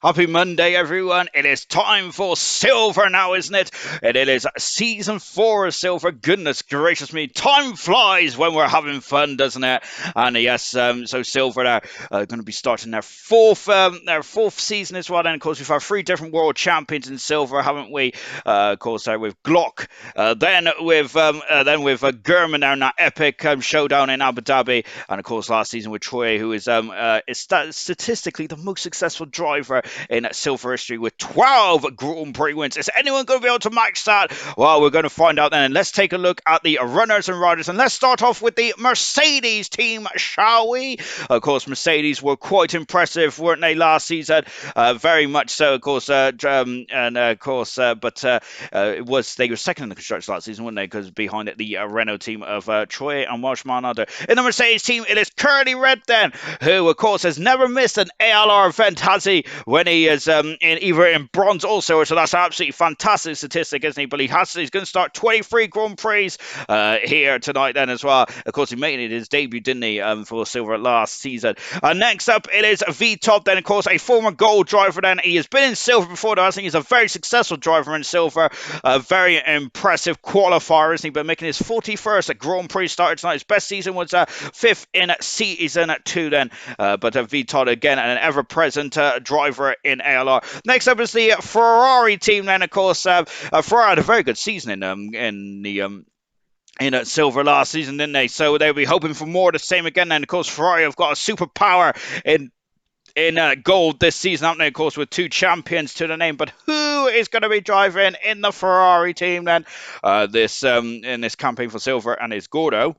Happy Monday, everyone. It is time for Silver now, isn't it? And it is season 4 of Silver. Goodness gracious me. Time flies when we're having fun, doesn't it? And yes, so Silver are going to be starting their fourth season as well. And of course, we've had 3 different world champions in Silver, haven't we? Of course, with Glock, then with Gurman down that epic showdown in Abu Dhabi. And of course, last season with Troy, who is statistically the most successful driver in silver history with 12 Grand Prix wins. Is anyone going to be able to match that? Well, we're going to find out then. And let's take a look at the runners and riders. And let's start off with the Mercedes team, shall we? Of course, Mercedes were quite impressive, weren't they, last season? Very much so, of course. But they were second in the constructors last season, weren't they? Because behind it, the Renault team of Troy and Welsh Manado. In the Mercedes team, it is Curly Red then, who, of course, has never missed an ALR event, has he? When he is either in bronze or silver, so that's an absolutely fantastic statistic, isn't he? But he's going to start 23 Grand Prix here tonight then as well. Of course, he made it his debut, didn't he, for silver last season. Next up, it is V-Top then, of course, a former gold driver then. He has been in silver before, though. I think he's a very successful driver in silver. A very impressive qualifier, isn't he? But making his 41st Grand Prix starter tonight. His best season was 5th in season 2 then. But V-Top, again, an ever-present driver in ALR. Next up is the Ferrari team then, of course. Ferrari had a very good season in silver last season, didn't they? So they'll be hoping for more of the same again. And of course, Ferrari have got a superpower in gold this season, haven't they? Of course, with 2 champions to the name. But who is going to be driving in the Ferrari team then? In this campaign for silver, and it's Gordo.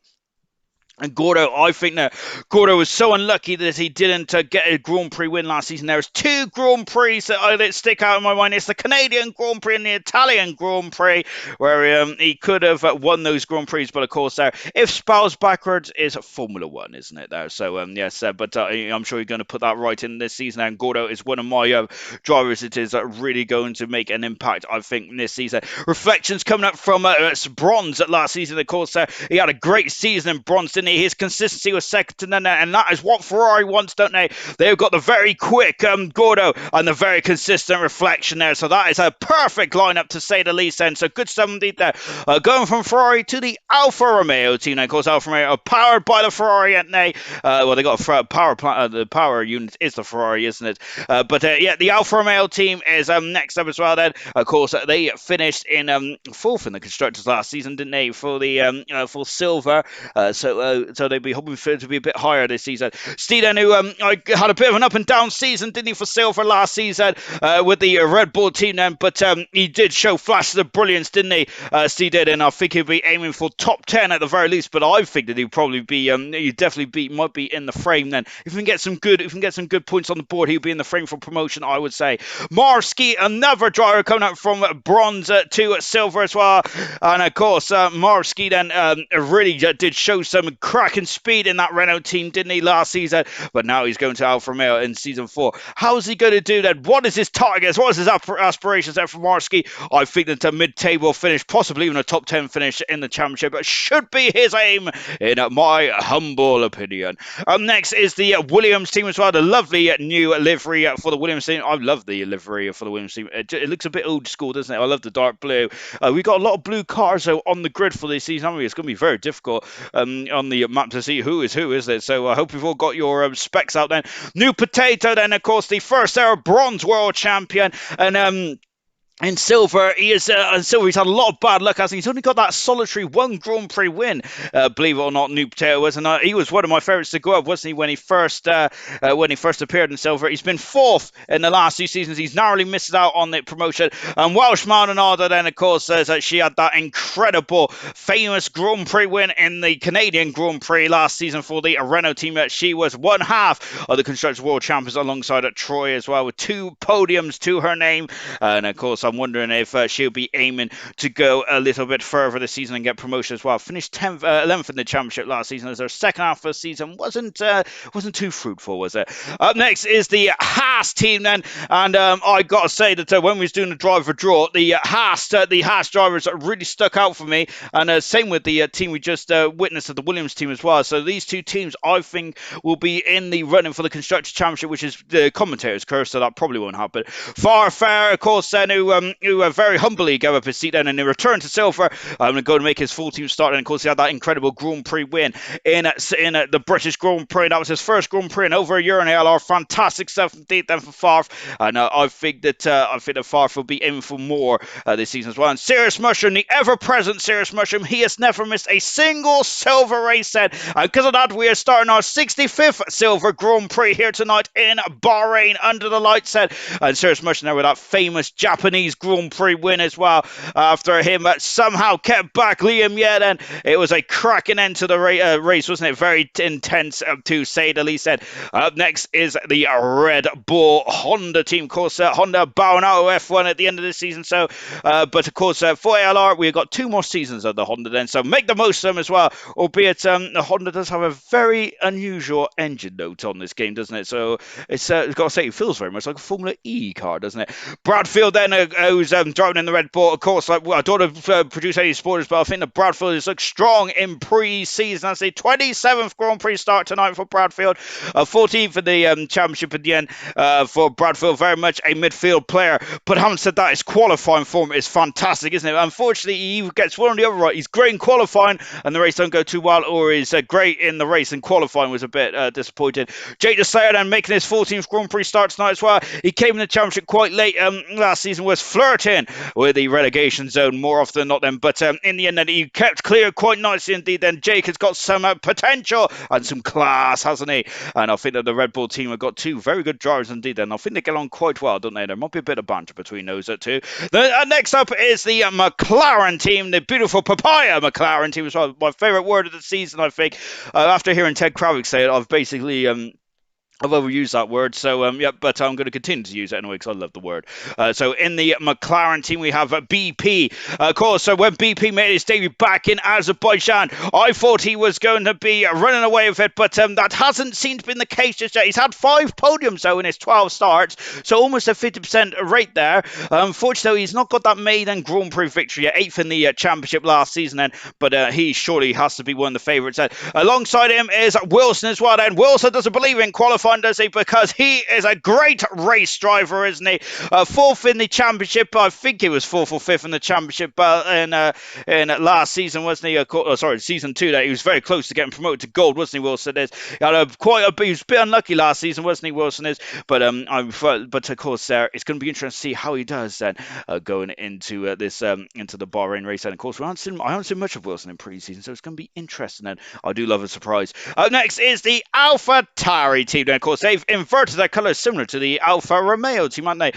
And Gordo, I think that Gordo was so unlucky that he didn't get a Grand Prix win last season. There's 2 Grand Prix that stick out in my mind. It's the Canadian Grand Prix and the Italian Grand Prix, where he could have won those Grand Prix. But of course, if spells backwards is Formula One, isn't it? There, so yes, but I'm sure you're going to put that right in this season. And Gordo is one of my drivers. It is really going to make an impact, I think, this season. Reflections coming up from bronze last season. Of course, he had a great season in bronze, didn't he? His consistency was second to none, and that is what Ferrari wants, don't they? They've got the very quick Gordo and the very consistent Reflection there, so that is a perfect lineup to say the least. Then, so good stuff indeed there. Going from Ferrari to the Alfa Romeo team. Now, of course, Alfa Romeo are powered by the Ferrari, aren't they? Well, they got a power plant. The power unit is the Ferrari, isn't it? But the Alfa Romeo team is next up as well. Then, of course, they finished in 4th in the constructors last season, didn't they? For the for silver. So they'd be hoping for it to be a bit higher this season. Steeden, who had a bit of an up and down season, didn't he, for silver last season with the Red Bull team then, but he did show flashes of brilliance, didn't he? Steeden, and I think he'll be aiming for top 10 at the very least, but I think that he'll probably be, might be in the frame then. If we can get some good points on the board, he'll be in the frame for promotion, I would say. Marski, another driver coming up from bronze to silver as well, and of course, Marski then really did show some cracking speed in that Renault team, didn't he, last season? But now he's going to Alfa Romeo in season 4. How's he going to do that? What is his targets? What is his aspirations there for Marski? I think that a mid-table finish, possibly even a top 10 finish in the championship, should be his aim, in my humble opinion. Next is the Williams team as well. The lovely new livery for the Williams team. I love the livery for the Williams team. It looks a bit old school, doesn't it? I love the dark blue. We've got a lot of blue cars though on the grid for this season, haven't we? It's going to be very difficult on the map to see who is who, isn't it? So I hope you've all got your specs out then. New Potato then, of course, the first ever bronze world champion, and in silver, he's had a lot of bad luck, hasn't he? He's only got that solitary 1 Grand Prix win, believe it or not. New Potato was, and he was one of my favourites to go up, wasn't he? When he first appeared in silver, he's been 4th in the last 2 seasons. He's narrowly missed out on the promotion. And Welsh Maldonado then, of course, says that she had that incredible, famous Grand Prix win in the Canadian Grand Prix last season for the Renault team. She was 1/2 of the Constructors World Champions alongside Troy as well, with 2 podiums to her name. And of course, I'm wondering if she'll be aiming to go a little bit further this season and get promotion as well. Finished 10th, 11th in the championship last season, as her second half of the season wasn't too fruitful, was it? Up next is the Haas team then, and I got to say that when we was doing the driver draw, the Haas drivers really stuck out for me, and same with the team we just witnessed at the Williams team as well. So these two teams, I think, will be in the running for the Constructors' Championship, which is the commentator's curse, so that probably won't happen. Farfare, of course, then, who very humbly gave up his seat then, and he returned to silver. I'm going to go and make his full team start, and of course, he had that incredible Grand Prix win in the British Grand Prix. That was his first Grand Prix in over a year in ALR. Fantastic stuff indeed then for Farf, and I think that Farf will be in for more this season as well. And Serious Mushroom, the ever-present Serious Mushroom, he has never missed a single silver race then, and because of that, we are starting our 65th silver Grand Prix here tonight in Bahrain under the lights set. And Serious Mushroom there with that famous Japanese Grand Prix win as well, after him somehow kept back Liam Yed, and it was a cracking end to the race, wasn't it? Very intense, to say the least. Up next is the Red Bull Honda team. Of course, Honda bowing out of F1 at the end of this season, so but of course for ALR we've got 2 more seasons of the Honda then, so make the most of them as well, albeit the Honda does have a very unusual engine note on this game, doesn't it? So it's got to say, it feels very much like a Formula E car, doesn't it? Bradfield then, who's driving in the Red Bull, of course. I don't want to produce any spoilers, but I think that Bradfield is strong in pre-season. That's the 27th Grand Prix start tonight for Bradfield, 14th for the championship at the end for Bradfield. Very much a midfield player, but having said that, his qualifying form is fantastic, isn't it? Unfortunately, he gets one or the other right. He's great in qualifying and the race don't go too well, or he's great in the race and qualifying was a bit disappointed. Jake the Slayer then making his 14th Grand Prix start tonight as well. He came in the championship quite late last season, was flirting with the relegation zone more often than not then, but in the end then, he kept clear quite nicely indeed then. Jake has got some potential and some class, hasn't he? And I think that the Red Bull team have got 2 very good drivers indeed then. I think they get on quite well, don't they? There might be a bit of banter between those two. Next up is the McLaren team, the beautiful papaya McLaren team as well. My favourite word of the season, I think. After hearing Ted Kravick say it, I've basically I've overused that word, so yeah, but I'm going to continue to use it anyway because I love the word. So in the McLaren team, we have BP. Of course, so when BP made his debut back in Azerbaijan, I thought he was going to be running away with it, but that hasn't seemed to be the case just yet. He's had 5 podiums, though, in his 12 starts, so almost a 50% rate there. Unfortunately, he's not got that maiden Grand Prix victory yet, 8th in the championship last season then, but he surely has to be one of the favourites. Alongside him is Wilson as well, and Wilson doesn't believe in qualifying, does he? Because he is a great race driver, isn't he? 4th in the championship. I think he was 4th or 5th in the championship in last season, wasn't he? Sorry, season 2. That he was very close to getting promoted to gold, wasn't he? Wilson is. He was a bit unlucky last season, wasn't he? Wilson is. But of course, it's going to be interesting to see how he does then going into this into the Bahrain race. And of course, I haven't seen much of Wilson in pre-season, so it's going to be interesting. And I do love a surprise. Next is the AlphaTauri team. Then, of course, they've inverted their colours similar to the Alfa Romeo team, aren't they?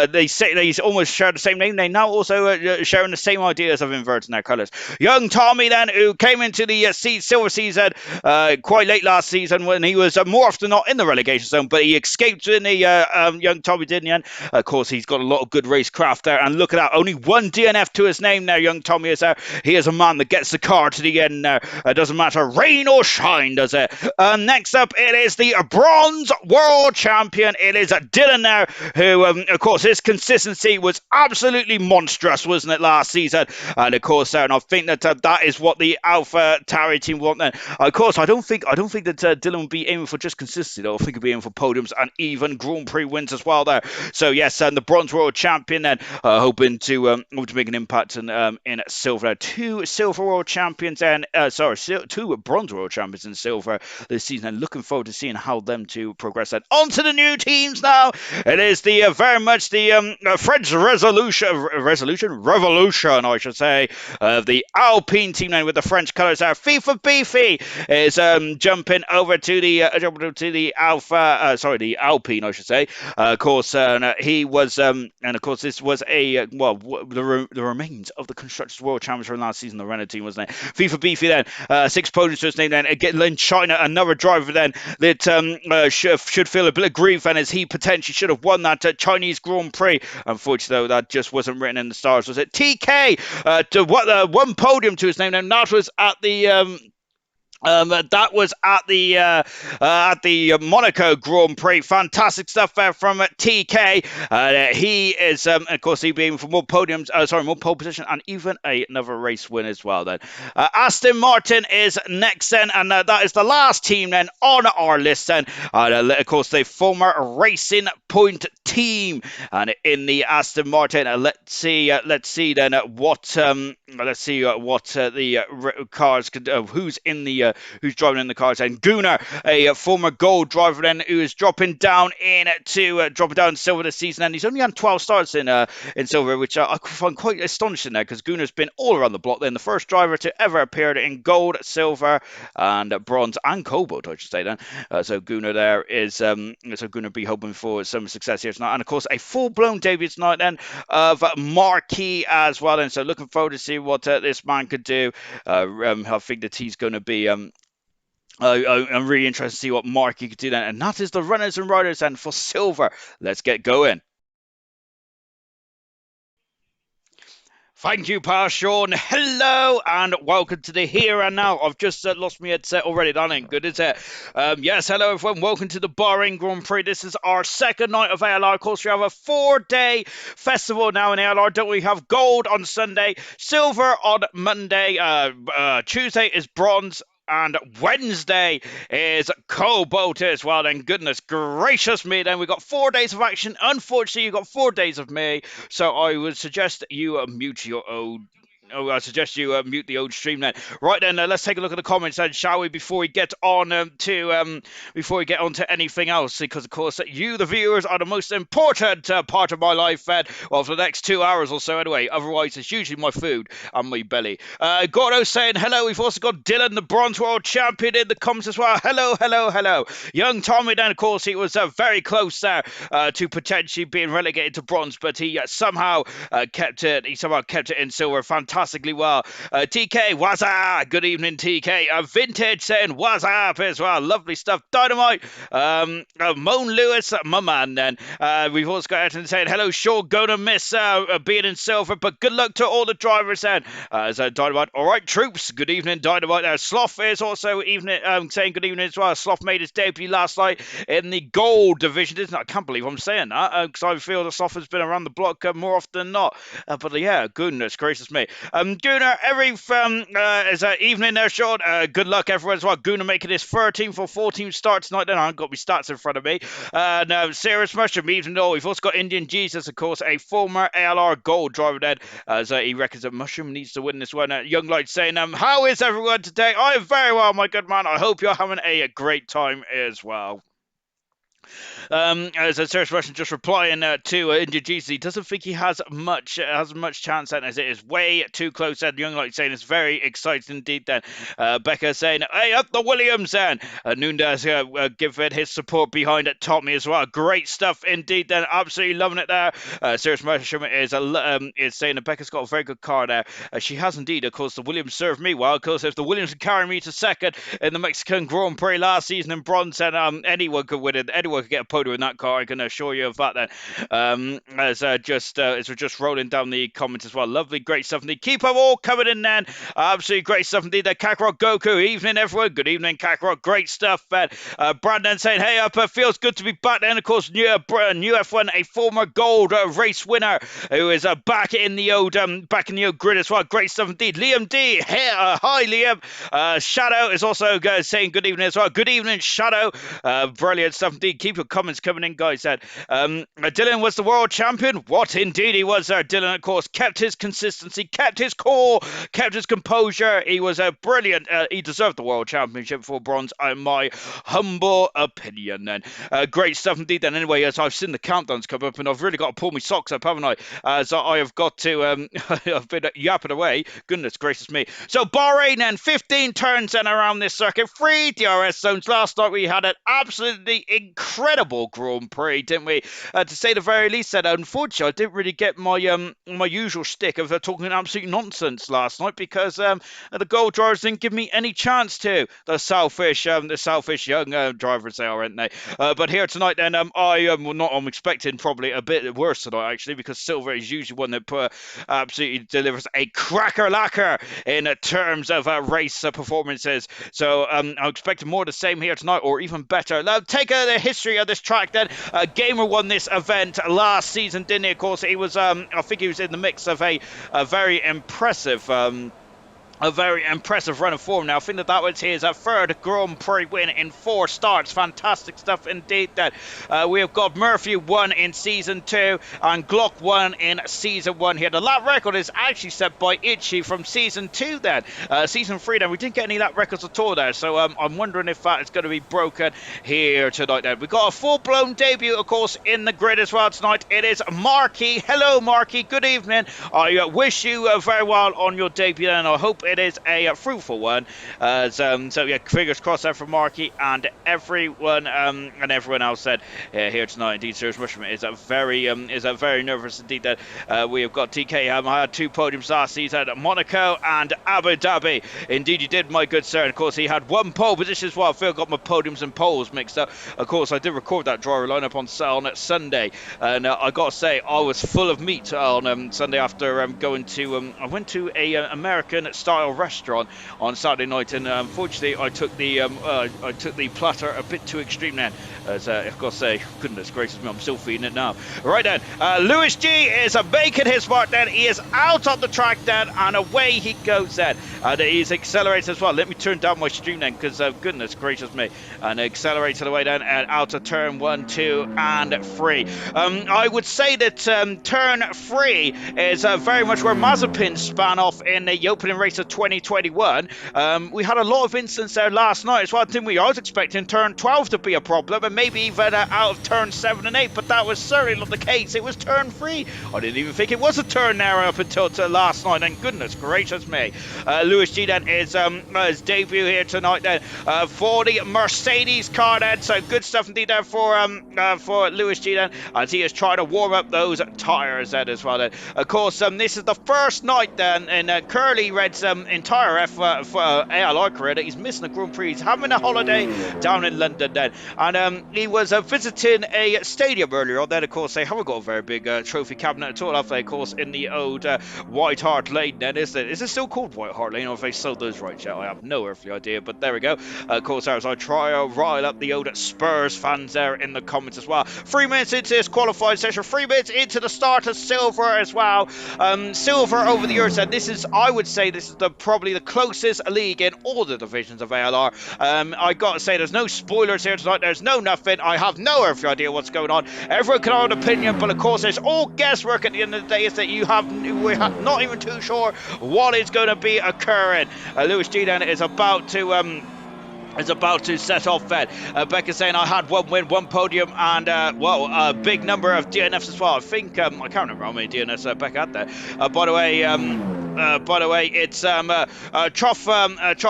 They say they almost share the same name. They now also sharing the same ideas of inverting their colours. Young Tommy then, who came into the silver season quite late last season when he was more often not in the relegation zone, but he escaped in the young Tommy did in the end. Of course, he's got a lot of good racecraft there, and look at that, only 1 DNF to his name now. Young Tommy is there. He is a man that gets the car to the end there. It doesn't matter rain or shine, does it? Next up, it is the bronze world champion. It is Dylan there, who of course his consistency was absolutely monstrous, wasn't it, last season? And of course and I think that that is what the AlphaTauri team want then. Of course, I don't think that Dylan will be aiming for just consistency though. I think he'll be aiming for podiums and even Grand Prix wins as well there. So yes, and the bronze world champion then, hoping to make an impact in silver. 2 silver world champions and 2 bronze world champions in silver this season, and looking forward to seeing how them two progress. And on to the new teams now. It is the very much the French revolution, I should say, of the Alpine team now with the French colours there. FIFA Beefy is jumping over to the the Alpine, I should say. Of course, he was, and of course, this was the remains of the Constructors World Champions from last season, the Renault team, wasn't it? FIFA Beefy then, 6 podiums to his name then. Again, in China, another driver then that should feel a bit of grief, and as he potentially should have won that Chinese Grand Prix. Unfortunately, though, that just wasn't written in the stars. Was it TK? One podium to his name, and that was at the. At the Monaco Grand Prix. Fantastic stuff there from TK. He is, of course, he'll be aiming for more podiums. More pole position and even another race win as well. Then Aston Martin is next, then, and that is the last team then on our list. Then, of course, the former Racing Point team, and in the Aston Martin, let's see then what the cars could. Who's driving in the cars, and Gunnar, a former gold driver then, who is dropping down silver this season, and he's only had 12 starts in silver, which I find quite astonishing there, because Gunnar's been all around the block then, the first driver to ever appear in gold, silver, and bronze, and cobalt, I should say then. So Gunnar there is Gunnar be hoping for some success here tonight, and of course a full-blown debut tonight then of Marquis as well, and so looking forward to see what this man could do. I think that he's going to be I'm really interested to see what Marky could do then. And that is the runners and riders, and for silver, let's get going. Thank you, Pa Sean. Hello and welcome to the Here and Now. I've just lost my headset already. That ain't good, is it? Yes, hello everyone. Welcome to the Bahrain Grand Prix. This is our second night of ALR. Of course, we have a 4-day festival now in ALR. Don't we have gold on Sunday, silver on Monday, Tuesday is bronze, and Wednesday is cobalt as well. Then goodness gracious me, then we got 4 days of action. Unfortunately, you got 4 days of me, so I would suggest you mute your own. I suggest you mute the old stream then. Right then, let's take a look at the comments then, shall we? Before we get on to anything else, because of course you, the viewers, are the most important part of my life. Well, for the next 2 hours or so, anyway. Otherwise, it's usually my food and my belly. Gordo saying hello. We've also got Dylan, the bronze world champion, in the comments as well. Hello. Young Tommy then, of course, he was very close there to potentially being relegated to bronze, but he somehow kept it. He somehow kept it in silver. Fantastically well. TK, what's up? Good evening, TK. Vintage saying what's up as well. Lovely stuff. Dynamite. Moan Lewis, my man then. We've also got Ayrton saying hello, sure, gonna miss being in silver, but good luck to all the drivers then. So Dynamite, all right, troops. Good evening, Dynamite. Sloth is also saying good evening as well. Sloth made his debut last night in the gold division, isn't it? I can't believe I'm saying that, because I feel the Sloth has been around the block more often than not. But yeah, goodness gracious me. Gunnar, every is evening there, Sean. Good luck, everyone, as well. Gunnar making his 13th or 14th start tonight. Then I haven't got my stats in front of me. Now, Serious Mushroom, even though we've also got Indian Jesus, of course, a former ALR gold driver then, as he reckons that Mushroom needs to win this one. Young Light saying, how is everyone today? I am very well, my good man. I hope you're having a great time as well. As a Serious Russian just replying to India Jesus, he doesn't think he has much chance then, as it is way too close. And Young Light saying it's very exciting indeed then. Becca saying, hey, up the Williams then. Nunez giving his support behind it. Tommy as well. Great stuff indeed then. Absolutely loving it there. Serious Russian is saying that Becca's got a very good car there. She has indeed. Of course, the Williams served me well. Of course, if the Williams can carry me to second in the Mexican Grand Prix last season in bronze, then anyone could win it. Anyone could get a podium in that car, I can assure you of that then. As we're just rolling down the comments as well. Lovely, great stuff indeed. Keep them all coming in then. Absolutely great stuff indeed. Kakarot Goku, evening everyone. Good evening, Kakarot. Great stuff. Brandon saying, hey up, feels good to be back then. Of course, new F1, a former gold race winner who is back in the old grid as well. Great stuff indeed. Liam D, hey, hi Liam. Shadow is also saying good evening as well. Good evening, Shadow. Brilliant stuff indeed. Keep your comments coming in, guys. Dylan was the world champion. What indeed he was there. Dylan, of course, kept his consistency, kept his core, kept his composure. He was brilliant. He deserved the world championship for bronze, in my humble opinion. Then great stuff indeed. Then anyway, as I've seen the countdowns come up, and I've really got to pull my socks up, haven't I? As I have got to. I've been yapping away. Goodness gracious me. So Bahrain then 15 turns then around this circuit, 3 DRS zones. Last night we had an absolutely incredible incredible Grand Prix, didn't we? To say the very least, that unfortunately I didn't really get my usual shtick of talking absolute nonsense last night because the goal drivers didn't give me any chance to. The selfish young drivers they are, aren't they? But here tonight, then I'm expecting probably a bit worse tonight actually, because Silver is usually one that absolutely delivers a cracker lacquer in terms of race performances. So I'm expecting more of the same here tonight, or even better. Now, take the history of this track then. Gamer won this event last season, didn't he? Of course, he was, I think he was in the mix of a very impressive run of form. Now, I think that was his third Grand Prix win in 4 starts. Fantastic stuff indeed. That we have got Murphy won in Season 2 and Glock won in Season 1 here. The lap record is actually set by Itchy from Season 2 then. Season 3 then, we didn't get any lap records at all there, so I'm wondering if that is going to be broken here tonight then. We've got a full-blown debut, of course, in the grid as well tonight. It is Marky. Hello, Marky. Good evening. I wish you very well on your debut, and I hope it is a fruitful one. So yeah, fingers crossed there for Marky and everyone else said here tonight. Indeed, Serious Mushroom is a very nervous indeed. That we have got TK. I had 2 podiums last season at Monaco and Abu Dhabi. Indeed, you did, my good sir. And of course, he had 1 pole position as well. Phil got my podiums and poles mixed up. Of course, I did record that driver lineup on Sunday, and I got to say, I was full of meat on Sunday after going to I went to a American style restaurant on Saturday night, and unfortunately I took the platter a bit too extreme then, as I've got to say, goodness gracious me, I'm still feeding it now. Right then, Lewis G is making his mark then. He is out on the track then, and away he goes then, and he's accelerated as well. Let me turn down my stream then, because goodness gracious me, and accelerated away then, and out of turn 1, 2 and 3. I would say that turn 3 is very much where Mazepin span off in the opening race of 2021. We had a lot of incidents there last night as well, didn't we? I was expecting turn 12 to be a problem, and maybe even out of turn 7 and 8, but that was certainly not the case. It was turn 3. I didn't even think it was a turn there up until last night, and goodness gracious me. Lewis G then is his debut here tonight then for the Mercedes car then, so good stuff indeed there for Lewis G then, as he is trying to warm up those tyres then as well then. Of course, this is the first night then in Curly Red's entire ALR career that he's missing the Grand Prix. He's having a holiday down in London then, and he was visiting a stadium earlier on then. Of course, they haven't got a very big trophy cabinet at all, have they? Of course, in the old White Hart Lane then, is it still called White Hart Lane, or if they sold those rights yet? I have no earthly idea, but there we go. Of course, as I try to rile up the old Spurs fans there in the comments as well. 3 minutes into this qualifying session, 3 minutes into the start of Silver as well. Silver over the years, and I would say this is probably the closest league in all the divisions of ALR. I got to say, there's no spoilers here tonight. There's no nothing. I have no earthly idea what's going on. Everyone can have an opinion, but of course, it's all guesswork at the end of the day. Is that we're not even too sure what is going to be occurring. Lewis G then is about to set off then. Becca saying I had 1 win, 1 podium, and a big number of DNFs as well. I think I can't remember how many DNFs Becca had there. By the way, it's Troff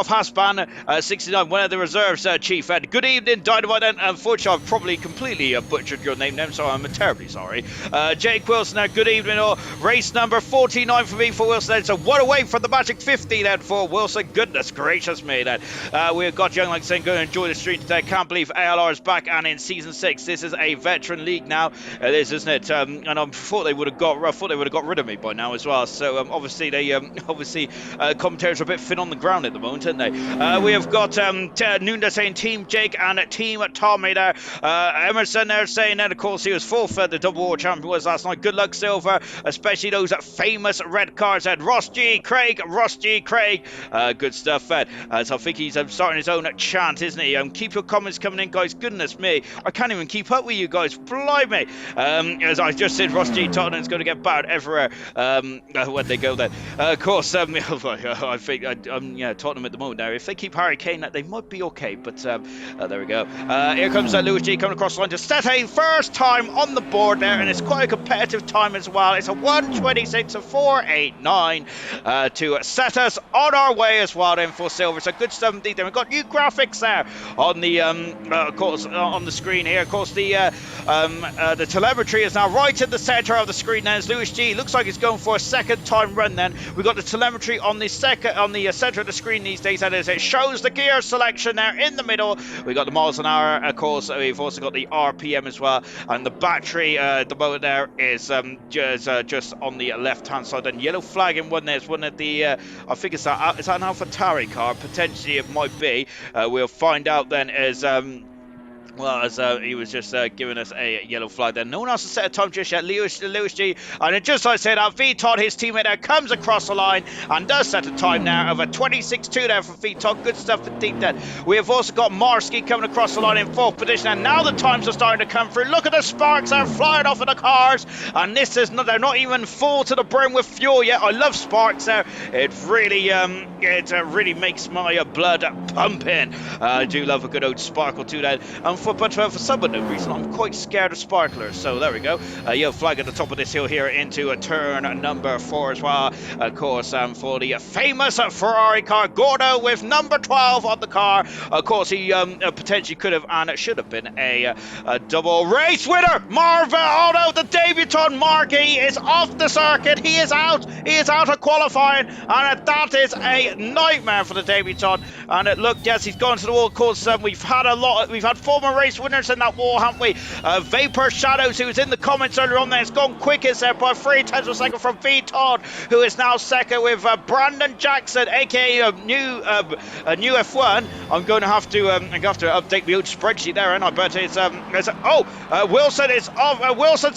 Hasban, 69, one of the reserves, Chief. And good evening, Dynamite. And unfortunately, I've probably completely butchered your name then, so I'm terribly sorry. Jake Wilson, good evening. Race number 49 for me for Wilson. So what away from the magic 50 then for Wilson. Goodness gracious me then. We've got young like saying, go and enjoy the stream today. Can't believe ALR is back and in season 6. This is a veteran league now. It is, isn't it? And I thought they would have got rid of me by now as well. So obviously commentators are a bit thin on the ground at the moment, aren't they? We have got Nunda saying Team Jake and Team Tommy there. Emerson there saying that of course he was full for the double world champion was last night. Good luck, Silver, especially those famous red cars. And Ross G. Craig. Good stuff, Ed. So I think he's starting his own chant, isn't he? Keep your comments coming in, guys. Goodness me, I can't even keep up with you guys. Blimey. As I just said, Ross G. Tottenham's going to get battered everywhere when they go there. Of course, I think Tottenham at the moment now. If they keep Harry Kane, they might be okay. But there we go. Here comes Lewis G coming across the line to set a first time on the board there, and it's quite a competitive time as well. It's a 1:26 of 4:89 to set us on our way as well then for silver. So good stuff indeed. Then we've got new graphics there on the of course on the screen here. Of course, the telemetry is now right in the center of the screen. Then as Lewis G looks like he's going for a second time run. Then we've got the telemetry on the center of the screen these days. That is, it shows the gear selection there in the middle. We got the miles an hour. Of course, we've also got the RPM as well, and the battery at the moment there is just on the left hand side. And yellow flag in one there is one of the I think is that an AlphaTauri car? Potentially it might be. We'll find out then as he was just giving us a yellow flag there. No one else has set a time just yet. Lewis G. And just like I said, Vitot, his teammate there, comes across the line and does set a time now of a 26.2 there for Vitot. Good stuff indeed then. We have also got Marsky coming across the line in fourth position. And now the times are starting to come through. Look at the sparks are flying off of the cars. And this is not, they're not even full to the brim with fuel yet. I love sparks there. It really makes my blood pumping. I do love a good old sparkle too then. But for some unknown reason, I'm quite scared of sparklers. So there we go. Yellow flag at the top of this hill here into a turn number 4 as well. Of course, for the famous Ferrari car, Gordo with number 12 on the car. Of course, he potentially could have and it should have been a double race winner. Marvin, oh no, the debutant Markey is off the circuit. He is out. He is out of qualifying, and that is a nightmare for the debutant. And look, yes, he's gone to the wall. Of course, we've had former race winners in that wall, haven't we? Vapor Shadows, who was in the comments earlier on there, has gone quickest there by 3/10 of a second from Vitot, who is now second with Brandon Jackson, aka a new F1. I'm going to have to update the old spreadsheet there, and I bet it's Wilson is off. Wilson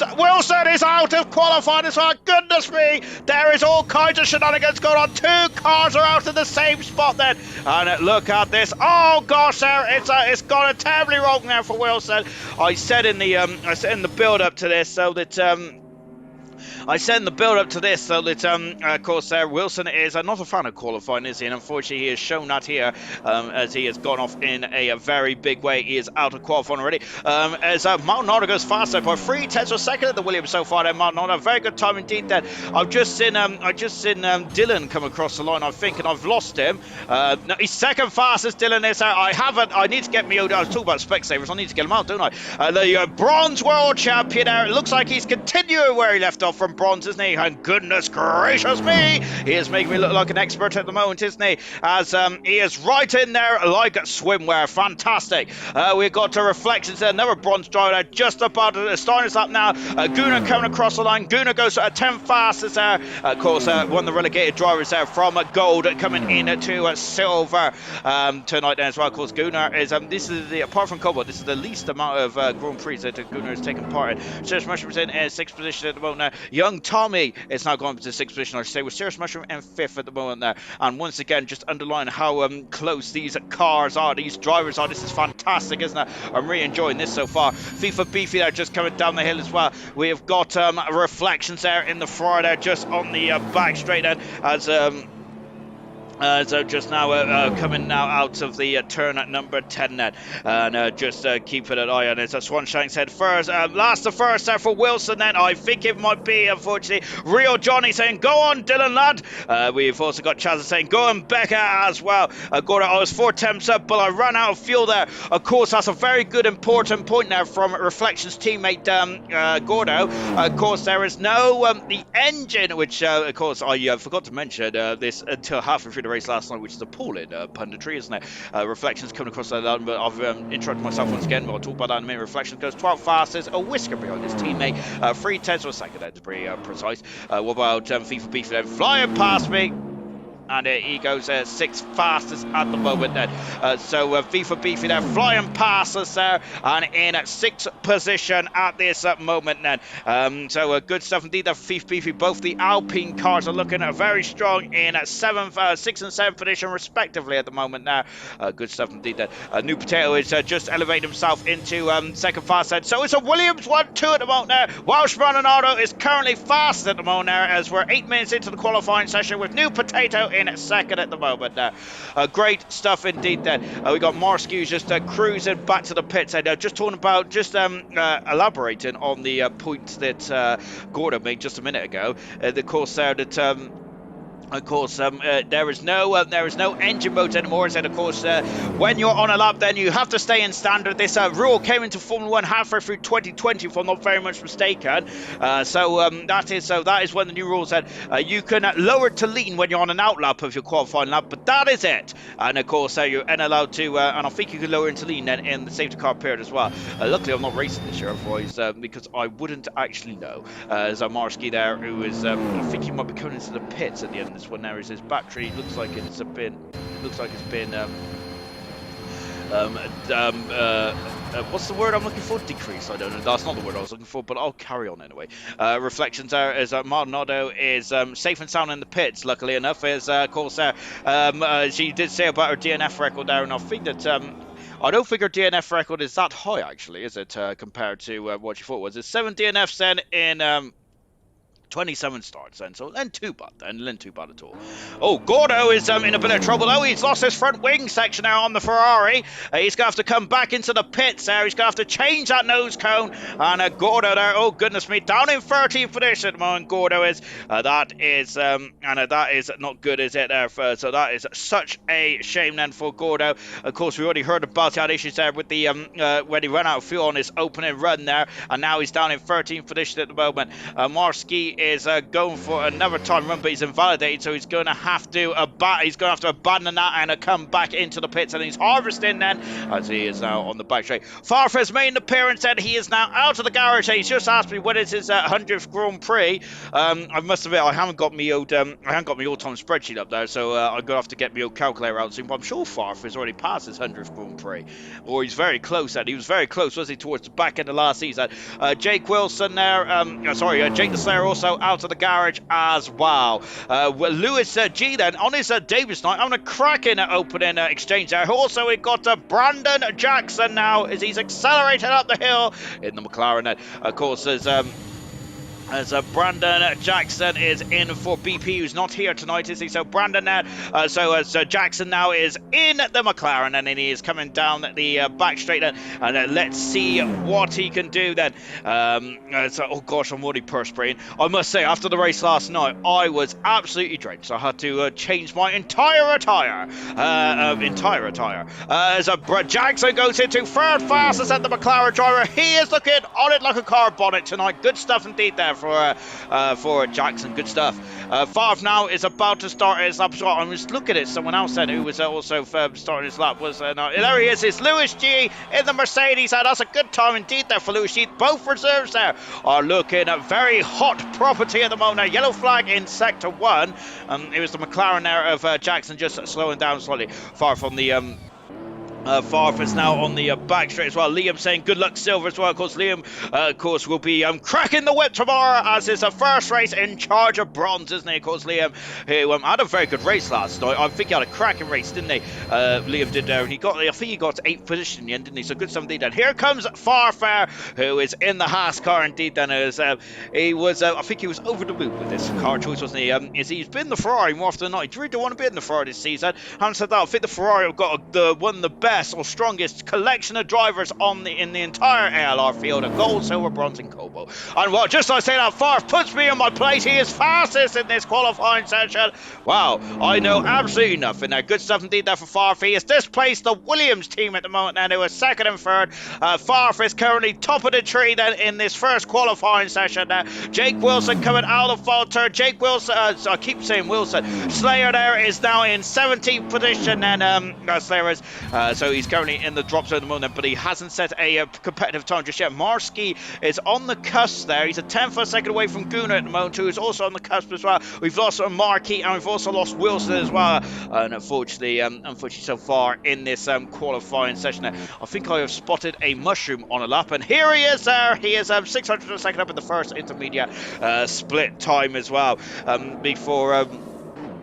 is out of qualifying as well. Goodness me, there is all kinds of shenanigans going on. 2 cars are out in the same spot then, and look at this. Oh gosh, there it's gone terribly wrong there for Wilson. I said in the build up to this so that of course, Wilson is not a fan of qualifying, is he? And unfortunately, he has shown that here as he has gone off in a very big way. He is out of qualifying already. As Maldonado goes faster by 3/10 of a second at the Williams so far. Then Maldonado, very good time indeed. Then I've just seen Dylan come across the line, I think, and I've lost him. No, he's second fastest. Dylan is out. I need to get me. I was talking about Specsavers. I need to get him out, don't I? The bronze world champion there. It looks like he's continuing where he left off from bronze, isn't he? And goodness gracious me, he is making me look like an expert at the moment, isn't he? As he is right in there like swimwear. Fantastic. We've got reflections there. Another bronze driver just about starting us up now. Guna coming across the line. Guna goes to 10th fastest there. Of course, one of the relegated drivers there from gold coming in to silver tonight there as well. Of course, Guna is this is the apart from COBALT, this is the least amount of Grand Prix that Guna has taken part in. Serious Mushroom is in 6th position at the moment now. Young Tommy is now going to 6th position, I should say, with Serious Mushroom in 5th at the moment there. And once again, just underline how close these cars are, these drivers are. This is fantastic, isn't it? I'm really enjoying this so far. FIFA Beefy there just coming down the hill as well. We have got reflections there in the front there, just on the back straight end so just now coming now out of the turn at number 10 net, and just keeping an eye on it. Swanshank's head first, last to first there for Wilson then. I think it might be, unfortunately, Real Johnny saying go on Dylan lad. We've also got Chaz saying go on Becca as well. Gordo, I was 4 temps up but I ran out of fuel there. Of course, that's a very good important point now from Reflections teammate Gordo. Of course, there is no the engine, which of course I forgot to mention this until halfway through the race last night, which is appalling punditry, isn't it? Reflections coming across that line, but I've interrupted myself once again, but I'll talk about that in a minute. Reflections goes 12 fastest, a whisker behind his teammate, 3/10 of a second, that's pretty precise. What about FIFA Beef then flying past me? and he goes 6th fastest at the moment then. So V for Beefy there flying past us there and in 6th position at this moment then. So good stuff indeed there for V for Beefy. Both the Alpine cars are looking very strong in 6th and 7th position respectively at the moment now. Good stuff indeed there. New Potato is just elevating himself into 2nd fast then. So it's a Williams 1-2 at the moment there. Welsh Ronaldo is currently fastest at the moment there as we're 8 minutes into the qualifying session with New Potato in 2nd at the moment there. Great stuff indeed then. We got Marsky who's just cruising back to the pits and just talking about, elaborating on the points that Gordon made just a minute ago. The course there that of course, there is no engine mode anymore. So, of course, when you're on a lap, then you have to stay in standard. This rule came into Formula 1 halfway through 2020, if I'm not very much mistaken. That is one of the new rules that you can lower to lean when you're on an out lap of your qualifying lap, but that is it. And of course, you're allowed to, and I think you can lower into lean then in the safety car period as well. Luckily, I'm not racing this year, otherwise, because I wouldn't actually know. There's a Marsky there who is, I think he might be coming into the pits at the end. This one now is his battery. Looks like it's been what's the word I'm looking for? Decrease. I don't know. That's not the word I was looking for, but I'll carry on anyway. Reflections there is Maldonado is safe and sound in the pits. Luckily enough, is of course she did say about her DNF record there, and I think that. I don't think her DNF record is that high, actually, is it, compared to what she thought it was? It's 7 DNFs then in 27 starts then, so then too bad at all. Oh, Gordo is in a bit of trouble though. He's lost his front wing section now on the Ferrari. He's going to have to come back into the pits there. He's going to have to change that nose cone. And Gordo there, oh goodness me, down in 13th position at the moment. Gordo is, that is not good, is it? So that is such a shame then for Gordo. Of course, we already heard about the issues there with the when he ran out of fuel on his opening run there, and now he's down in 13th position at the moment. Marsky is going for another time run, but he's invalidated, so he's going to have to abandon that and come back into the pits, and he's harvesting then as he is now on the back straight. Farfus made an appearance and he is now out of the garage. He's just asked me when it's his 100th Grand Prix. I must admit I haven't got my old time spreadsheet up there, so I'm gonna have to get my old calculator out soon. But I'm sure Farfus already passed his 100th Grand Prix, or he's very close. And he was very close, was he, towards the back end of last season. Jake Wilson there, Jake the Slayer also out of the garage as well. Lewis G then on his Davis night having a cracking opening exchange there. Also we got Brandon Jackson now as he's accelerated up the hill in the McLaren. Of course, as Brandon Jackson is in for BP, who's not here tonight, is he? So Brandon Jackson now is in the McLaren, and then he is coming down the back straight, and let's see what he can do then. Oh gosh, I'm already perspiring. I must say, after the race last night, I was absolutely drenched. I had to change my entire attire. As Jackson goes into 3rd fastest at the McLaren driver. He is looking on it like a car bonnet tonight. Good stuff indeed there for Jackson. Good stuff. Favre now is about to start his lap. I'm just looking at someone else then who was also starting his lap. There he is. It's Lewis G in the Mercedes. That's a good time indeed there for Lewis G. Both reserves there are looking at very hot property at the moment. Yellow flag in sector 1. It was the McLaren there of Jackson just slowing down slightly. Far from the Farfus now on the back straight as well. Liam saying good luck Silver as well. Of course, Liam will be cracking the whip tomorrow as his first race in charge of bronze, isn't he? Of course, Liam, who had a very good race last night. I think he had a cracking race, didn't he? Liam did there, and I think he got to 8th position in the end, didn't he? So good stuff indeed. And here comes Farfare, who is in the Haas car indeed. Then I think he was over the moon with this car choice, wasn't he? He's been the Ferrari more often than not. He really don't want to be in the Ferrari this season. Having said that, I think the Ferrari have got one of the best or strongest collection of drivers in the entire ALR field of gold, silver, bronze and cobalt. And well, just as I say that, Farf puts me in my place. He is fastest in this qualifying session. Wow, I know absolutely nothing there. Good stuff indeed there for Farf. He has displaced the Williams team at the moment and they were 2nd and 3rd. Farf is currently top of the tree then in this first qualifying session there. Jake Wilson coming out of the falter. Jake Wilson, I keep saying Wilson. Slayer there is now in 17th position and Slayer is so he's currently in the drop zone at the moment, but he hasn't set a competitive time just yet. Marsky is on the cusp there. He's a 10th of a second away from Gunnar at the moment, who is also on the cusp as well. We've lost Markey, and we've also lost Wilson as well. And unfortunately so far in this qualifying session, I think I have spotted a mushroom on a lap, and here he is there. He is 600 of a second up in the first intermediate split time as well, before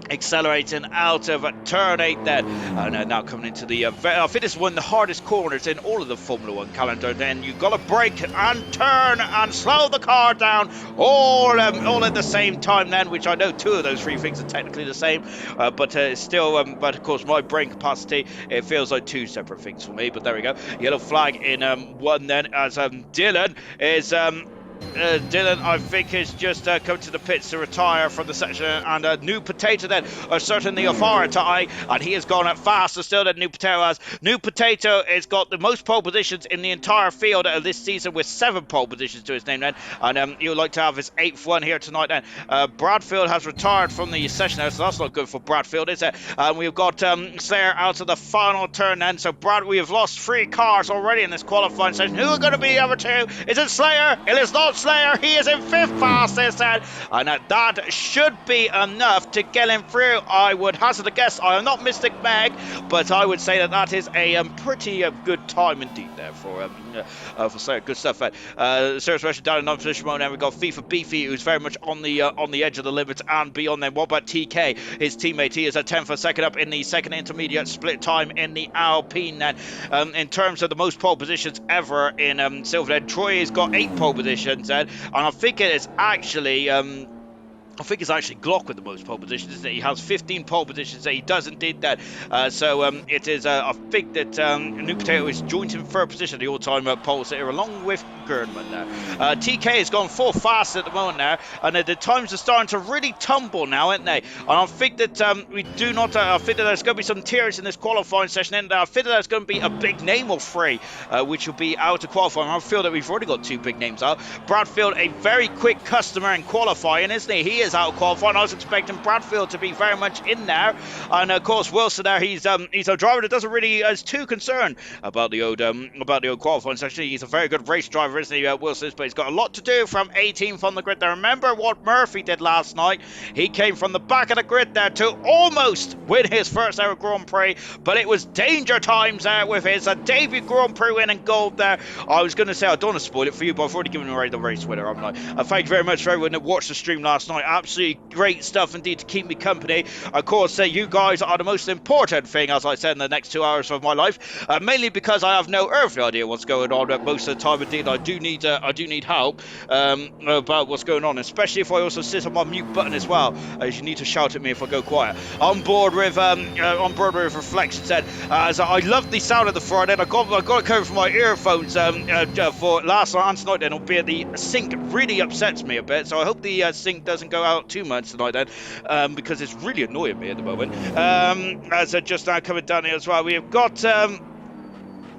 accelerating out of turn 8 then, and now coming into the I think this is one of the hardest corners in all of the Formula 1 calendar. Then you've got to brake and turn and slow the car down all at the same time then, which I know 2 of those 3 things are technically the same, but still, but of course my brain capacity, it feels like 2 separate things for me. But there we go, yellow flag in 1 then, as Dylan is Dylan, I think, has just come to the pits to retire from the section, and New Potato then are certainly authority, and he has gone up faster still than New Potato has. New Potato has got the most pole positions in the entire field this season, with 7 pole positions to his name then, and he would like to have his 8th one here tonight then. Bradfield has retired from the session now, so that's not good for Bradfield, is it? We've got Slayer out of the final turn then, so we have lost 3 cars already in this qualifying session. Who are going to be the other 2? Is it Slayer? It is not Slayer. He is in 5th fastest then, and that should be enough to get him through. I would hazard a guess. I am not Mystic Meg, but I would say that is a pretty good time indeed there for Slayer. Good stuff. Serious Russian down in 9th position. Then we've got FIFA Beefy, who's very much on the edge of the limits and beyond. Then what about TK, his teammate? He is a 10th a second up in the second intermediate split time in the Alpine then. In terms of the most pole positions ever in Silver, then Troy has got 8 pole positions, and I think it is actually it's actually Glock with the most pole positions, isn't it? He has 15 pole positions there. He does indeed that. So it is, I think that New Potato is joint in 3rd position, the all-time pole sitter, along with Gerdman there. TK has gone 4th fast at the moment now, and the times are starting to really tumble now, aren't they? And I think that we do not, I think that there's going to be some tears in this qualifying session, and I think that there's going to be a big name or 3, which will be out of qualifying. I feel that we've already got 2 big names out. Bradfield, a very quick customer in qualifying, isn't he? He is out of qualifying. I was expecting Bradfield to be very much in there, and of course Wilson there, he's a driver that doesn't really is too concerned about the old qualifying section. He's a very good race driver, isn't he, Wilson? But he's got a lot to do from 18th on the grid there. Remember what Murphy did last night? He came from the back of the grid there to almost win his first ever Grand Prix, but it was danger times there with his debut Grand Prix win and gold there. I was going to say, I don't want to spoil it for you, but I've already given away the race winner, haven't I? Thank you very much for everyone that watched the stream last night. Absolutely great stuff indeed to keep me company. Of course, you guys are the most important thing, as I said, in the next 2 hours of my life, mainly because I have no earthly idea what's going on most of the time. Indeed, I do need help about what's going on, especially if I also sit on my mute button as well, as you need to shout at me if I go quiet. On board with Reflections then, as I love the sound of the Friday. I got it covered for my earphones for last night and tonight then, albeit the sync really upsets me a bit, so I hope the sync doesn't go out too much tonight then, because it's really annoying me at the moment. As just now coming down here as well, we have got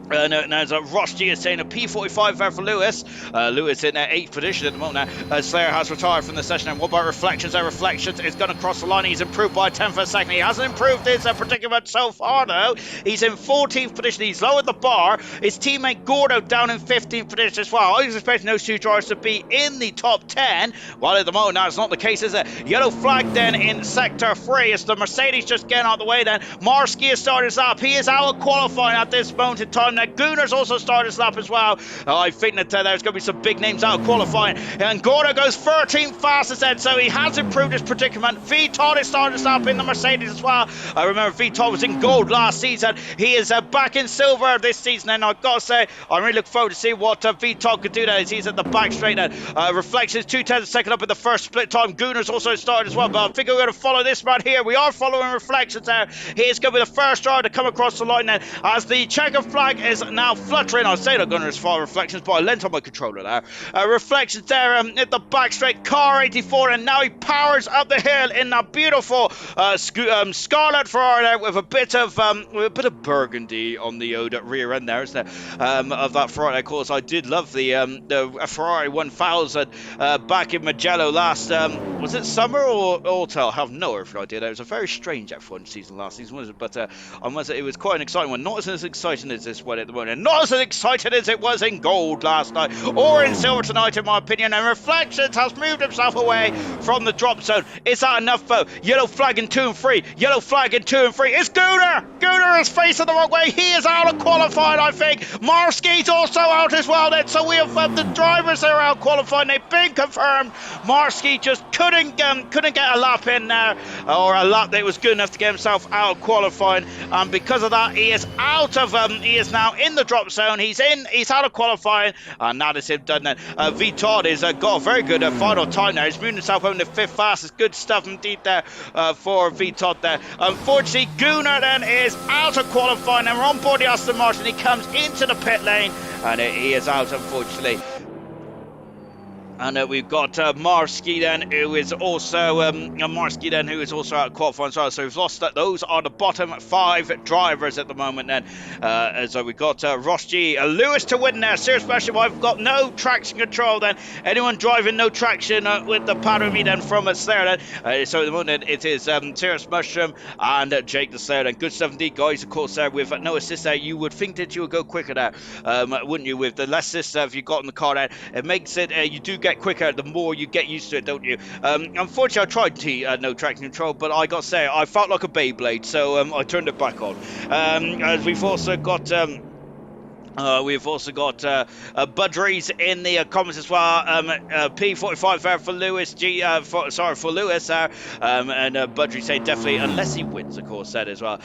now as Ross G is saying a P45 there for Lewis. Lewis in 8th position at the moment now. Slayer has retired from the session. And what about Reflections? Reflections is going to cross the line. He's improved by 10th for a second. He hasn't improved his predicament so far though. He's in 14th position. He's lowered the bar. His teammate Gordo down in 15th position as well. I was expecting those 2 drivers to be in the top 10. Well, at the moment that's not the case, is it? Yellow flag then in sector 3. It's the Mercedes just getting out of the way then. Marsky has started his lap. He is out of qualifying at this moment in time. Now Gunner's also started his lap as well. I think that there's going to be some big names out of qualifying, and Gordo goes 13th fastest then, so he has improved his predicament. Vital is starting his lap in the Mercedes as well. I remember Vital was in gold last season. He is back in silver this season, and I've got to say I really look forward to see what Vital could do there as he's at the back straight then. Reflections 2/10 second up in the first split time. Gunner's also started as well, but I think we're going to follow this man here. We are following Reflections there. He is going to be the first driver to come across the line then, as the checker flag is now fluttering. I say the gunner is far reflections, but I lent on my controller there. Reflections there at the back straight, car 84, and now he powers up the hill in that beautiful Scarlet Ferrari there with a bit of burgundy on the rear end there, isn't there? Of that Ferrari. Of course, I did love the Ferrari 1000 back in Mugello last, was it summer or autumn? I have no idea. It was a very strange F1 season last season, wasn't it? But I must say, it was quite an exciting one. Not as exciting as this one at the moment. Not as exciting as it was in gold last night or in silver tonight, in my opinion. And Reflections has moved himself away from the drop zone. Is that enough, though? Yellow flag in 2 and 3. Yellow flag in 2 and 3. It's Gunnar. Gunnar is facing the wrong way. He is out of qualifying, I think. Marski's also out as well then. So we have the drivers that are out qualifying. They've been confirmed. Marski just couldn't get a lap in there, or a lap that was good enough to get himself out of qualifying. And because of that, he is out of he is now in the drop zone. He's out of qualifying, and that is him done then. V Todd has got a very good final time there. He's moving himself home to 5th fastest. Good stuff indeed there for V Todd there. Unfortunately, Gunnar then is out of qualifying, and we're on board the Aston Martin. He comes into the pit lane, and he is out, unfortunately. And we've got Marski then, who is also out qualifying as well. So we've lost that. Those are the bottom 5 drivers at the moment. Then, so we've got Ross G, Lewis to win there. Serious Mushroom, I've got no traction control. Then anyone driving no traction with the pattern me then from us there. Then, so at the moment it is Serious Mushroom and Jake the Slayer. Then good stuff indeed, guys. Of course, there with no assist there, you would think that you would go quicker there, wouldn't you? With the less assist if you got in the car there, it makes it you do get quicker the more you get used to it, don't you? Unfortunately, I tried no traction control, but I got to say, I felt like a Beyblade, so I turned it back on. As we've also got Budries in the comments as well. P45 there for Lewis. For Lewis there. And Budries saying definitely, unless he wins, of course, that as well.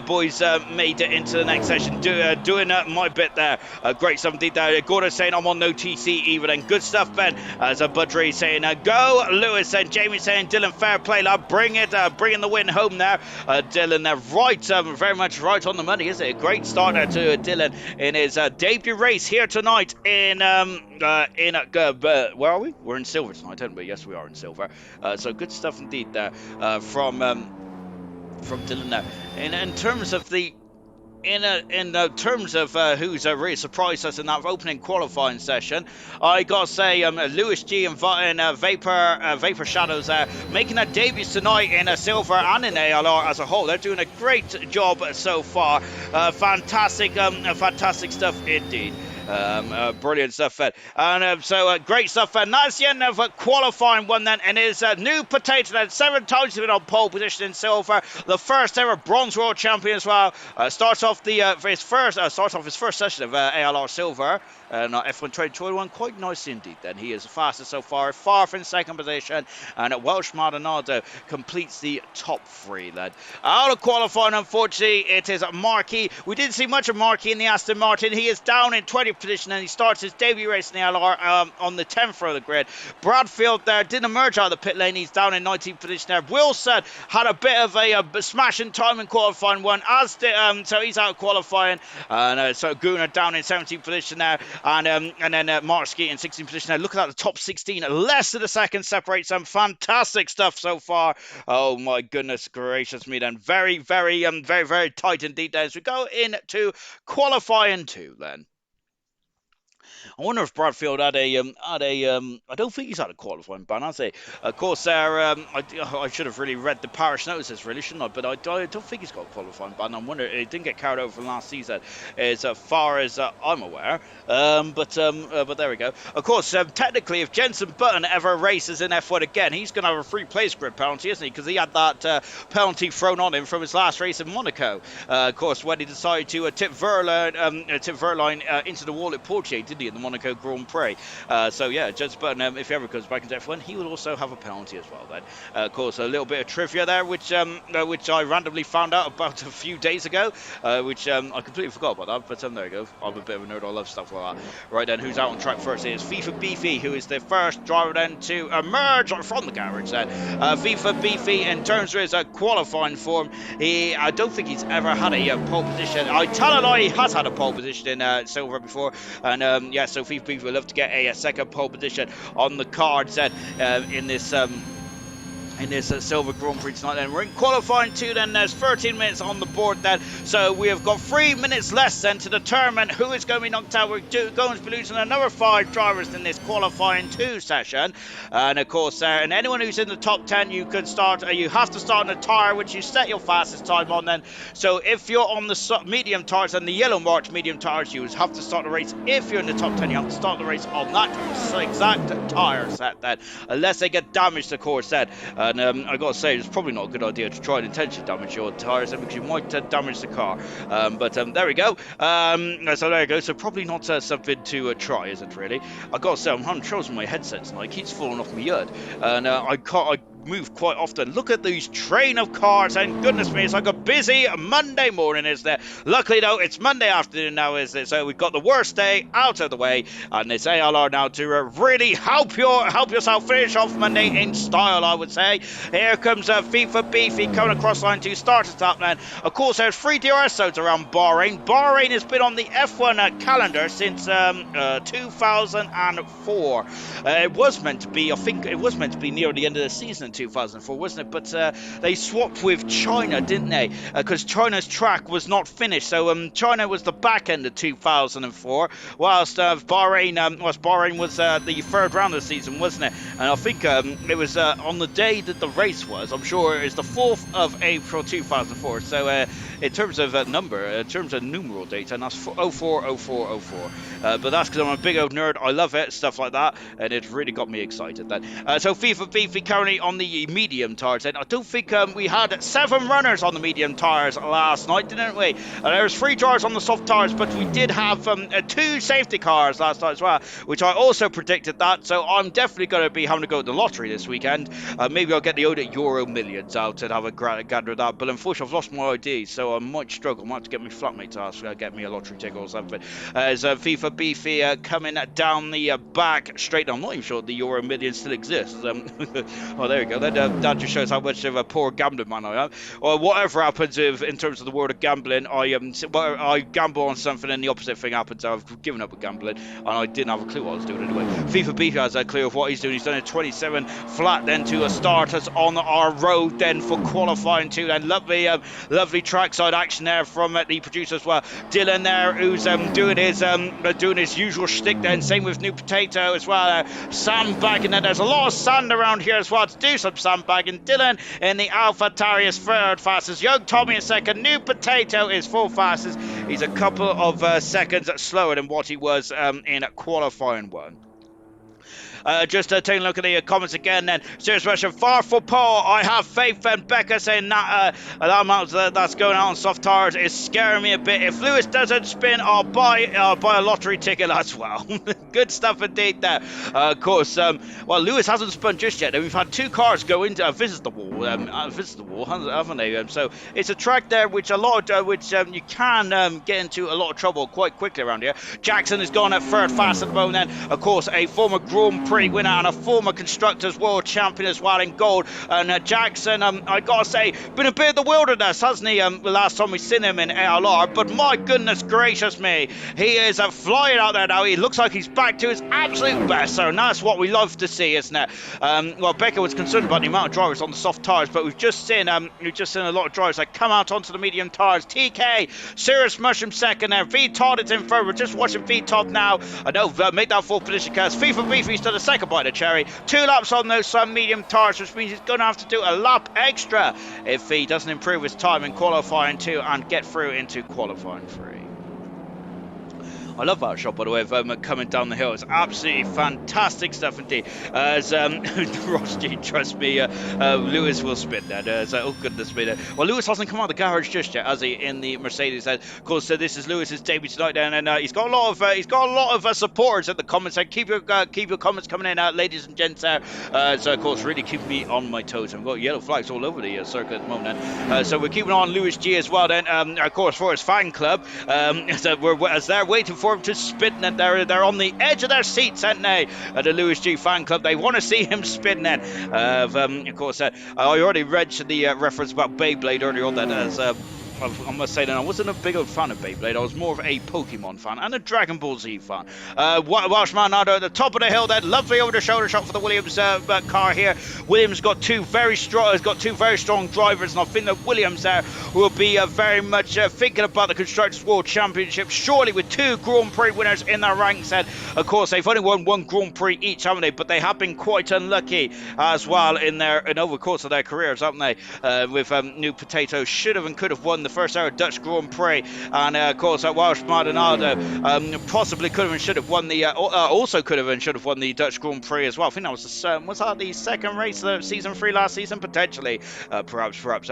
Boys made it into the next session, doing my bit there. Great stuff indeed there. Gordon saying I'm on no TC either. Then good stuff, Ben. As Budries saying go Lewis, and Jamie saying Dylan, fair play, lad. Bringing the win home there. Dylan there, right, very much right on the money, isn't it? A great start there to Dylan in his debut race here tonight in where are we? We're in silver tonight, aren't we? Yes, we are in silver. So good stuff indeed there from Dylan there. In terms of the terms of who's really surprised us in that opening qualifying session, I gotta say Lewis G and Vapor Shadows making their debuts tonight in silver and in ALR as a whole. They're doing a great job so far. Fantastic stuff indeed. Brilliant stuff, Fed. And so great stuff, Fed. That's the end of qualifying one then, and his new potato then, 7 times been on pole position in silver, the first ever bronze world champion as well. Starts off his first session of ALR silver. F1 2021 quite nicely indeed then. He is the fastest so far from second position, and Welsh Maldonado completes the top 3 then. Out of qualifying, unfortunately, it is Markey. We didn't see much of Markey in the Aston Martin. He is down in 20th position, and he starts his debut race in the LR on the 10th row of the grid. Bradfield there didn't emerge out of the pit lane. He's down in 19th position there. Wilson had a bit of a smashing time in qualifying one, so he's out of qualifying, and so Gunnar down in 17th position there. And then Marski in 16th position there. Look at that, the top 16, less than a second separates them. Fantastic stuff so far. Oh my goodness gracious me then. Very, very tight indeed then as we go into qualifying 2 then. I wonder if Bradfield had a I don't think he's had a qualifying ban, has he? Of course, I should have really read the parish notices, really, shouldn't I? But I don't think he's got a qualifying ban. I'm wondering, it didn't get carried over from last season, as far as I'm aware. But there we go. Of course, technically, if Jenson Button ever races in F1 again, he's going to have a free place grid penalty, isn't he? Because he had that penalty thrown on him from his last race in Monaco. Of course, when he decided to tip Verline into the wall at Portier, did Monday in the Monaco Grand Prix. So yeah, Jensen Button, if he ever comes back into F1, he will also have a penalty as well then. Of course, a little bit of trivia there, which I randomly found out about a few days ago, which I completely forgot about that, but there you go. I'm a bit of a nerd, I love stuff like that. Right then, who's out on track first is FIFA Beefy, who is the first driver then to emerge from the garage then. FIFA Beefy, in terms of his qualifying form, I don't think he's ever had a pole position. I tell a lie, he has had a pole position in silver before, and yeah, so FIFA Beefy would love to get a second pole position on the cards then in this Silver Grand Prix tonight. Then we're in qualifying 2 then. There's 13 minutes on the board then, so we have got 3 minutes less then to determine who is going to be knocked out. We're going to be losing another 5 drivers in this qualifying 2 session, and of course and anyone who's in the top 10, you can start you have to start on a tyre which you set your fastest time on then. So if you're on the medium tyres and the yellow March medium tyres, you have to start the race. If you're in the top 10, you have to start the race on that exact tyre set then, unless they get damaged, of course then. And I gotta say, it's probably not a good idea to try and intentionally damage your tyres because you might damage the car. But there we go. So there you go. So probably not something to try, is it really? I gotta say, I'm having troubles with my headset tonight. It keeps falling off my yard, and I move quite often. Look at these train of cars, and goodness me, it's like a busy Monday morning, isn't it? Luckily though, it's Monday afternoon now, isn't it? So we've got the worst day out of the way, and it's ALR now to really help yourself finish off Monday in style, I would say. Here comes FIFA Beefy coming across line to start the top then. Of course, there's 3 DRS zones around Bahrain. Bahrain has been on the F1 calendar since 2004. It was meant to be, I think it was meant to be near the end of the season in 2004, wasn't it? But they swapped with China, didn't they? Because China's track was not finished. So China was the back end of 2004, whilst Bahrain was the third round of the season, wasn't it? And I think it was on the day that the race was, I'm sure it's the 4th of April 2004. So in terms of in terms of numeral data, and that's 040404. But that's because I'm a big old nerd. I love it, stuff like that, and it really got me excited then. So FIFA Beefy currently on the medium tyres then. I don't think we had 7 runners on the medium tyres last night, didn't we? There was 3 drivers on the soft tyres, but we did have 2 safety cars last night as well, which I also predicted that. So I'm definitely going to be having to go to the lottery this weekend. Maybe I'll get the old Euro Millions out and have a gander of that, but unfortunately I've lost my ID, so I might struggle. I might have to get my flatmate to get me a lottery ticket or something. As FIFA Beefy coming down the back straight. I'm not even sure the Euro Millions still exists. Oh, there you go. That just shows how much of a poor gambling man I am. Or whatever happens in terms of the world of gambling, I gamble on something and the opposite thing happens. I've given up with gambling and I didn't have a clue what I was doing anyway. FIFA Beefy has a clue of what he's doing. He's done a 27 flat then to start us on our road then for qualifying 2. Then lovely trackside action there from the producer as well. Dylan there, who's doing his usual shtick then. Same with New Potato as well. Sandbagging, and there's a lot of sand around here as well to do some sandbagging. Dylan in the Alpha Tari is 3rd fastest. Young Tommy in 2nd. New Potato is 4th fastest. He's a couple of seconds slower than what he was in qualifying 1. Just taking a look at the comments again then. Serious Russian, far for Paul. I have faith. And Becca saying that that amount that's going out on soft tires is scaring me a bit. If Lewis doesn't spin, I'll buy a lottery ticket as well. Good stuff indeed there. Of course, well, Lewis hasn't spun just yet. We've had 2 cars go into visit the wall, haven't they? So it's a track there which you can get into a lot of trouble quite quickly around here. Jackson has gone at 3rd fast at the moment then. Of course, a former Grand Prix winner and a former Constructors World Champion as well in gold. And Jackson, I gotta say, been a bit of the wilderness, hasn't he? The last time we seen him in ALR, but my goodness gracious me, he is flying out there now. He looks like he's back to his absolute best, and that's what we love to see, isn't it? Well, Becca was concerned about the amount of drivers on the soft tyres, but we've just seen a lot of drivers that come out onto the medium tyres. TK, Serious Mushroom 2nd there. V Todd is in 3rd. We're just watching V Todd now. I know, make that 4th position, because FIFA Beefy's done a 2nd bite of cherry. 2 laps on those medium tyres, which means he's going to have to do a lap extra if he doesn't improve his time in qualifying 2 and get through into qualifying 3. I love that shot, by the way, of coming down the hill. It's absolutely fantastic stuff indeed. As Ross G, trust me, Lewis will spin that. Oh goodness me. Well, Lewis hasn't come out of the garage just yet, has he? In the Mercedes. Of course, this is Lewis's debut tonight, and he's got a lot of supporters in the comments. Keep your comments coming in, ladies and gents. So of course, really keep me on my toes. I've got yellow flags all over the circuit at the moment. So we're keeping on Lewis G as well. Then, of course, for his fan club, as they're waiting for him to spin, and they're on the edge of their seats, aren't they? The Lewis G fan club, they want to see him spin. Then, of course, I already mentioned the reference about Beyblade earlier on. That as I must say that I wasn't a big fan of Beyblade. I was more of a Pokemon fan and a Dragon Ball Z fan. Welshman now at the top of the hill. Then lovely over-the-shoulder shot for the Williams car here. Williams got two very strong drivers, and I think that Williams there will be very much thinking about the Constructors' World Championship. Surely with two Grand Prix winners in their ranks, and of course they've only won one Grand Prix each, haven't they? But they have been quite unlucky as well over the course of their careers, haven't they? With New Potato should have and could have won the first ever Dutch Grand Prix, and of course Welsh Maldonado possibly could have and should have won the also could have and should have won the Dutch Grand Prix as well. I think that was the second race of season 3 last season, potentially, perhaps.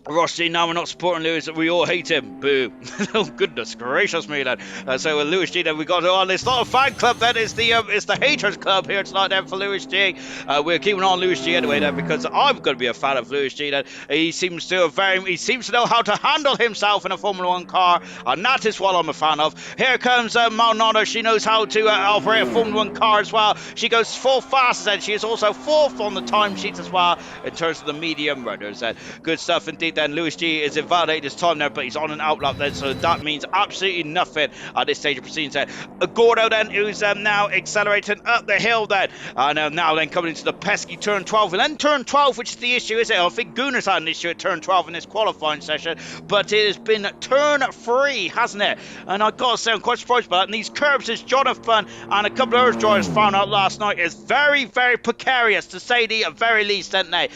Ross G, now we're not supporting Lewis, we all hate him. Boo. Oh goodness gracious me then. So with Lewis G, then we got on. It's not a fan club, then it's the haters club here tonight then for Lewis G. We're keeping on Lewis G anyway then, because I'm going to be a fan of Lewis G then. He seems to know how to handle himself in a Formula 1 car, and that is what I'm a fan of. Here comes Maldonado. She knows how to operate a Formula 1 car as well. She goes full fast, and she is also fourth on the timesheets as well in terms of the medium runners. Good stuff indeed. Then Lewis G is invalidated his time there, but he's on an outlap then, so that means absolutely nothing at this stage of proceedings then. Gordo then, who's now accelerating up the hill then, and now then coming into the pesky turn 12, and then turn 12, which is the issue, is it? I think Gunnar's had an issue at turn 12 in this qualifying session, but it has been turn 3, hasn't it? And I gotta say, I'm quite surprised by that, and these curbs, as Jonathan and a couple of other drivers found out last night, is very, very precarious, to say the very least, aren't they?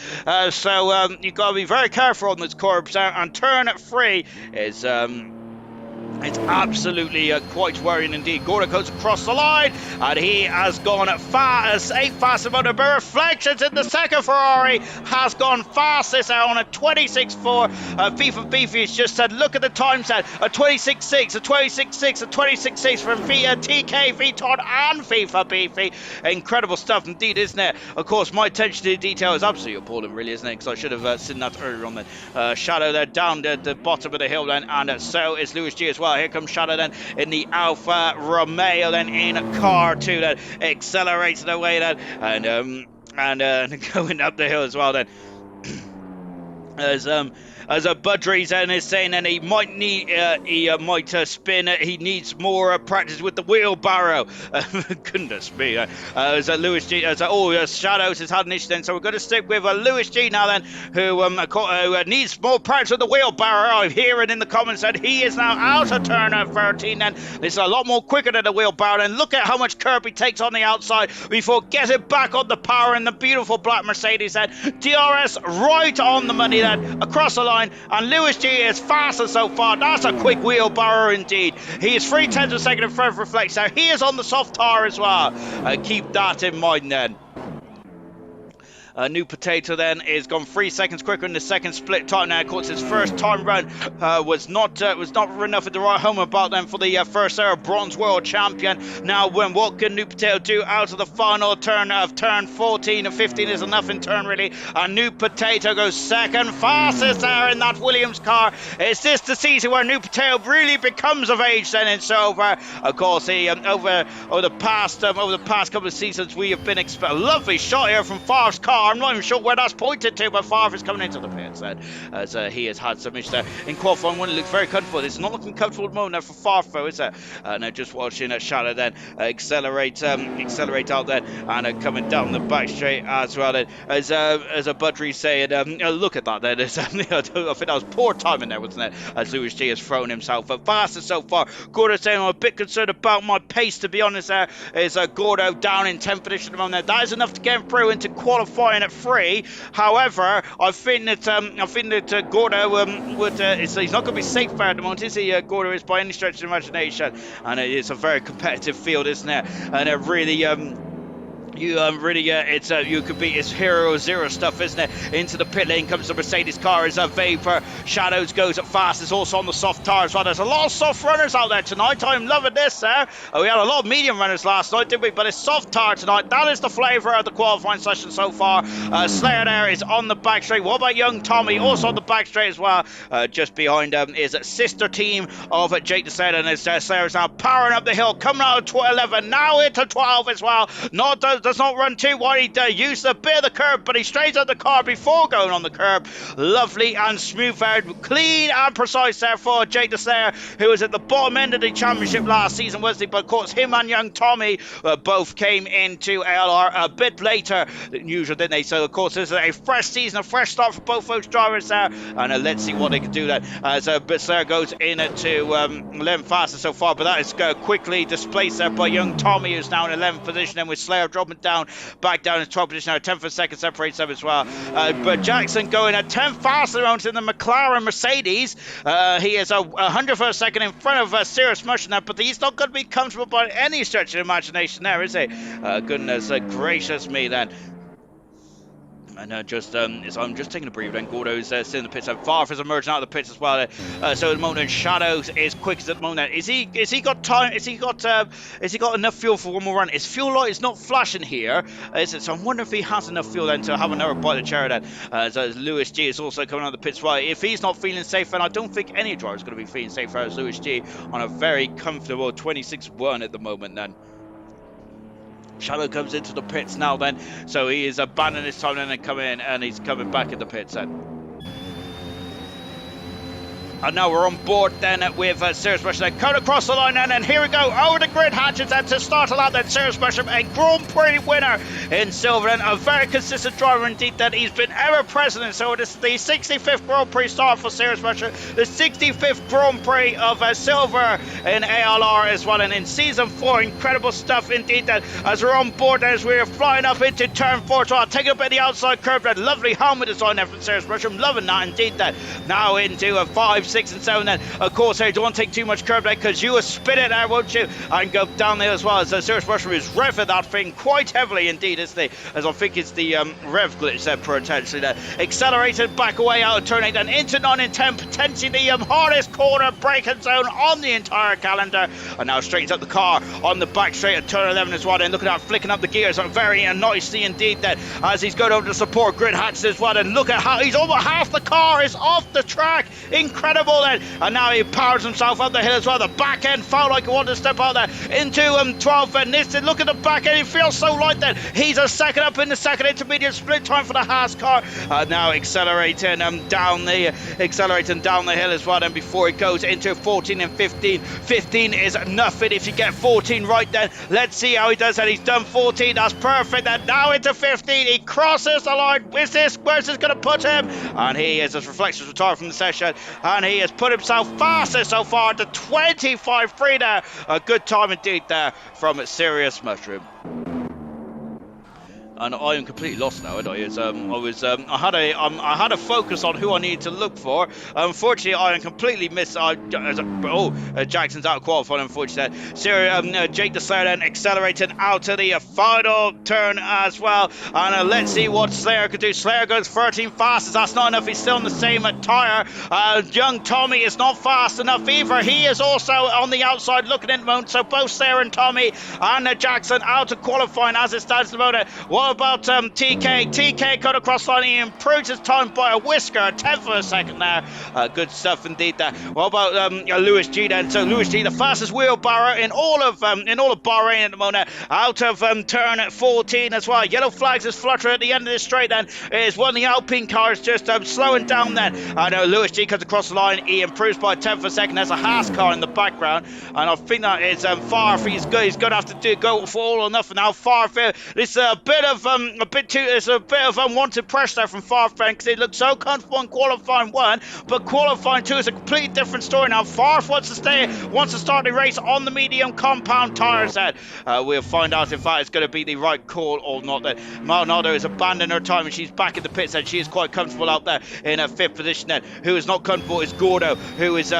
So you've got to be very careful on this curbs, and turn 3 is it's absolutely quite worrying indeed. Gordo goes across the line, and he has gone fast, about the reflections in the second Ferrari, has gone fastest out on a 26.4. FIFA Beefy has just said, look at the time set, a 26.6, a 26.6, a 26.6 from TK, VTOD and FIFA Beefy. Incredible stuff indeed, isn't it? Of course, my attention to detail is absolutely appalling, really, isn't it? Because I should have seen that earlier on then. Shadow there down at the bottom of the hill then, and so is Lewis G as well. Here comes Shadow then in the Alfa Romeo then in car 2 then, accelerating away then, and going up the hill as well then. As a Budries then is saying, and he might need spin. He needs more practice with the wheelbarrow. Goodness me. As Lewis G, Shadows has had an issue then, so we're going to stick with Lewis G now then, who needs more practice with the wheelbarrow. I'm hearing in the comments that he is now out of turn 13 then. This is a lot more quicker than the wheelbarrow, and look at how much curb he takes on the outside before getting back on the power in the beautiful black Mercedes then. DRS right on the money then, across the line. And Lewis G is faster so far. That's a quick wheelbarrow indeed. He is 3/10 of a second in front of Reflex. Now he is on the soft tire as well. Keep that in mind then. New Potato then is gone 3 seconds quicker in the second split time. Now, of course, his first time run was not enough at the right home about then for the first ever bronze world champion. Now, what can New Potato do out of the final turn of turn 14 and 15 is enough in turn really. And New Potato goes second fastest there in that Williams car. Is this the season where New Potato really becomes of age then in silver? Of course, he over the past couple of seasons we have been a lovely shot here from Favre's car. I'm not even sure where that's pointed to, but Favre is coming into the pits then, as he has had some issues there in qualifying one. It looks very comfortable. It's not looking comfortable at the moment now for Favre, though, is it? Now just watching Shadow then accelerate out then, and coming down the back straight as well then, as a Budry saying, look at that then. I think that was poor timing there, wasn't it? As Lewis G has thrown himself up faster so far. Gordo saying, I'm a bit concerned about my pace, to be honest. There is Gordo down in 10th position at the moment. That is enough to get him through into qualifying qualifying at 3. However, I think that Gordo he's not going to be safe there at the moment, is he? Gordo is by any stretch of the imagination, and it's a very competitive field, isn't it? And it really you could beat his Hero Zero stuff, isn't it? Into the pit lane comes the Mercedes car as a Vapor. Shadows goes at fast. It's also on the soft tires. Well, there's a lot of soft runners out there tonight. I'm loving this, sir. We had a lot of medium runners last night, didn't we? But it's soft tire tonight. That is the flavour of the qualifying session so far. Slayer there is on the back straight. What about young Tommy? Also on the back straight as well. Just behind is sister team of Jake the Slayer, and Slayer is now powering up the hill, coming out of 11, now into 12 as well. Does not run too wide. He used a bit of the curb, but he straightens out the car before going on the curb. Lovely and smooth out, clean and precise there for Jake the Slayer, who was at the bottom end of the championship last season, wasn't he? But of course, him and young Tommy both came into ALR a bit later than usual, didn't they? So of course, this is a fresh season, a fresh start for both those drivers there, and let's see what they can do then. As Slayer goes in to 11th fastest so far, but that is quickly displaced there by young Tommy, who's now in 11th position, and with Slayer dropping back down in 12th position now. 10th for a second separates them as well. But Jackson going at 10th faster rounds in the McLaren Mercedes. He is 100th for a second in front of Sirius Mushroom now, but he's not going to be comfortable by any stretch of imagination there, is he? Goodness gracious me then. And I'm just taking a breather. Then Gordo's still in the pits. Varf is emerging out of the pits as well. So at the moment, Shadows is quickest at the moment. Is he got time? Is he got enough fuel for one more run? His fuel light is not flashing here, is it? So I'm wondering if he has enough fuel then to have another bite of the cherry then. So Lewis G is also coming out of the pits. Right, if he's not feeling safe, then I don't think any driver is going to be feeling safe as Lewis G on a very comfortable 26-1 at the moment then. Shadow comes into the pits now then, so he is abandoning his time and then coming in, and he's coming back in the pits then. And now we're on board then with Sirius Mushroom then coming across the line then, and here we go over the grid hatches then to start a lap then. Sirius Mushroom, a Grand Prix winner in silver, and a very consistent driver indeed that he's been ever present in. So this is the 65th Grand Prix start for Sirius Mushroom, the 65th Grand Prix of silver in ALR as well, and in season 4, incredible stuff indeed then, as we're on board as we're flying up into turn 4 as well, taking a bit of the outside curve, that lovely helmet design there from Sirius Mushroom, loving that indeed then. Now into 5, 6 and 7 then. Of course, hey, don't want to take too much curve there, because you will spin it there, won't you? And go down there as well. As Sirius Mushroom is revving that thing quite heavily indeed, isn't he? As I think it's the rev glitch there potentially there. Accelerated back away out of turn 8 and into 9 and 10, potentially the hardest corner braking zone on the entire calendar. And now straightens up the car on the back straight at turn 11 as well. And look at that, flicking up the gears very nicely indeed then, as he's going over to support grid hatches as well. And look at how he's almost half the car is off the track. Incredible then. And now he powers himself up the hill as well. The back end felt like he wanted to step out there into 12 and this. Look at the back end, he feels so light then. He's a second up in the second intermediate split time for the Haas car. Now accelerating down the hill as well then, before he goes into 14 and 15. 15 is nothing if you get 14 right then. Let's see how he does that. He's done 14, that's perfect then. Now into 15, he crosses the line. Where's this going to put him? And he is, as reflections retired from the session, and he has put himself fastest so far to 25.3 there. A good time indeed there from Sirius Mushroom. And I am completely lost now. I had a focus on who I needed to look for. Unfortunately, I am completely missed. Jackson's out of qualifying. Unfortunately, Jake the Slayer then accelerating out to the final turn as well. And let's see what Slayer could do. Slayer goes 13 fastest. That's not enough. He's still on the same tire. Young Tommy is not fast enough either. He is also on the outside looking in the moment. So both Slayer and Tommy and Jackson out of qualifying as it stands at the moment. What about TK? TK cut across the line. He improves his time by a whisker, a 10th of a second there. Good stuff indeed there. What about Lewis G then? So Lewis G, the fastest wheelbarrow in all of Bahrain at the moment, out of turn 14 as well. Yellow flags is fluttering at the end of this straight then. Is one of the Alpine cars just slowing down then. I know Lewis G comes across the line. He improves by a 10th of a second. There's a Haas car in the background, and I think that is far for he's going to have to go for all or nothing now. Far for this is a bit of of unwanted pressure there from Farf because he looked so comfortable in qualifying 1, but qualifying 2 is a completely different story now. Farf wants to start the race on the medium compound tyres. Then we'll find out if that is going to be the right call or not. Then Maldonado is abandoning her time and she's back in the pits and she is quite comfortable out there in her 5th position. Then who is not comfortable is Gordo, who is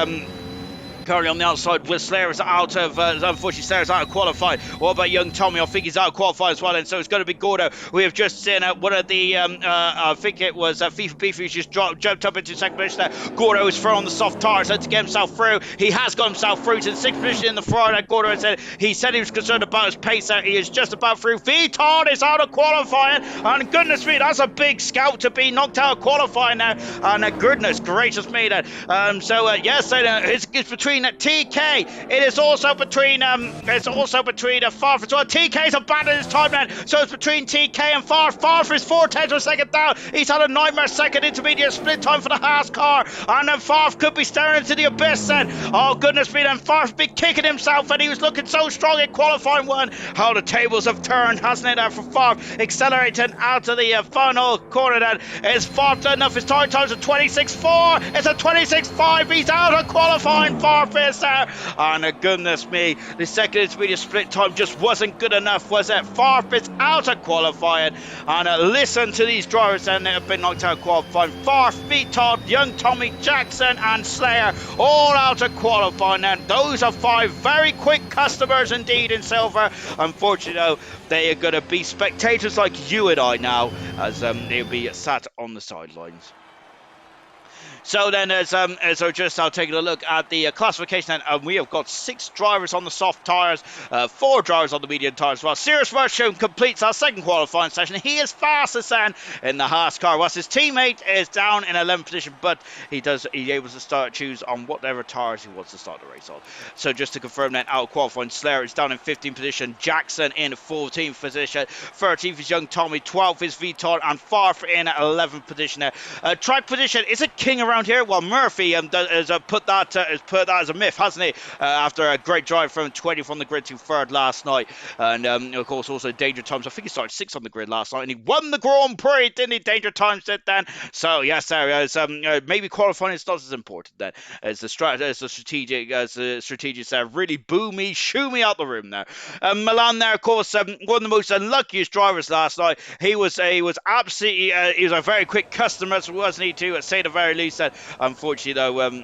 currently on the outside with Slayer is out of, unfortunately Slayer's out of qualifying. What about young Tommy? I think he's out of qualifying as well, and so it's going to be Gordo. We have just seen one of the, I think it was FIFA Beef who's just jumped up into 2nd position there. Gordo is thrown on the soft tyres to get himself through. He has got himself through to the 6th position in the Friday. Gordo said he was concerned about his pace there. He is just about through. Viton is out of qualifying, and goodness me, that's a big scout to be knocked out of qualifying there. And goodness gracious me, then. Yes, it's between TK. It is also between Farf as well. TK's abandoned his time then, so it's between TK and Farf. Farf is 4/10 of a second down. He's had a nightmare second intermediate split time for the Haas car, and then Farf could be staring into the abyss then. Oh goodness me, then Farf be kicking himself, and he was looking so strong in qualifying 1. How the tables have turned, hasn't it, there for Farf, accelerating out of the final corner then. Is Farf done enough? His time time's a 26.4. It's a 26.5. He's out of qualifying. Farf is there, and goodness me, the second intermediate split time just wasn't good enough, was it? Farf is out of qualifying, and listen to these drivers then that have been knocked out of qualifying. Farf, Viton, young Tommy, Jackson and Slayer all out of qualifying then. Those are 5 very quick customers indeed in silver. Unfortunately though, they are going to be spectators like you and I now, as they'll be sat on the sidelines. So then, as we're just now taking a look at the classification, and we have got 6 drivers on the soft tyres, 4 drivers on the medium tyres as well. Sirius Mushroom completes our 2nd qualifying session. He is fastest then in the Haas car, whilst his teammate is down in 11th position, but he's able to choose on whatever tyres he wants to start the race on. So just to confirm that, out of qualifying, Slayer is down in 15th position, Jackson in 14th position, 13th is young Tommy, 12th is Viton, and Farf in 11th position there. Track position, is it king around here? Well, Murphy has put that as a myth, hasn't he? After a great drive from 20th on the grid to 3rd last night, and of course also Danger Times. I think he started 6th on the grid last night, and he won the Grand Prix, didn't he? Danger Times did then. So yes, there is maybe qualifying is not as important then as the strategics there. Really boo me, shoo me out the room there. Milan there, of course, one of the most unluckiest drivers last night. He was absolutely he was a very quick customer, wasn't he? To say the very least. Unfortunately, though,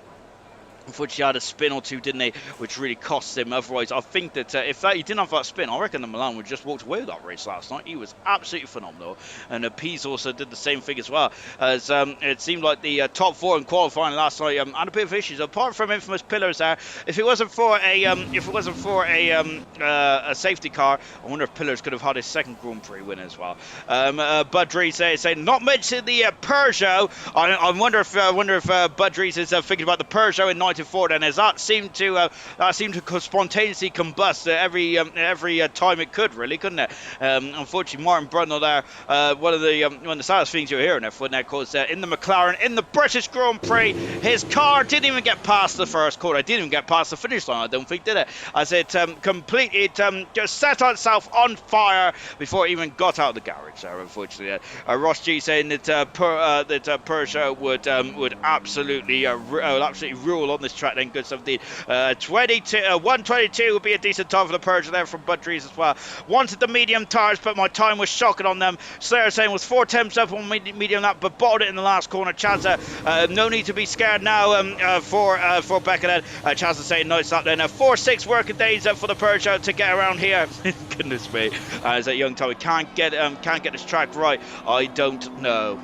unfortunately, he had a spin or 2, didn't he? Which really cost him. Otherwise, I think that if he didn't have that spin, I reckon the Milan would just walked away with that race last night. He was absolutely phenomenal. And Pease also did the same thing as well. As it seemed like the top 4 in qualifying last night had a bit of issues. Apart from infamous pillars there, if it wasn't for a safety car, I wonder if Pillars could have had his 2nd Grand Prix win as well. Bud Rees saying not mentioning the Peugeot. I wonder if Bud Rees is thinking about the Peugeot in 94, and as that seemed to spontaneously combust every time it could, really, couldn't it? Unfortunately, Martin Brundle there, one of the saddest things you're hearing there, because in the McLaren, in the British Grand Prix, his car didn't even get past the first corner. It didn't even get past the finish line, I don't think, did it? As it just set itself on fire before it even got out of the garage there, unfortunately. Ross G saying that Peugeot would absolutely rule on this track then. Good stuff indeed. 122 would be a decent time for the Peugeot there from Bud Rees as well. Wanted the medium tyres, but my time was shocking on them. Slayer saying was 4/10 up on medium lap, but bottled it in the last corner. Chazza, no need to be scared now for Becca then. Chazza saying nice lap then. 4-6 working days for the Peugeot to get around here. Goodness me. As that young Tommy can't get this track right. I don't know.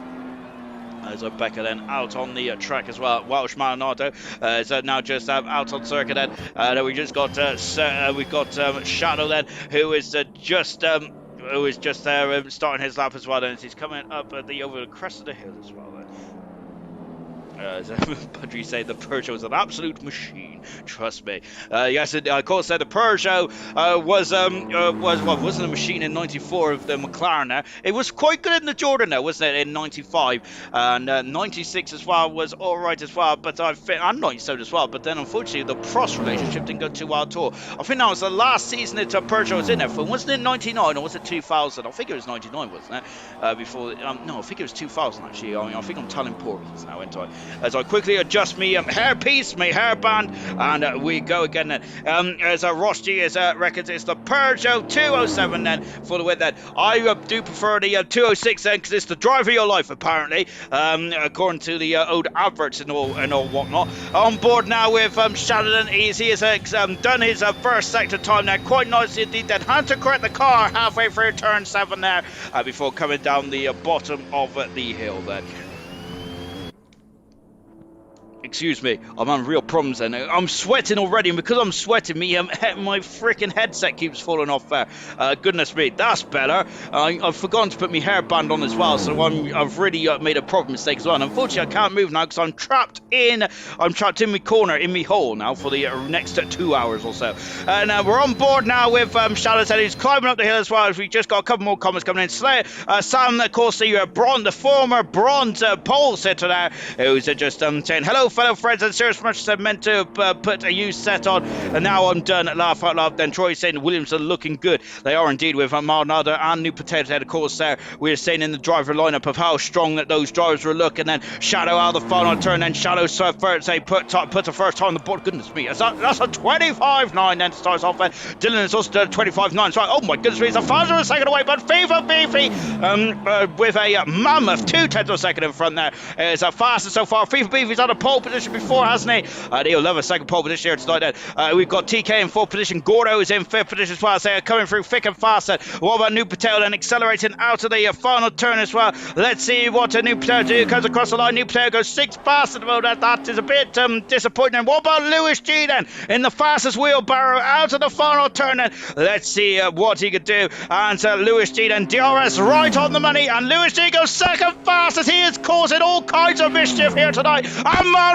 As Becca then out on the track as well. Welsh Maldonado is now just out on circuit then. We just got Shadow then, who is just there starting his lap as well, and he's coming up over the crest of the hill as well then. Padre say the Peugeot is an absolute machine. Trust me. Yes, of course, the Peugeot wasn't a machine in '94 of the McLaren. It was quite good in the Jordan, though, wasn't it? In '95 and '96 as well was all right as well. But I'm '97 as well. But then unfortunately the Prost relationship didn't go too well at all. I think that was the last season that Peugeot was in there for. Wasn't it '99 or was it 2000? I think it was '99, wasn't it? Before no, I think it was 2000 actually. I think I'm telling portals now, ain't I? As I quickly adjust me hairpiece, my hairband, and we go again then. As Ross G is records, it's the Peugeot 207 then for the win then. I do prefer the 206 then because it's the drive of your life apparently, according to the old adverts and all whatnot. On board now with Shadowden. He has done his first sector time there quite nicely indeed. Then had to correct the car halfway through turn 7 there before coming down the bottom of the hill then. Excuse me, I'm having real problems then. I'm sweating already, and because I'm sweating, my freaking headset keeps falling off there. Goodness me, that's better. I've forgotten to put my hairband on as well, so I've really made a proper mistake as well. And unfortunately, I can't move now because I'm trapped in my corner, in my hole now for the next 2 hours or so. And we're on board now with Shadow said he's climbing up the hill as well. As we just got a couple more comments coming in. Sam, of course, the former bronze pole sitter there, who's just saying hello, fellow friends, and Serious Much said meant to put a used set on, and now I'm done. Laugh out loud. Then Troy saying Williams are looking good. They are indeed with Maldonado and New Potato Head, of course. There we were saying in the driver lineup of how strong that those drivers were looking. Then Shadow out of the final turn. Then Shadow first say put the first time on the board. Goodness me, that's a 25.9. Then starts off. Dylan is also 25.9. So oh my goodness me, it's a faster a second away, but FIFA Beefy with a mammoth 0.2 of a second in front there is fastest so far. FIFA Beefy's on a pole position before, hasn't he? He'll love a second pole position here tonight then. We've got TK in 4th position. Gordo is in 5th position as well. So coming through thick and fast. What about New Patel then accelerating out of the final turn as well? Let's see what New Patel do. Comes across the line. New Patel goes 6th fast at the moment. That is a bit disappointing. What about Lewis G then? In the fastest wheelbarrow out of the final turn then. Let's see what he could do. And Lewis G then. DRS right on the money. And Lewis G goes 2nd fastest. He is causing all kinds of mischief here tonight. And Maldonado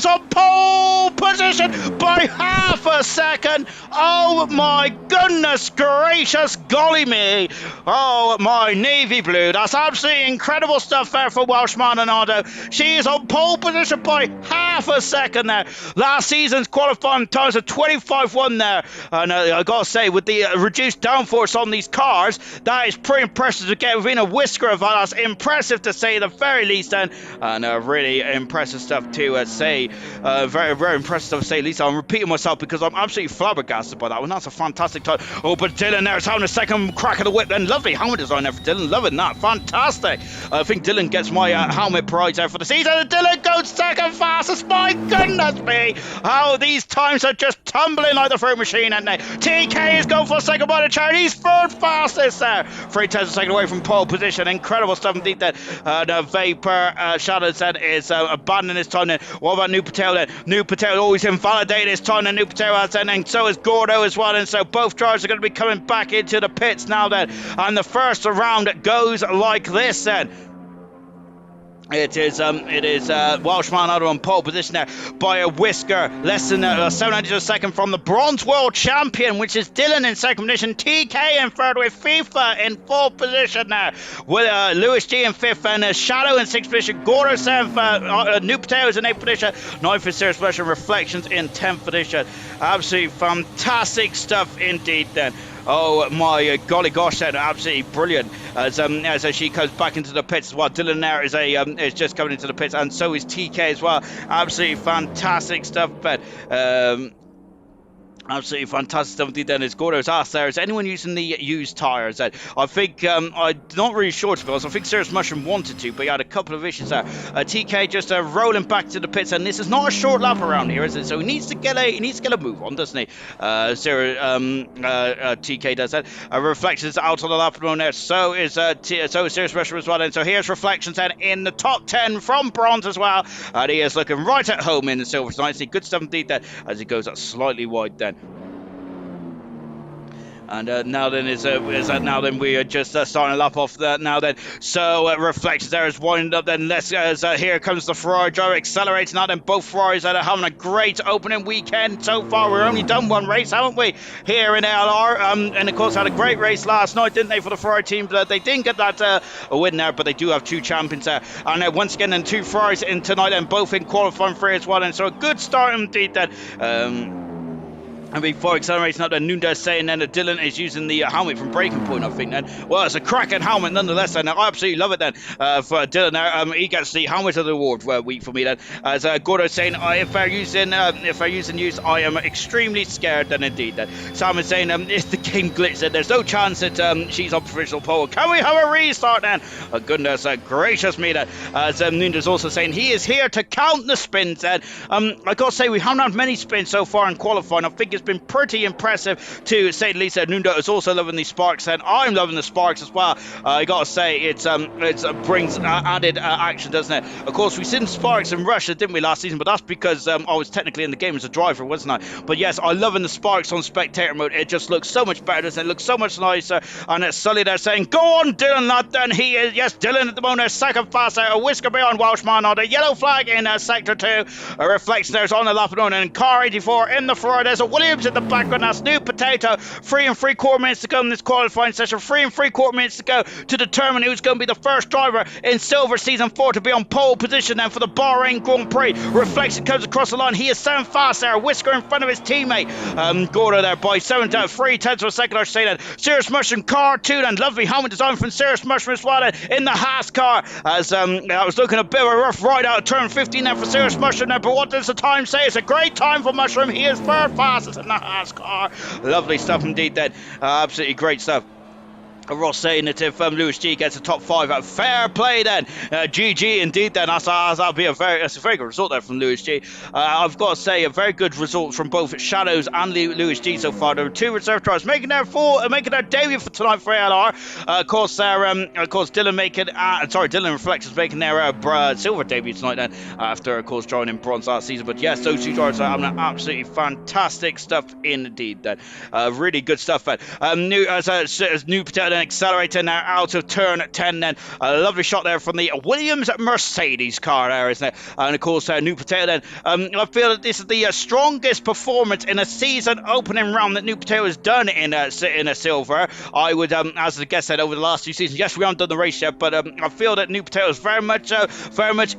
on pole position by half a second. Oh my goodness gracious golly me. Oh my navy blue. That's absolutely incredible stuff there for Welsh Maldonado. She is on pole position by half a second there. Last season's qualifying times of 25.1 there. And I gotta say, with the reduced downforce on these cars, that is pretty impressive to get within a whisker of that. That's impressive to say the very least then. And really impressive stuff to say. Very, very impressive to say at least. I'm repeating myself because I'm absolutely flabbergasted by that one. That's a fantastic time. Oh, but Dylan there is having a second crack of the whip then. Lovely helmet design there for Dylan. Loving that. Fantastic. I think Dylan gets my helmet prize there for the season. And Dylan goes 2nd fastest. My goodness me. Oh, these times are just tumbling like the fruit machine, aren't they? TK is going for 2nd by the chair. He's 3rd fastest there. 3 tenths a second away from pole position. Incredible stuff indeed that the Vapor Shadow said is abandoning his time then. What about New Patel then? New Patel always invalidated his time, and New Patel has then, and so is Gordo as well, and so both drivers are going to be coming back into the pits now then, and the first round goes like this then. It is Welsh Maldonado on pole position there by a whisker, less than 700 a second from the bronze world champion, which is Dylan in 2nd position, TK in 3rd with FIFA in 4th position there, with Lewis G in 5th and Shadow in 6th position, Gordo 7th, New Potato is in 8th position, 9th for Serious Pleasure, Reflections in 10th position. Absolutely fantastic stuff indeed then. Oh my golly gosh, then absolutely brilliant as she comes back into the pits as well. Dylan there is just coming into the pits, and so is TK as well. Absolutely fantastic stuff, but absolutely fantastic stuff indeed. Then is Gordo's asked there, is anyone using the used tyres? I think I'm not really sure to be honest. I think Serious Mushroom wanted to, but he had a couple of issues there. TK just rolling back to the pits, and this is not a short lap around here, is it? So he needs to get a move on, doesn't he? TK does that. Reflections out on the lap on there. So is Serious Mushroom as well. And so here's Reflections then in the top 10 from bronze as well, and he is looking right at home in the silver. So nicely good stuff indeed there as he goes slightly wide then. And now then now then we are just starting to lap off that now then. So Reflections there is winding up then. Here comes the Ferrari driver accelerating now then. Both Ferraris are having a great opening weekend so far. We've only done one race, haven't we, here in LR? And of course had a great race last night, didn't they, for the Ferrari team? They didn't get that a win there, but they do have two champions there. And once again, then two Ferraris in tonight and both in qualifying free as well. And so a good start indeed then. And before accelerating up, then Nunez saying then that Dylan is using the helmet from Breaking Point, I think then. Well, it's a cracking helmet nonetheless, and I absolutely love it then for Dylan there. He gets the helmet of the award week for me then. As Gordo saying, if they're using use, I am extremely scared then indeed then. Sam is saying, if the game glitched, then there's no chance that she's on provisional pole. Can we have a restart then? Oh, goodness gracious me then. As Nunez also saying, he is here to count the spins then. I gotta say, we haven't had many spins so far in qualifying. I think it's been pretty impressive to say the least. Nundo is also loving the sparks, and I'm loving the sparks as well. I gotta say, it brings added action, doesn't it? Of course, we seen sparks in Russia, didn't we, last season? But that's because I was technically in the game as a driver, wasn't I? But yes, I'm loving the sparks on spectator mode. It just looks so much better, doesn't it? It looks so much nicer. And it's Sully there saying, "Go on, Dylan, lad." Then he is, yes, Dylan at the moment, second fast out, a whisker beyond Welshman on the yellow flag in sector 2. A Reflection there's on the lap and car 84 in the Ferrari. There's a Williams in the background. That's New Potato. 3 3/4 minutes to go in this qualifying session. 3 3/4 minutes to go to determine who's going to be the first driver in Silver Season 4 to be on pole position then for the Bahrain Grand Prix. Reflection comes across the line. He is sound fast there. Whisker in front of his teammate. Gordo there by 3/10 of a second, I should say that. Serious Mushroom car 2 then. Lovely helmet design from Serious Mushroom as well then, in the Haas car. As I was looking a bit of a rough ride out of turn 15 there for Serious Mushroom there. But what does the time say? It's a great time for Mushroom. He is third fastest in the Haas car. Lovely stuff indeed then. Absolutely great stuff. Ross saying that if Lewis G gets a top 5, fair play then. GG indeed then. That's a very good result there from Lewis G. I've got to say, a very good result from both Shadows and Lewis G so far. There were 2 reserve drivers making their debut for tonight for ALR. Of course, Dylan Reflections making their silver debut tonight then, after of course joining bronze last season. But yes, those 2 drivers are having absolutely fantastic stuff indeed then. Really good stuff then. New Potato then accelerating now out of turn 10 then. A lovely shot there from the Williams Mercedes car there, isn't it? And of course New Potato then. I feel that this is the strongest performance in a season opening round that New Potato has done in a silver. I would, as the guest said, over the last 2 seasons, yes, we haven't done the race yet, but I feel that New Potato is very much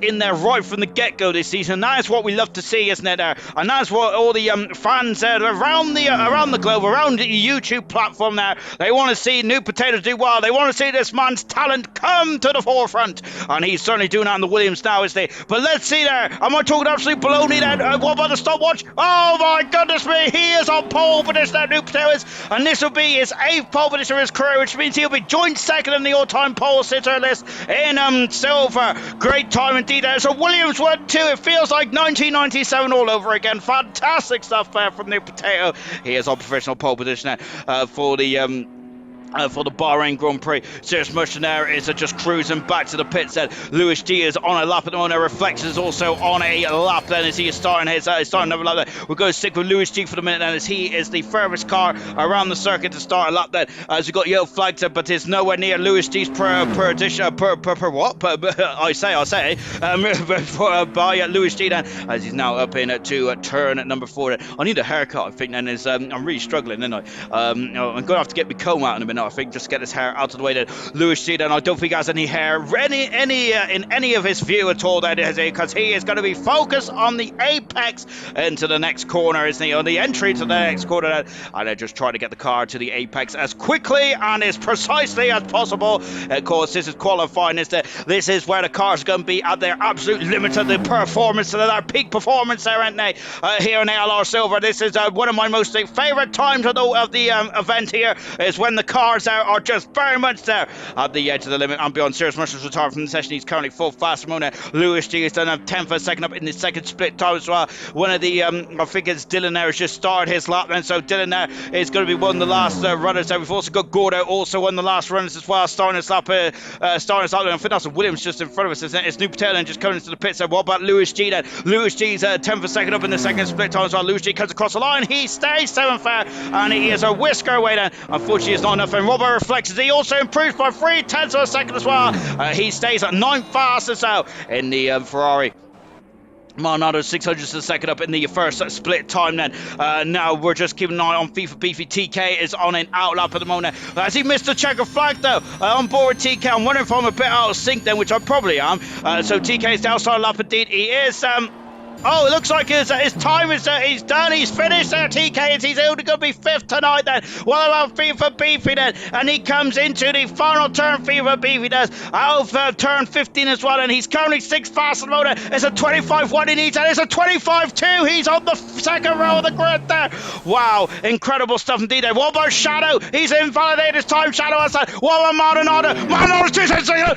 in there right from the get-go this season. That is what we love to see, isn't it? And that's what all the fans around the globe, around the YouTube platform there, they want to see New Potato do well. They want to see this man's talent come to the forefront, and he's certainly doing that in the Williams now, isn't he? But let's see there. Am I talking absolute baloney then? What about the stopwatch? Oh my goodness me, he is on pole position there, New Potatoes, and this will be his 8th pole position of his career, which means he'll be joint second in the all-time pole sitter list in silver. Great time indeed there. So Williams 1-2. It feels like 1997 all over again. Fantastic stuff there from New Potato. He is on professional pole position there for the Bahrain Grand Prix. Serious Mushroom there is just cruising back to the pits then. Lewis G is on a lap at the moment. Reflections is also on a lap then, as he is starting another lap there. We're going to stick with Lewis G for the minute then, as he is the furthest car around the circuit to start a lap then. As we've got yellow flags there, but it's nowhere near Lewis G's by Lewis G then, as he's now up into turn at number 4 then. I need a haircut, I think then, is I'm really struggling, isn't I? I'm going to have to get my comb out in a minute, I think, just get his hair out of the way then. Lewis G then, I don't think he has any hair in any of his view at all then, because he is going to be focused on the apex into the next corner, isn't he? On the entry to the next corner then. And I just try to get the car to the apex as quickly and as precisely as possible. Of course, this is qualifying. This is where the cars are going to be at their absolute limit of the performance, to their peak performance there, aren't they? Here in ALR Silver, this is one of my most favourite times of the event here, is when the car cars there are just very much there at the edge of the limit and beyond. Serious Mushrooms retired from the session. He's currently full fast at the moment. Lewis G has done a 10 for a second up in the second split time as well. One of the, I think it's Dylan there has just started his lap then, so Dylan there is going to be one of the last runners there. We've also got Gordo, also one of the last runners as well, starting his lap. I think that's Williams just in front of us, isn't it? It's New Patel and just coming into the pits there. What about Lewis G then? Lewis G's 10 for a second up in the second split time as well. Lewis G comes across the line. He stays 7th there, and he is a whisker away then. Unfortunately, it's not enough. And Robert reflects. He also improves by 3/10 of a second as well. He stays at 9th fastest out in the Ferrari. Maldonado 600 a second up in the first split time then. Now we're just keeping an eye on FIFA Beefy. TK is on an outlap at the moment. Has he missed the checker flag though? On board TK. I'm wondering if I'm a bit out of sync then, which I probably am. So TK is the outside lap indeed. He is... Oh, it looks like his time is he's done. He's finished there, TK. He's only going to be 5th tonight then. What about FIFA Beefy then? And he comes into the final turn. FIFA Beefy does out of turn 15 as well. And he's currently 6th fast at the moment. It's a 25-1 he needs. And it's a 25-2. He's on the second row of the grid there. Wow, incredible stuff indeed there. What about Shadow? He's invalidated his time. Shadow has that. What about Maldonado?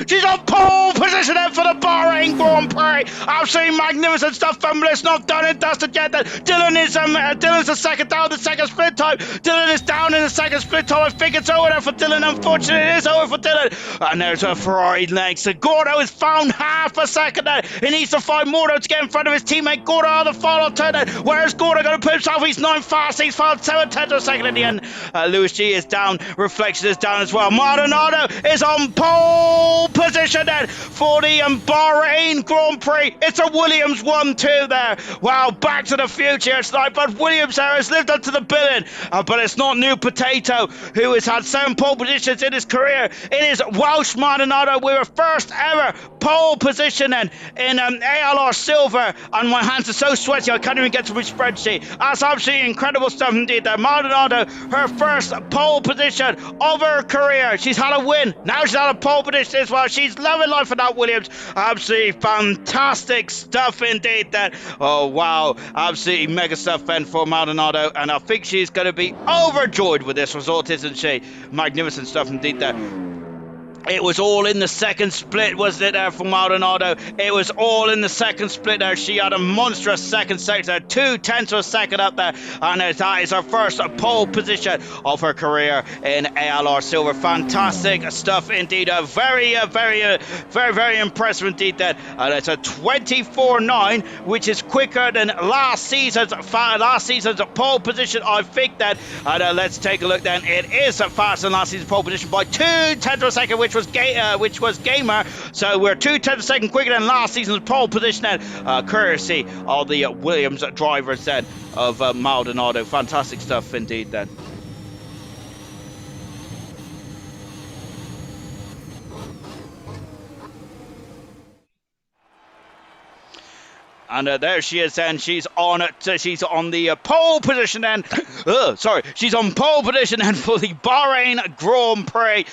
She's on pole position then for the Bahrain Grand Prix. Absolutely magnificent stuff. It's not done and dusted yet. Dylan's the second down the second split time. Dylan is down in the second split time. I think it's over there for Dylan. Unfortunately, it is over for Dylan. And there's a Ferrari next. So Gordo has found half a second there. He needs to find more to get in front of his teammate Gordo on the final turn there. Where's Gordo going to put himself? He's 9 fast. He's found 7/10 of a second in the end. Lewis G is down. Reflection is down as well. Maldonado is on pole position then for the Bahrain Grand Prix. It's a Williams 1-2 there. Wow, back to the future tonight, but Williams there has lived up to the billing. But it's not New Potato, who has had 7 pole positions in his career. It is Welsh Maldonado with a first ever pole position in ALR Silver, and my hands are so sweaty I can't even get to my spreadsheet. That's absolutely incredible stuff indeed there. Maldonado, her first pole position of her career. She's had a win. Now she's had a pole position as well. She's loving life for that Williams. Absolutely fantastic stuff indeed there. Oh wow, absolutely mega stuff then for Maldonado, and I think she's going to be overjoyed with this result, isn't she? Magnificent stuff indeed there. It was all in the second split, wasn't it, there for Maldonado? It was all in the second split there. She had a monstrous second sector, 2/10 of a second up there, and that is her first pole position of her career in ALR Silver. Fantastic stuff indeed. Very impressive indeed then. And it's a 24.9, which is quicker than last season's pole position, I think then. And let's take a look then. It is faster than last season's pole position by 2/10 of a second, which was Gamer. So we're 2/10 of a second quicker than last season's pole position then, courtesy of the Williams drivers then of Maldonado. Fantastic stuff indeed then. And there she is then. She's on the pole position then. She's on pole position then for the Bahrain Grand Prix.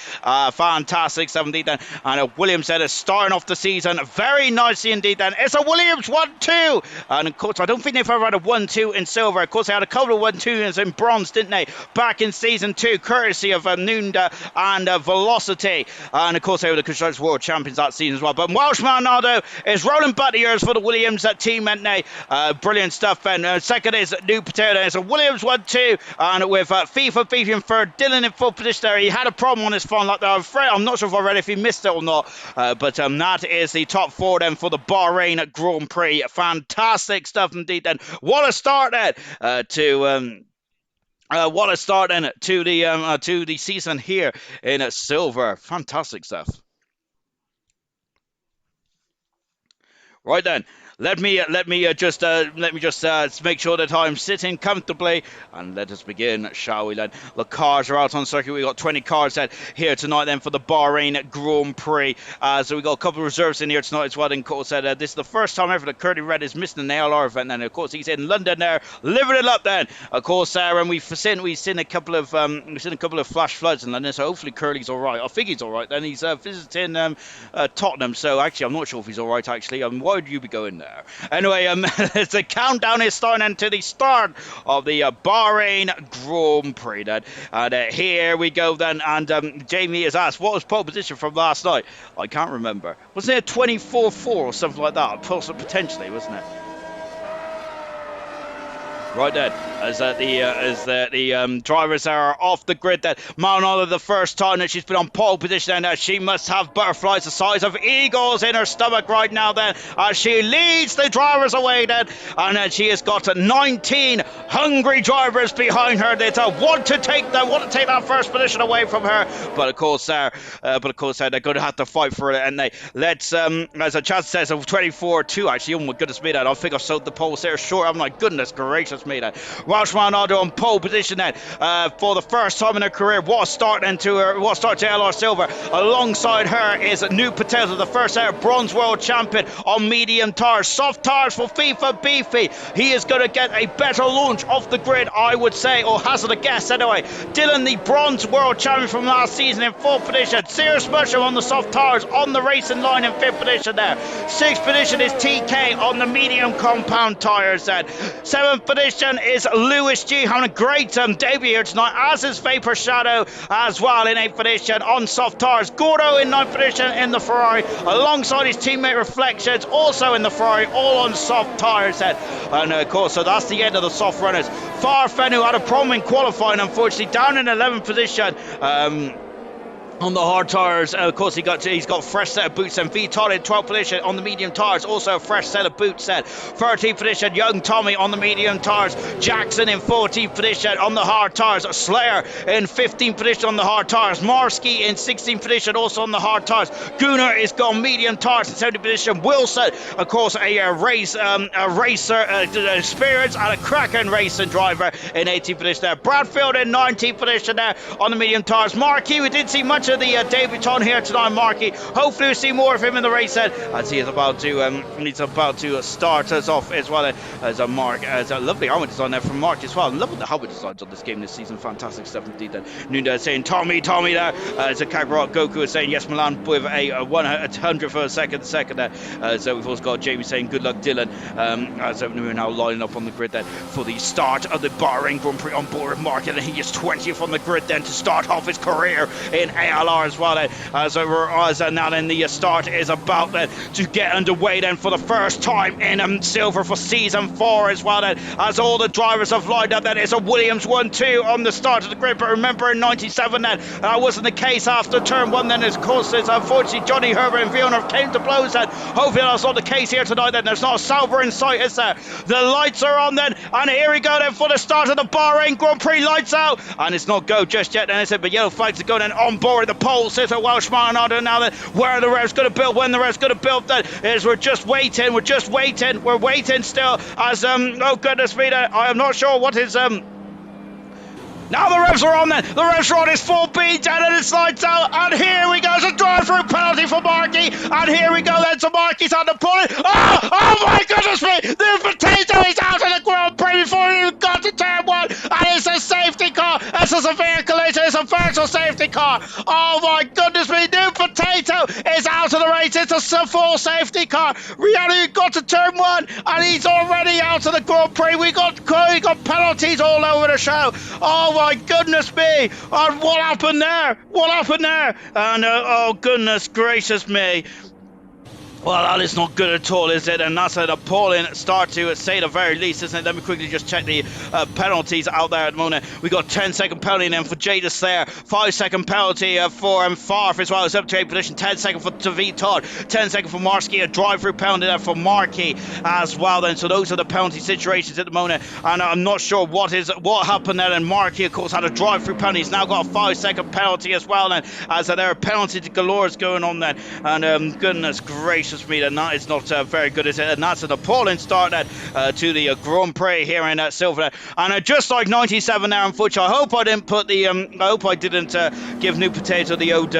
Fantastic stuff indeed then. And Williams then is starting off the season very nicely indeed then. It's a Williams 1-2. And of course, I don't think they've ever had a 1-2 in silver. Of course, they had a couple of 1-2s in bronze, didn't they? Back in season 2, courtesy of Nunda and Velocity. And of course, they were the Constructors World Champions that season as well. But Welsh Maldonado is rolling back the years for the Williams team, and brilliant stuff. And second is New Potato. It's a Williams 1-2, and with FIFA Beefy and third, Dylan in full position there. He had a problem on his phone like that. I'm not sure if I read if he missed it or not, but that is the top 4 then for the Bahrain Grand Prix. Fantastic stuff indeed then. What a start then to the season here in silver. Fantastic stuff. Right then, let me just make sure that I'm sitting comfortably, and let us begin, shall we then? The cars are out on circuit. We got 20 cars out here tonight then for the Bahrain Grand Prix. So we got a couple of reserves in here tonight as well. And of course, this is the first time ever that Curdy Red is missing an ALR event. And of course, he's in London there, living it up then. Of course, and we've seen a couple of flash floods in London. So hopefully Curly's all right. I think he's all right. Then he's visiting Tottenham. So actually, I'm not sure if he's all right. Actually, why would you be going there? there. Anyway, the countdown is starting to the start of the Bahrain Grand Prix then. And here we go then, and Jamie has asked, what was pole position from last night? I can't remember. Wasn't it a 24-4 or something like that? Potentially, wasn't it? Right then, as the drivers are off the grid, that Marinada, the first time that she's been on pole position, and she must have butterflies the size of eagles in her stomach right now then, as she leads the drivers away then, and she has got 19 hungry drivers behind her that want to take that first position away from her, but of course they're going to have to fight for it, and as a chat says, of 24-2 actually. Oh my goodness me, that I think I've sold the poles there short. I'm like, goodness gracious me, that Welsh Marinada on pole position then for the first time in her career. What start to LR Silver. Alongside her is New Potato, the first ever bronze world champion on medium tires. Soft tires for FIFA Beefy. He is going to get a better launch off the grid, I would say, or hazard a guess anyway. Dylan, the bronze world champion from last season, in 4th position. Sirius Mushroom on the soft tires on the racing line in 5th position there. 6th position is TK on the medium compound tires then. 7th position is Lewis G, having a great debut here tonight, as is Vapor Shadow as well in 8th position on soft tires. Gordo in 9th position in the Ferrari, alongside his teammate Reflections, also in the Ferrari, all on soft tires then. And of course, so that's the end of the soft runners. Farfenu had a problem in qualifying, unfortunately, down in 11th position. On the hard tires, of course, he's got fresh set of boots, and Vital in 12th position on the medium tires, also a fresh set of boots set. 13th position, Young Tommy on the medium tires. Jackson in 14th position on the hard tires. Slayer in 15th position on the hard tires. Marsky in 16th position also on the hard tires. Gunnar is gone medium tires in 17th position. Wilson, of course, a racer experience and a cracking racing driver in 18th position there. Bradfield in 19th position there on the medium tires. Markey, we did see much of the debutant here tonight, Markey. Hopefully we'll see more of him in the race set, as he is about to start us off as well as a lovely helmet design there from Mark as well. I love the helmet designs on this game this season. Fantastic stuff indeed. Then Nunda saying Tommy there, as a Kakarot. Goku is saying yes Milan with a 100 for a second there. So we've also got Jamie saying good luck Dylan, as we're now lining up on the grid then for the start of the Bahrain Grand Prix on board Mark, and he is 20th on the grid then to start off his career in ALR as well then, as now then the start is about then to get underway then for the first time in silver for season 4 as well then, as all the drivers have lined up. Then it's a Williams 1-2 on the start of the grid, but remember in 97 then that wasn't the case after turn 1 then. Of course, it's unfortunately Johnny Herbert and Fiona came to blows then. Hopefully that's not the case here tonight then. There's not a Sauber in sight, is there? The lights are on then, and here we go then for the start of the Bahrain Grand Prix. Lights out, and it's not go just yet then, is it? But yellow flags are going then on board the pole. Says a Welsh Marinada now then, where are the revs going to build, when the revs going to build then, is we're waiting still, as oh goodness me, I am not sure what is now the revs are on then. The revs are on, his full beat down, and it slides out. And here we go. It's a drive-through penalty for Markey. And here we go then. So Markey's on the pull. Oh my goodness me. The potato is out of the Grand Prix before he even got to turn 1. And it's a safety car. This is a vehicle. It's a virtual safety car. Oh my goodness me. New Potato is out of the race. It's a full safety car. Rihanna got to turn 1. And he's already out of the Grand Prix. We got penalties all over the show. Oh my goodness me. And what happened there? And oh goodness gracious me. Well, that is not good at all, is it? And that's an appalling start to say the very least, isn't it? Let me quickly just check the penalties out there at the moment. We got 10-second penalty then for Jada Slayer, 5-second penalty for Farf as well. It's up to 8th position, 10-second for David Todd, 10-second for Marsky, a drive-through penalty there for Markey as well then. So those are the penalty situations at the moment, and I'm not sure what happened there. And Markey, of course, had a drive-through penalty. He's now got a 5-second penalty as well then, as there are penalty to galore going on then. And goodness gracious me, that is not very good, is it? And that's an appalling start to the Grand Prix here in Silver. And just like 97 there, unfortunately, I hope I didn't give New Potato the old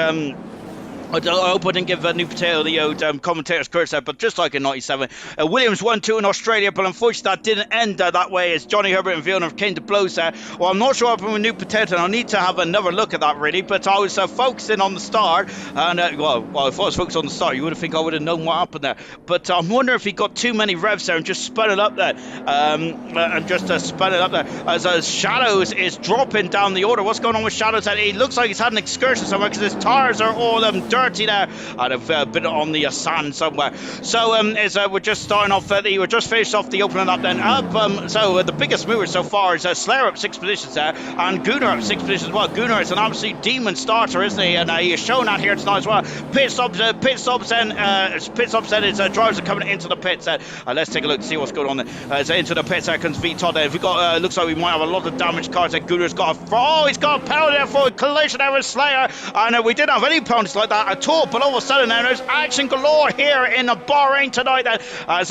I hope I didn't give New Potato the old commentator's curse there, but just like in 97, Williams 1-2 in Australia, but unfortunately that didn't end that way as Johnny Herbert and Villeneuve came to blows there. Well, I'm not sure what happened with New Potato, and I need to have another look at that really, but I was focusing on the start, and well, if I was focused on the start, you would have think I would have known what happened there, but I'm wondering if he got too many revs there and just spun it up there, spun it up there, as Shadows is dropping down the order. What's going on with Shadows? It looks like he's had an excursion somewhere because his tyres are all dirty there, and have been on the sand somewhere. So we're just starting off. We're just finished off the opening up then. So the biggest mover so far is Slayer up 6 positions there, and Gunnar up 6 positions as well. Gunnar is an absolute demon starter, isn't he? And he is shown out here tonight as well. Pit stops then. His drivers are coming into the pits. Let's take a look to see what's going on there. So into the pits there comes V Todd. We got looks like we might have a lot of damaged cars. Gunnar's got he's got a penalty there for a collision there with Slayer, and we didn't have any penalties like that at all, but all of a sudden there's action galore here in Bahrain tonight as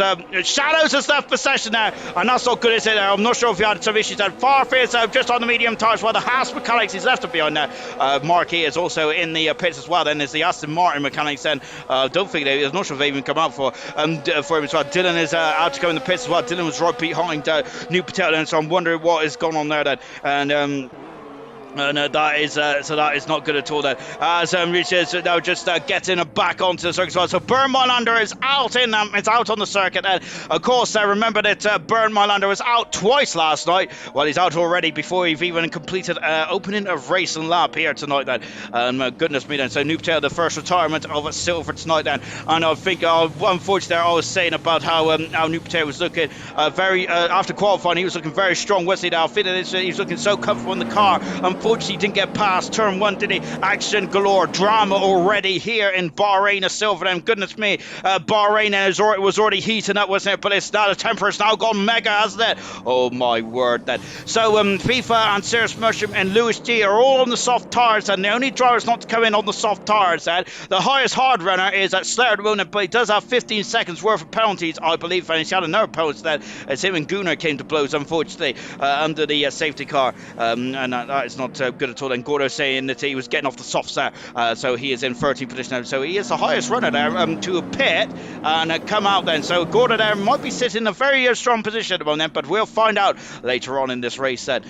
Shadows has left possession there, and that's not good, is it? I'm not sure if he had some issues there. Farfield's just on the medium tyres, while the Haas mechanics he's left it behind there. Marquis is also in the pits as well. Then there's the Aston Martin mechanics, and I'm not sure if they even come out for him as well. Dylan is out to go in the pits as well. Dylan was right behind New Patel, and so I'm wondering what is going on there then, and that is not good at all then. As Rich is now just getting back onto the circuit as well. So Bernd Mailander is out it's out on the circuit, and of course remember that Bernd Mailander was out twice last night. Well, he's out already before we've even completed opening a race and lap here tonight then. Goodness me then. So New Potato, the first retirement of silver tonight then. And I think unfortunately I was saying about how New Potato was looking very after qualifying, he was looking very strong, wasn't he? Now I think that he was looking so comfortable in the car. Unfortunately, he didn't get past turn 1, did he? Action galore, drama already here in Bahrain, a silver. And goodness me, Bahrain was already heating up, wasn't it? But it's now the temperature's now gone mega, hasn't it? Oh my word, then. So FIFA and Cirrus Mushroom and Lewis G are all on the soft tyres, and the only drivers not to come in on the soft tyres. The highest hard runner is at Slayer at the moment, but he does have 15 seconds worth of penalties, I believe, and he's had another penalty then as him and Gunnar came to blows, unfortunately, under the safety car, and that is not good at all. And Gordo saying that he was getting off the softs there, so he is in 13th position now. So he is the highest runner there to a pit and come out then. So Gordo there might be sitting in a very strong position at the moment, but we'll find out later on in this race then.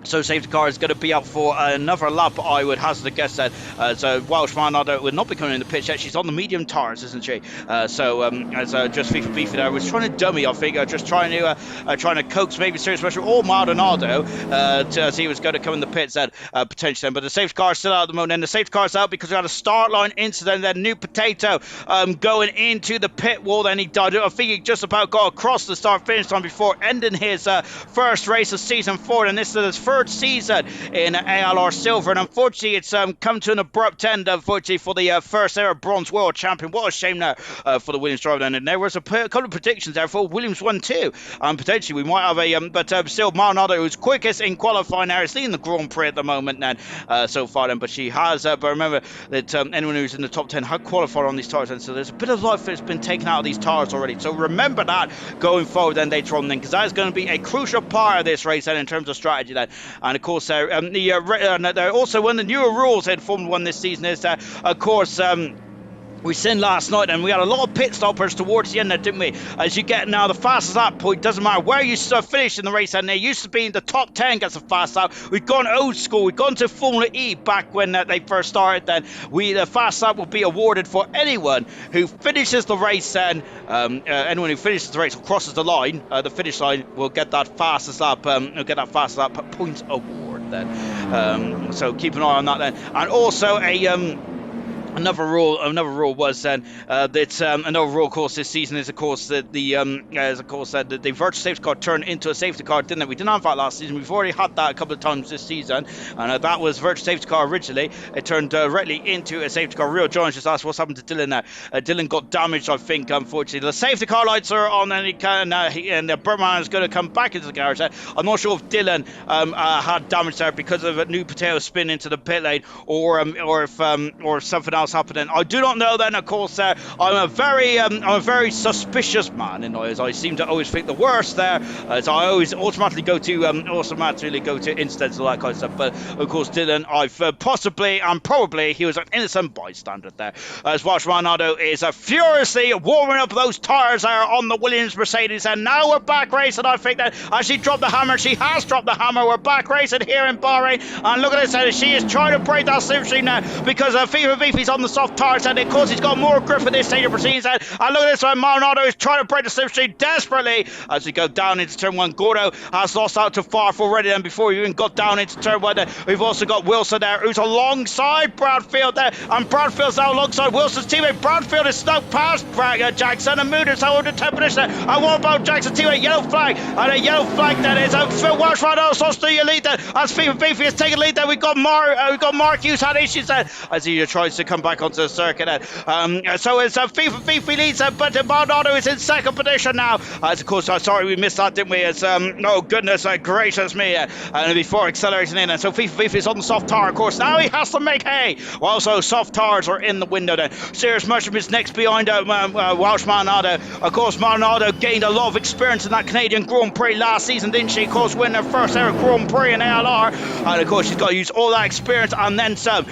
So safety car is going to be up for another lap, I would hazard a guess that. So Welsh Manado will not be coming in the pitch yet. She's on the medium tyres, isn't she? As just FIFA Beefy there was trying to dummy, I think, just trying to coax maybe Serious Mushroom or Maldonado as he was going to come in the pits then, potentially. But the safety car is still out at the moment, and the safety car is out because we had a start line incident. Then New Potato going into the pit wall. Then he died. I think he just about got across the start finish line before ending his first race of season 4, and this is his third season in ALR Silver, and unfortunately it's come to an abrupt end, unfortunately, for the first ever bronze world champion. What a shame now for the Williams driver then. And there was a couple of predictions there for Williams 1-2, and potentially we might have a but still Maldonado, who's quickest in qualifying there, is leading the Grand Prix at the moment then, so far then, but she has but remember that anyone who's in the top 10 had qualified on these tyres, and so there's a bit of life that's been taken out of these tyres already, so remember that going forward then later on then, because that is going to be a crucial part of this race then in terms of strategy then. And of course, also one of the newer rules in Formula 1 this season is, of course, we seen last night, and we had a lot of pit stoppers towards the end there, didn't we? As you get now the fastest lap point, doesn't matter where you finish in the race, and they used to be in the top 10 gets a fast lap. We've gone old school, we've gone to Formula E back when they first started. Then the fast lap will be awarded for anyone who finishes the race. Then anyone who finishes the race or crosses the line, the finish line, will get that fastest lap. Point award then. So keep an eye on that then, and also Another rule was then that another rule, of course, this season is, of course, that the virtual safety car turned into a safety car, didn't it? We didn't have that last season. We've already had that a couple of times this season, and that was virtual safety car originally. It turned directly into a safety car. Real John just asked what's happened to Dylan now. Dylan got damaged, I think, unfortunately. The safety car lights are on, and Bergman is going to come back into the garage. I'm not sure if Dylan had damage there because of a New Potato spin into the pit lane, or if something else else happening. I do not know. Then, of course, I'm a very suspicious man, and I seem to always think the worst there, as I always automatically go to incidents and all that kind of stuff. But of course, Dylan, I've possibly and probably he was an innocent bystander there, as Watch Ronaldo is furiously warming up those tires there on the Williams Mercedes, and now we're back racing. I think that as she dropped the hammer, she has dropped the hammer. We're back racing here in Bahrain, and look at this, she is trying to break that slipstream now because FIFA Beefy's on the soft tires, and of course he's got more grip in this stage of proceedings. And look at this, Maldonado is trying to break the slipstream desperately as we go down into turn one. Gordo has lost out to Farf already, and before we even got down into turn one, we've also got Wilson there, who's alongside Bradfield there, and Bradfield's now alongside Wilson's teammate. Bradfield is snuck past Jackson, and Mooner's over the 10 position there. And what about Jackson's teammate? Yellow flag, and a yellow flag that is Phil Welsh right now, so to your lead there, as FIFA Beefy has taken lead there. We've got Mark Hughes had issues there as he tries to come back onto the circuit there. So it's FIFA Beefy leads, but Maldonado is in second position now. As of course, sorry we missed that, didn't we? It's oh goodness gracious me, and before accelerating in, and so FIFA Beefy is on the soft tire. Of course, now he has to make hay. Well, so soft tires are in the window then. Serious Mushroom is next behind Welsh Maldonado. Of course, Maldonado gained a lot of experience in that Canadian Grand Prix last season, didn't she? Of course, winning her first ever Grand Prix in ALR, and of course she's got to use all that experience and then some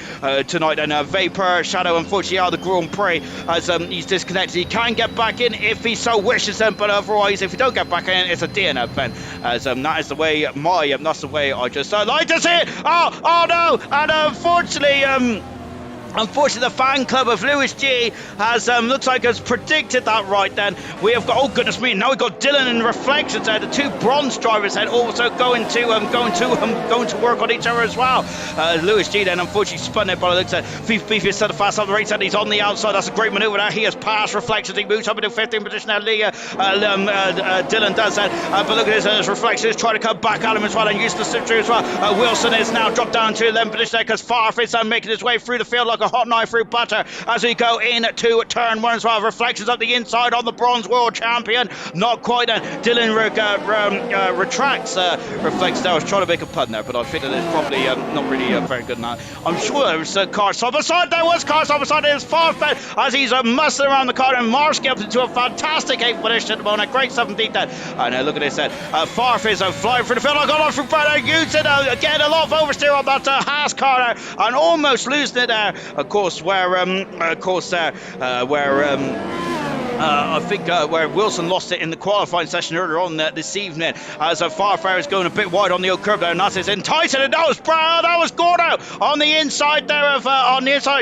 tonight. And Vapor Shadow unfortunately out of the Grand Prix as he's disconnected. He can get back in if he so wishes, but otherwise if you don't get back in, it's a DNF then, as that is the way that's the way I just like to see it. Oh no, and unfortunately, the fan club of Lewis G has looks like has predicted that right. Then we have got, oh goodness me, now we've got Dylan and Reflections there, the two bronze drivers then also going to work on each other as well. Lewis G then unfortunately spun it, but it looks at Beefy is set to fast up the race, and he's on the outside. That's a great manoeuvre there. He has passed Reflections. He moves up into 15th position now. Dylan does that, but look at his Reflections trying to come back at him as well and use the slipstream as well. Wilson is now dropped down to 11th position there because Farf is making his way through the field like a hot knife through butter as we go into turn one as well. Reflections up the inside on the bronze world champion. Not quite. Dylan retracts Reflections. I was trying to make a pun there, but I think that it's probably not really very good now. I'm sure there was cars side by side. There was cars side by side. It was Farfet as he's muscling around the car, and Marsky up into a fantastic 8th position at the moment. Great 17th then. And look at this. Farf is flying through the field. I got off from Brad Hughes, getting a lot of oversteer on that Haas car there, and almost losing it there. Of course, where I think where Wilson lost it in the qualifying session earlier on this evening, as Farfare is going a bit wide on the old curb there, and that is entitled, and that was Gordo on the inside there of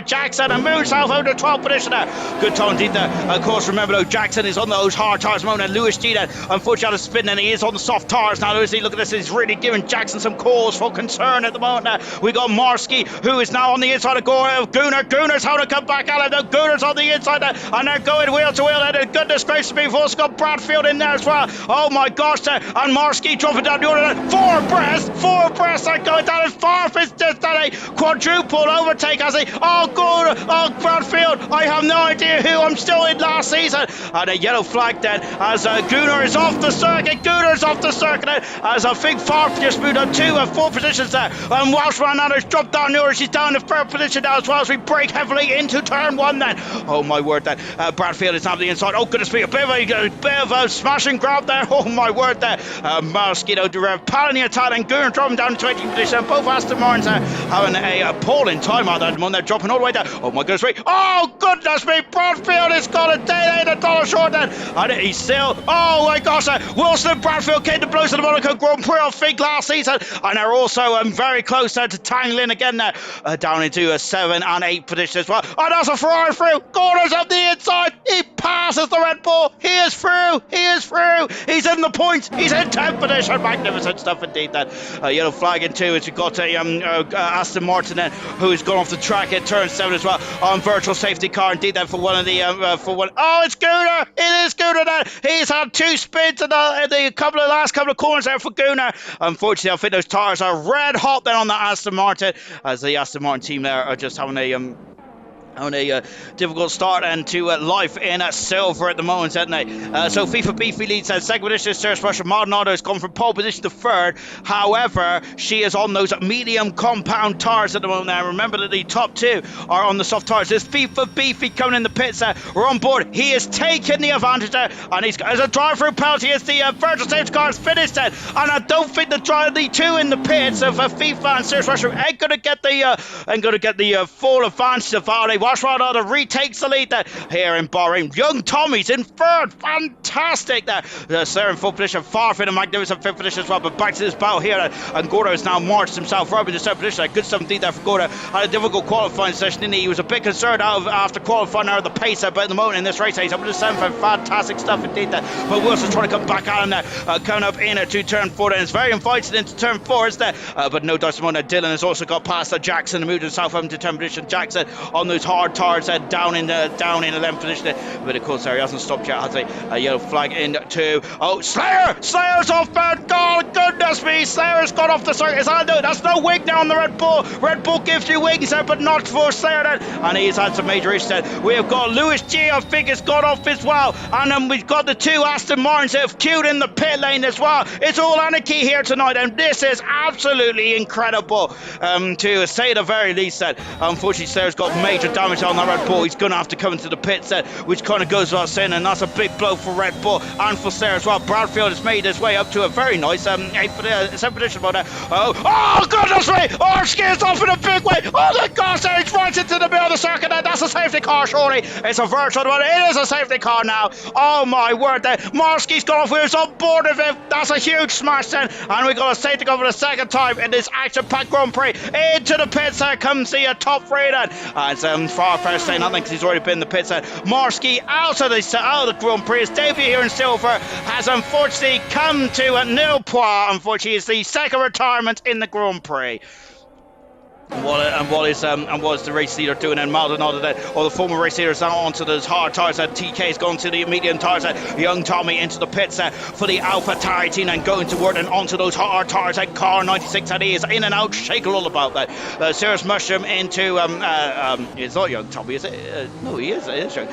Jackson, and moves south over the 12th position there. Good time indeed there. Of course, remember though, Jackson is on those hard tires at the moment, and Lewis G there unfortunately had a spin, and he is on the soft tires now. Lewis G, look at this, he's really giving Jackson some cause for concern at the moment now. We got Marsky, who is now on the inside of Gunner's how to come back out of Gunner's on the inside there, and they're going wheel to wheel. And goodness gracious me, we've also got Bradfield in there as well. Oh my gosh, and Marsky dropping down the order. Four breasts are going down, and Farf is just done a quadruple overtake as he, Bradfield, I have no idea who, I'm still in last season. And a yellow flag then as Gunner is off the circuit. As I think Farf just moved on 2 and 4 positions there, and Welsh Ronaldo's dropped down the order. She's down in 3rd position now as well as we break heavily into turn 1 then. Oh my word then, Bradfield is now the inside. Oh goodness me, a bit of a smash and grab there. Oh my word there. Mosquito palling the attack, and Gunnar dropping down to 20th position. Both Aston Martins are having a appalling time out there. They're dropping all the way down. Oh my goodness me. Oh goodness me, Bradfield has got a day $8 short then. And he's still, oh my gosh, Wilson and Bradfield came to blows to the Monaco Grand Prix, I think, last season. And they're also very close to tangling again there, down into a 7 and 8 position as well. And that's a Ferrari through. Gordon's up the inside. He passes the Red Bull. He is through. He's in the points. He's in 10th position. Magnificent stuff indeed then. Yellow flag in 2 as we got Aston Martin then, who's gone off the track at turn 7 as well on virtual safety car indeed then for one of the oh, it's Gunnar. It is Gunnar then. He's had 2 spins in the last couple of corners there for Gunnar. Unfortunately, I think those tires are red hot then on the Aston Martin, as the Aston Martin team there are just having on a difficult start and to life in silver at the moment, haven't they? So FIFA Beefy leads second position. Sarah's Russia Maldonado has gone from pole position to third. However, she is on those medium compound tires at the moment now. Remember that the top two are on the soft tires. There's FIFA Beefy coming in the pits. We're on board. He is taking the advantage there, and he's as a drive-through penalty as the virtual safety car is finished. And I don't think the two in the pits of FIFA and Sarah's Russia ain't going to get the full advantage of Vale. Watch Maldonado retakes the lead there here in Bahrain. Young Tommy's in third. Fantastic there. Sarah in full position. Far from a magnificent fifth position as well. But back to this battle here. And Gordo has now marched himself up into third position. Good stuff indeed there for Gordo. Had a difficult qualifying session, didn't he? He was a bit concerned after qualifying out of the pace. But at the moment in this race, he's up to 7. Fantastic stuff indeed there. But Wilson's trying to come back at him there. Coming up in to turn 4. And it's very invited into turn 4, is there? But no doubt about that. Dylan has also got past Jackson and moved himself up into turn position. Jackson on those hard tires down in the 11th position, but of course he hasn't stopped yet, has he? A yellow flag into Slayer's off third. God, goodness me, Slayer's got off the circuit. That's no wing now on the Red Bull gives you wings there, but not for Slayer then, and he's had some major issues there. We have got Lewis G, I think, has got off as well, and then we've got the two Aston Martins that have queued in the pit lane as well. It's all anarchy here tonight, and this is absolutely incredible, to say the very least. That unfortunately Slayer's got major damage on the Red Bull. He's going to have to come into the pit set, which kind of goes without saying, and that's a big blow for Red Bull and for Slayer as well. Bradfield has made his way up to a very nice 7th position about that. Oh goodness me! Oh, skids off in a big way. Oh my gosh, he's right into the middle of the circuit. That's a safety car, surely. It's a virtual one. It is a safety car now. Oh my word, there. Marski's gone off wheels on board of him. That's a huge smash then, and we got a safety car for the second time in this action-packed Grand Prix. Into the pits there comes the top three then. And far first saying nothing because he's already been in the pits there. Marski out of the Grand Prix. His debut here in silver has unfortunately come to nil points. Unfortunately, it's the second retirement in the Grand Prix. And what is the race leader doing? And Maldonado then, or the former race leader, is now onto those hard tires. And TK's gone to the medium tires. Young Tommy into the pits for the Alpha Tire team and going toward and onto those hard tires. And car 96, and he is in and out, shaking all about that. Cirrus Mushroom into it's not Young Tommy, is it? No, he is. It is Young.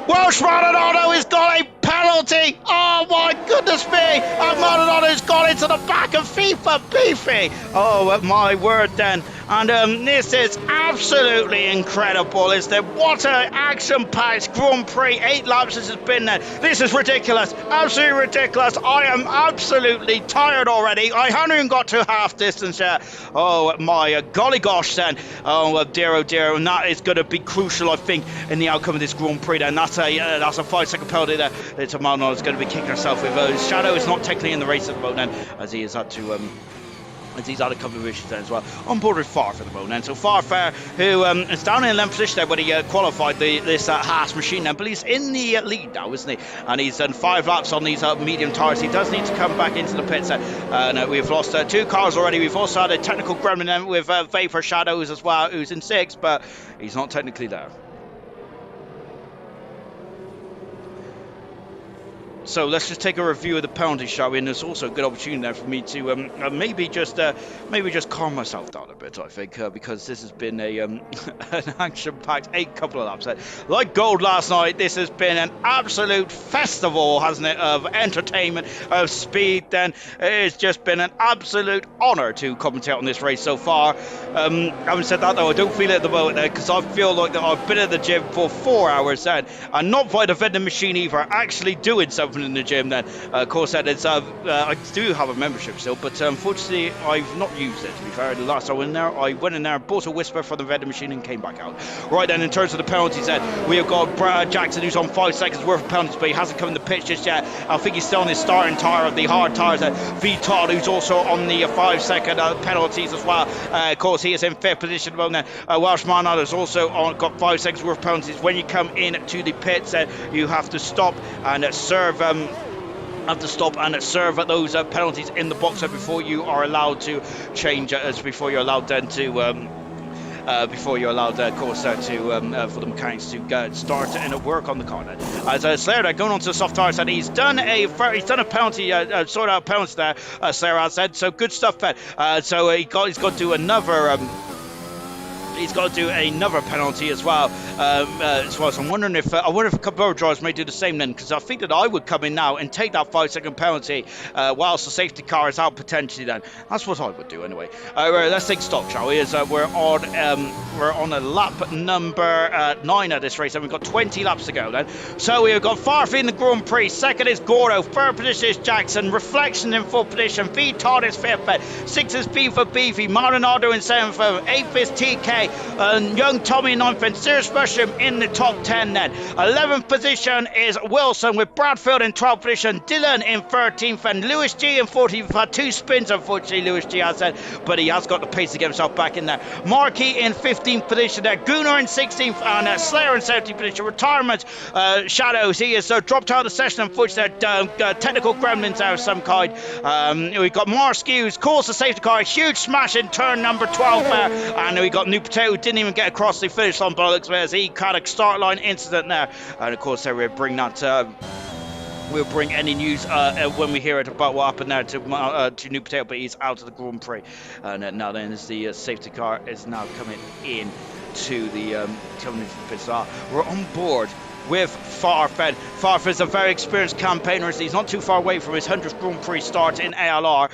Welsh Maldonado has got a penalty. Oh my goodness me! And Maldonado's gone into the back of FIFA Beefy. Oh my word then. And this is absolutely incredible, isn't it? What an action-packed Grand Prix. 8 laps this has been there. This is ridiculous. Absolutely ridiculous. I am absolutely tired already. I haven't even got to half distance yet. Oh my golly gosh then. Oh dear, and that is going to be crucial, I think, in the outcome of this Grand Prix then. That's a 5-second penalty there. It's a Maldonado is going to be kicking herself with. Shadow is not technically in the race at the moment then, as he has had to he's had a couple of issues there as well. On board with Farf at the moment. And so Farfar, who is down in 11th position there when he qualified this Haas machine now, but he's in the lead now, isn't he? And he's done 5 laps on these medium tires. He does need to come back into the pits. We've lost 2 cars already. We've also had a technical gremlin with Vapor Shadows as well, who's in 6th, but he's not technically there. So let's just take a review of the penalty, shall we? And there's also a good opportunity there for me to maybe just calm myself down a bit, I think, because this has been an action-packed 8 couple of laps. Like gold last night, this has been an absolute festival, hasn't it, of entertainment, of speed. Then it's just been an absolute honour to commentate on this race so far. Having said that, though, I don't feel it at the moment because I feel like that I've been at the gym for 4 hours then, and not by the vending machine either, actually doing something in the gym then. Of course, that is, I do have a membership still, but unfortunately I've not used it, to be fair. The last I went in there, bought a whisper for the vending machine and came back out. Right then, in terms of the penalties then, we have got Brad Jackson, who's on 5 seconds worth of penalties, but he hasn't come in the pitch just yet. I think he's still on his starting tyre of the hard tyres. V Todd, who's also on the 5-second penalties as well. Of course, he is in 5th position at the moment. Welsh Maldonado has also got 5 seconds worth of penalties. When you come in to the pits, you have to stop and serve serve those penalties in the box before you are allowed to change before you're allowed then to of course, for the mechanics to start and work on the car. As Slayer going on to the soft tires, and he's done a penalty, sort out penalty there. Slayer has said, so good stuff, so he's got to do another. he's got to do another penalty as well. So I'm wondering if I wonder if a couple of drivers may do the same then, because I think that I would come in now and take that 5-second penalty whilst the safety car is out potentially. Then that's what I would do anyway. Let's take stock, shall we? As we're on a lap number 9 at this race, and we've got 20 laps to go. Then, so we've got Farfy in the Grand Prix. Second is Gordo. Third position is Jackson. Reflection in fourth position. V Todd is fifth. 6th is B for Beefy. Marinado in 7th. 8th is TK. Young Tommy in 9th. And Serious Mushroom in the top 10 then. 11th position is Wilson with Bradfield in 12th position. Dylan in 13th. And Lewis G in 14th. We've had 2 spins, unfortunately, Lewis G has said, but he has got the pace to get himself back in there. Markey in 15th position there. Gooner in 16th. And Slayer in 17th position. Retirement Shadows. He has dropped out of the session, unfortunately. Technical gremlins there of some kind. We've got Marsky, who's caused the safety car. A huge smash in turn number 12 there. And we got New Potato, who didn't even get across the finish line by the looks of it, as he had a start line incident there. And of course, we'll bring that. We'll bring any news when we hear it about what happened there to New Potato, but he's out of the Grand Prix. And now then, as the safety car is now coming in to the pit stop, we're on board with Farfed. Farfed is a very experienced campaigner. He's not too far away from his 100th Grand Prix start in ALR.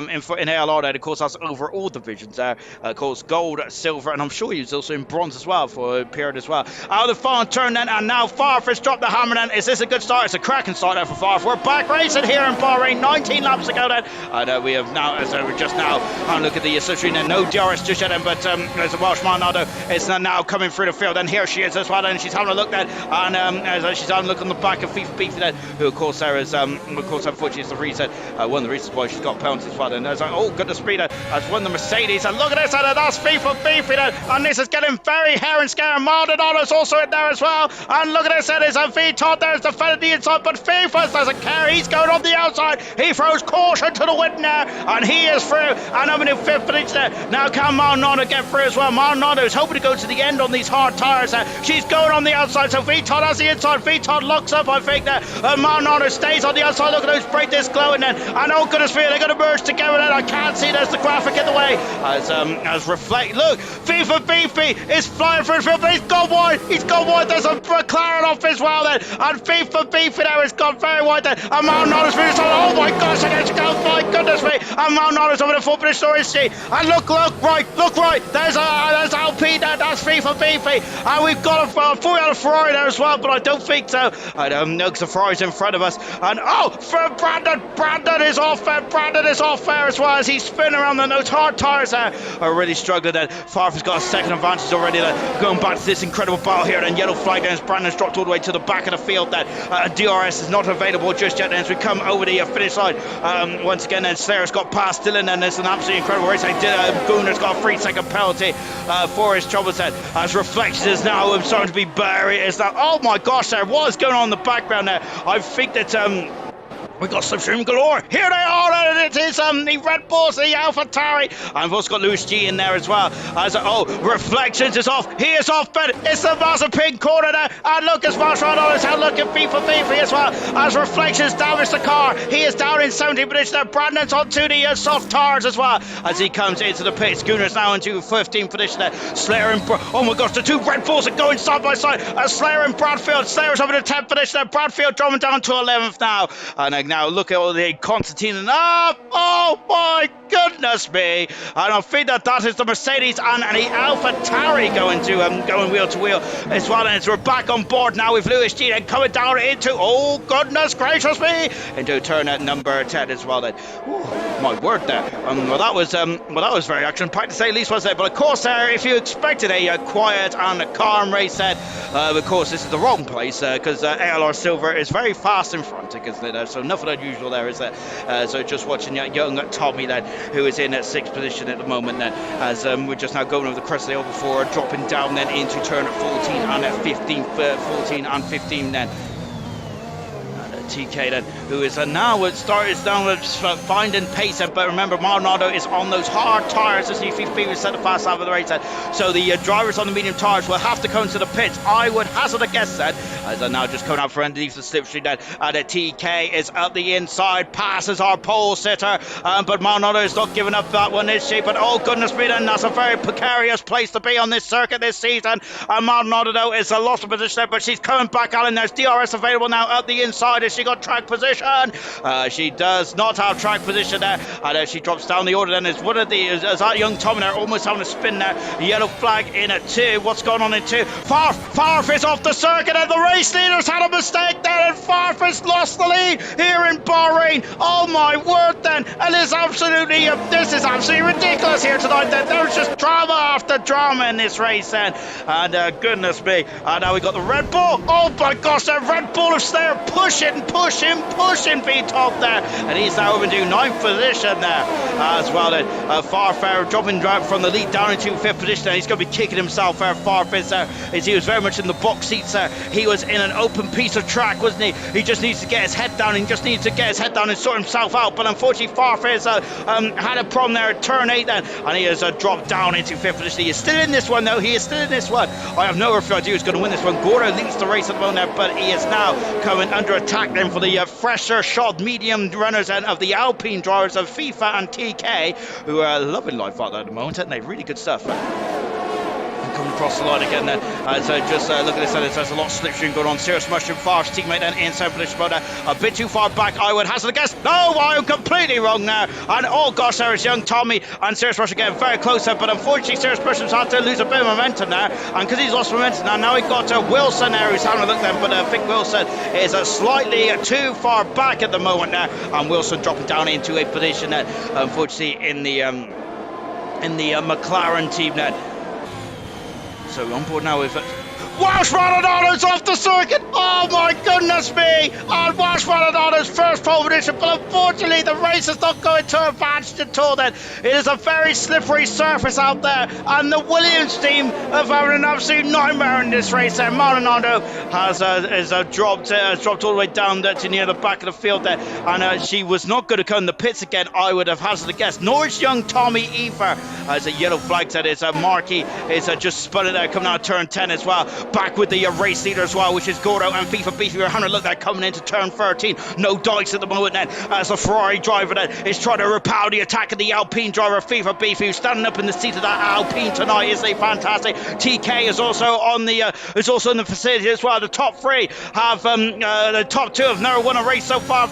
In ALR, then, of course, that's over all divisions there. Of course, gold, silver, and I'm sure he was also in bronze as well for a period as well. Out of the final turn then, and now Farfed's dropped the hammer then. Is this a good start? It's a cracking start there for Farfed. We're back racing here in Bahrain, 19 laps to go then. And we have now, as we're just now, and look at the Citrine, no DRS just yet, but there's a Welsh Marinado. It's now coming through the field, and here she is as well, and she's having a look then. And as she's having a look on the back of FIFA Beefy then, who of course there is, of course, unfortunately, is the reason, one of the reasons why she's got penalties as well. And there's like, oh goodness me, that's one of the Mercedes, and look at this, and that's FIFA Beefy then, and this is getting very hair and scare. Maldonado's also in there as well, and look at this, there's a V Todd there's defending the inside, but FIFA doesn't care, he's going on the outside, he throws caution to the wind there, and he is through, and I'm in 5th position there. Now can Maldonado get through as well? Maldonado is hoping to go to the end on these hard tyres there. She's going on the outside, so V Todd has the inside. V Todd locks up, I think, there. Maldonado stays on the outside. Look at those brake discs glowing then. And oh goodness me, they're going to merge together then. I can't see, there's the graphic in the way. As reflect, look, FIFA Beefy is flying through his field, but he's gone wide. He's gone wide. There's a McLaren off as well then. And FIFA Beefy there has gone very wide then. And Maldonado's finished on. Oh my gosh, and it's gone, my goodness me. And Maldonado's over the full finish, so is she. And look right. There's Alpine there. That's FIFA Beefy. And we've got a full out of Ferrari there as well, but I don't think so. I don't know, because the Ferrari's in front of us. And oh, for Brandon is off there. Brandon is off there as well, as he's spinning around those hard tyres there. Are really struggling then. Farfy's got a second advantage already then. Going back to this incredible battle here, and yellow flag then as Brandon's dropped all the way to the back of the field then. DRS is not available just yet then, as we come over the finish line. Once again then, Slayer's got past Dylan, and it's an absolutely incredible race. Gooner's got a 3-second penalty for his troubles then, as Reflections is now starting to be buried. Is that, oh my gosh, there was going on in the background there. I think that we've got Substream galore. Here they are, and it is the Red Bulls, the AlphaTauri. And we've also got Lewis G in there as well. As Reflections is off. He is off, but it's the massive pink corner there. And look, as Marshawn is out looking FIFA Beefy as well. As Reflections damaged the car. He is down in 17th position there. Brandon's onto the soft tires as well, as he comes into the pit. Schooner's now into 15th position there. Slayer and oh my gosh, the two Red Bulls are going side by side. Slayer and Bradfield. Slayer's up in the 10th position there. Bradfield dropping down to 11th now. And now look at all the Constantine and oh my goodness me, and I think that is the Mercedes and the AlphaTauri going wheel to wheel as well. And we're back on board now with Lewis G and coming down into, oh goodness gracious me, into turn at number 10 as well then. Ooh, my word there. Well that was very action packed to say least, was it? But of course if you expected a quiet and a calm race then, of course this is the wrong place, because ALR Silver is very fast in front, isn't it? So nothing unusual there, is there? So just watching young Tommy then, who is in at 6th position at the moment then, as we're just now going over the crest of the hill before dropping down then into turn at 14 and at 15 then. TK then, who is now finding pace, but remember Maldonado is on those hard tyres as he feels set the fast half of the race. So the drivers on the medium tyres will have to come to the pits. I would hazard a guess then, as they're now just coming out for underneath the slipstream then, and TK is up the inside, passes our pole sitter, but Maldonado is not giving up that one, is she? But oh goodness me then, that's a very precarious place to be on this circuit this season, and Maldonado is a lost position there, but she's coming back, Alan. There's DRS available now up the inside. Has she got track position? She does not have track position there, and she drops down the order then. Is one of the, is that young Tommy there almost having a spin there. Yellow flag in at 2. What's going on in 2? Farf is off the circuit, and the race leaders had a mistake there, and Farf has lost the lead here in Bahrain. Oh my word then, and this is absolutely ridiculous here tonight then. There's just drama after drama in this race then, and goodness me, and now we got the Red Bull. Oh my gosh, that Red Bull is there pushing V-Top there, and he's now into 9th position there as well then. Farf dropping from the lead down into 5th position there. He's going to be kicking himself there. Farf is as he was very much in the box seats there. He was in an open piece of track, wasn't he? He just needs to get his head down, and sort himself out, but unfortunately Farf has had a problem there at turn 8 then, and he has dropped down into 5th position. He is still in this one though. I have no rough idea who's going to win this one. Gordo leads the race at the moment there, but he is now coming under attack then for the fresher shod medium runners and of the Alpine drivers of FIFA and TK, who are loving life out there at the moment, aren't they? Really good stuff. Coming across the line again then, so just look at this, there's a lot of slipstream going on. Serious Mushroom, Farf's teammate then in 7th position, but a bit too far back, I would hazard a guess. No, I am completely wrong now, and oh gosh, there is young Tommy and Serious Mushroom getting very close there, but unfortunately Serious Mushroom's had to lose a bit of momentum there, and because he's lost momentum now we've got Wilson there who's having a look then, but I think Wilson is slightly too far back at the moment now, and Wilson dropping down into 8th position there, unfortunately in the McLaren team then. So on board now with Welsh Maldonado's off the circuit. Oh my goodness me! And Welsh Maldonado's first pole position, but unfortunately the race is not going to advance at all then. It is a very slippery surface out there, and the Williams team have had an absolute nightmare in this race there. Maldonado has dropped all the way down to near the back of the field there, and she was not going to come in the pits again, I would have hazarded a guess. Nor is young Tommy either, as a yellow flag that is Markey is just spun it there, coming out of turn 10 as well. Back with the race leader as well, which is Gordo and FIFA Beefy. We're having a look there coming into turn 13. No dikes at the moment then, as the Ferrari driver then is trying to repel the attack of the Alpine driver, FIFA Beefy, who's standing up in the seat of that Alpine tonight. Isn't he fantastic? TK is also on the in the facility as well. The top 3 have the top 2 have never won a race so far.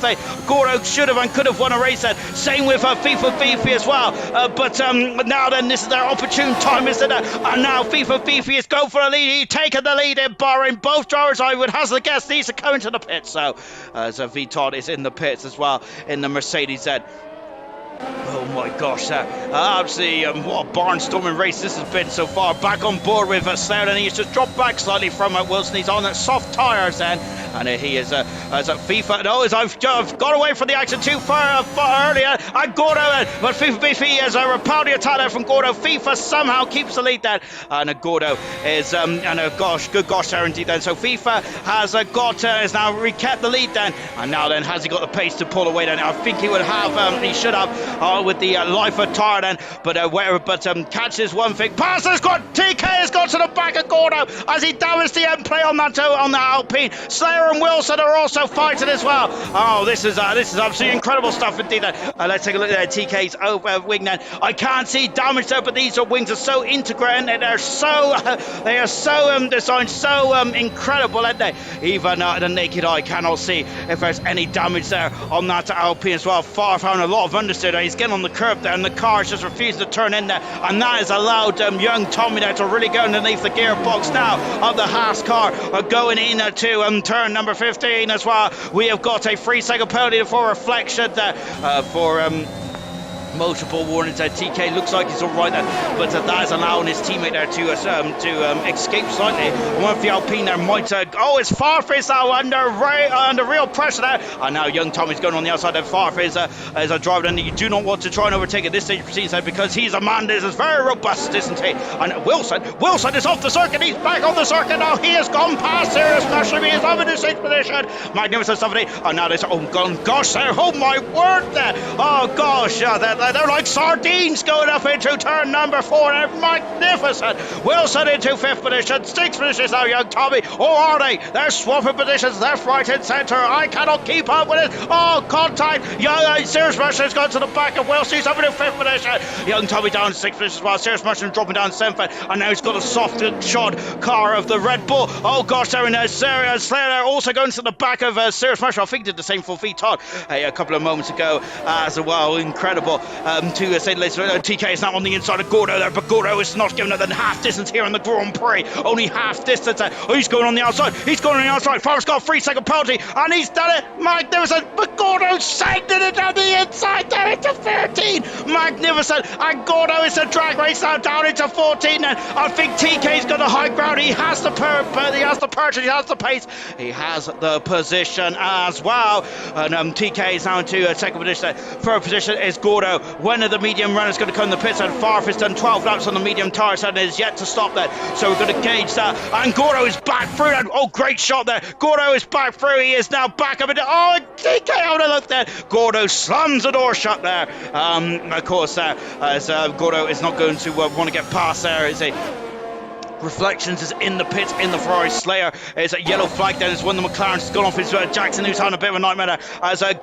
Gordo should have and could have won a race then. Same with FIFA Beefy as well. But now then, this is their opportune time, isn't it? And now FIFA Beefy is going for a lead. He's taken the lead in Bahrain. Both drivers, I would hazard a guess, these are coming to the pits. So V-Todd is in the pits as well in the Mercedes Z. Oh my gosh, absolutely what a barnstorming race this has been so far. Back on board with Slayer, and he's just dropped back slightly from Wilson. He's on soft tyres then, and he is as FIFA. No, as I've got away from the action too far earlier. And Gordo, but FIFA Beefy has repelled the attack there from Gordo. FIFA somehow keeps the lead then, and Gordo is good gosh there indeed then. So FIFA has has now kept the lead then, and now then has he got the pace to pull away then? I think he would have, he should have. With the life of tyre then, but catches one thing. Passes got TK has got to the back of Gordo as he damaged the end play on that on the Alpine. Slayer and Wilson are also fighting as well. Oh, this is absolutely incredible stuff indeed. Let's take a look at TK's wing then. I can't see damage there, but these wings are so integrated and they are so designed so incredible, aren't they? Even the naked eye cannot see if there's any damage there on that Alpine as well. Far from a lot of understeer. He's getting on the curb there, and the car is just refusing to turn in there, and that has allowed young Tommy there to really go underneath the gearbox now of the Haas car, going in to turn number 15 as well. We have got a 3-second penalty for reflection there for Multiple warnings there. TK looks like he's all right there, but that is allowing his teammate there to escape slightly. One of the Alpine there might it's Farf now under real pressure there, and now young Tommy's going on the outside. And Farf is a driver, and you do not want to try and overtake at this stage of the because he's a man that is very robust, isn't he? And Wilson is off the circuit. He's back on the circuit now. He has gone past Serious Mushroom. He is up in the 6th position. Magnificent stuff. And now gosh there, oh my word there. Oh gosh, they're like sardines going up into turn number 4. They're magnificent. Wilson into 5th position. 6th position is now young Tommy. Or are they? They're swapping positions left, right and centre. I cannot keep up with it. Oh, contact. Young Serious Mushroom's gone to the back of Wilson. He's up into 5th position. Young Tommy down 6th position as well. Serious Mushroom dropping down 7th. And now he's got a soft shod car of the Red Bull. Oh gosh, they're in there. Slayer also going to the back of Serious Mushroom. I think did the same for Todd a couple of moments ago as well. Incredible to say the least. TK is now on the inside of Gordo there, but Gordo is not giving it the half distance here in the Grand Prix. Only half distance. He's going on the outside. Farmer's got a 3-second penalty, and he's done it. Magnificent. But Gordo sending it down the inside there into 13. Magnificent. And Gordo is the drag race now down into 14. And I think TK's got the high ground. He has the purchase. He has the pace. He has the position as well. And TK is now into 2nd position. 3rd position is Gordo. When are the medium runners going to come in the pits? And Farf has done 12 laps on the medium tyres and is yet to stop that. So we're going to gauge that. And Gordo is back through. And oh, great shot there. Gordo is back through. He is now back up into. Oh, TK out of look there. Gordo slams the door shut there. Of course, as Gordo is not going to want to get past there. Is a Reflections is in the pits in the Ferrari. Slayer is a yellow flag. Then is one of the McLarens has gone off his Jackson, who's having a bit of a nightmare there. As a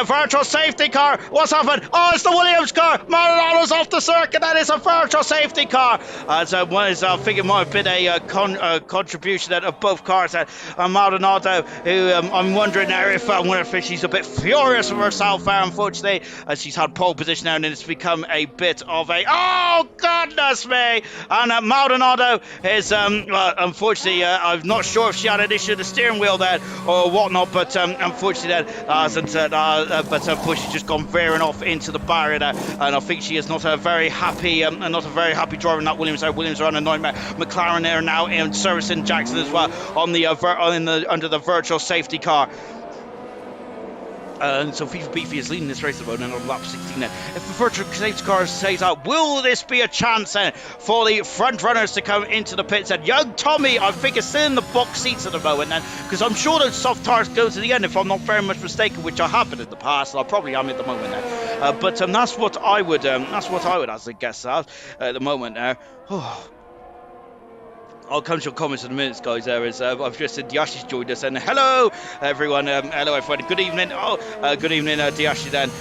virtual safety car. What's happened? Oh, it's the Williams car. Maldonado's off the circuit. That is a virtual safety car. As one is I think it might have been a contribution of both cars. Maldonado, who I'm wondering now if she's a bit furious with herself there, unfortunately, as she's had pole position now, and it's become a bit of a goodness me. And Maldonado is unfortunately I'm not sure if she had an issue with the steering wheel there or whatnot, but unfortunately that hasn't but unfortunately she's just gone veering off into the barrier there, and I think she is not a very happy driver in that Williams. Williams are on a nightmare. McLaren there now in servicing Jackson as well on the under the virtual safety car. And so FIFA Beefy is leading this race at the moment on lap 16 then. If the virtual safety car stays out, will this be a chance then for the front runners to come into the pits? And young Tommy, I think, is still in the box seats at the moment then, because I'm sure those soft tires go to the end, if I'm not very much mistaken, which I have been in the past, and I probably am at the moment then. But that's what I would as a guess at the moment there. I'll come to your comments in a minute, guys. I've just said Diashi's joined us, and hello everyone. Hello everyone. Good evening. Good evening, Diashi. Then,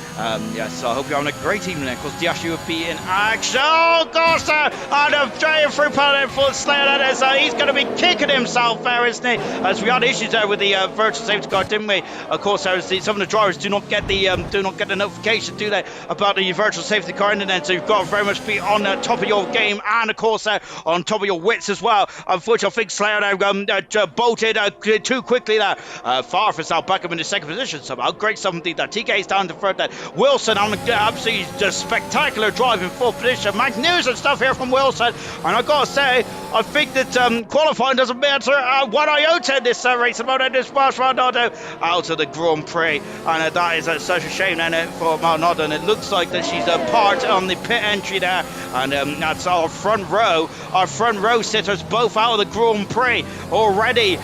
yes. I hope you're having a great evening. Of course, Diashi will be in action. Oh gosh, and a giant through panel for Slayer. That is, he's going to be kicking himself there, isn't he? As we had issues there with the virtual safety car, didn't we? Of course, some of the drivers do not get the notification, do they, about the virtual safety car in the end. So you've got to very much be on top of your game, and of course, on top of your wits as well. Unfortunately, I think Slayer now bolted too quickly there. Farf is now back up in the 2nd position somehow. Great stuff indeed that. TK is down to 3rd there. Wilson on absolutely just spectacular drive in 4th position. Magnificent stuff here from Wilson. And I've got to say, I think that qualifying doesn't matter one iota in this race about this Marsh Maldonado out of the Grand Prix. And that is such a shame then for Maldonado. And it looks like that she's a part on the pit entry there. And that's our front row. Our front row sitters both out of the Grand Prix already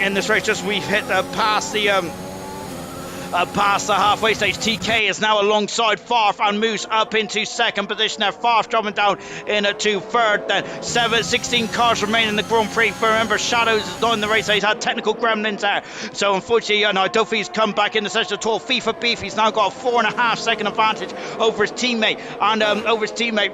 in this race. Just we've hit past the halfway stage. TK is now alongside Farf and moves up into 2nd position there. Farf dropping down into 3rd then. 16 cars remain in the Grand Prix. Remember, Shadows is not in the race, so he's had technical gremlins there. So unfortunately, I don't think he's come back in the session at all. FIFA Beef, he's now got a 4.5 second advantage over his teammate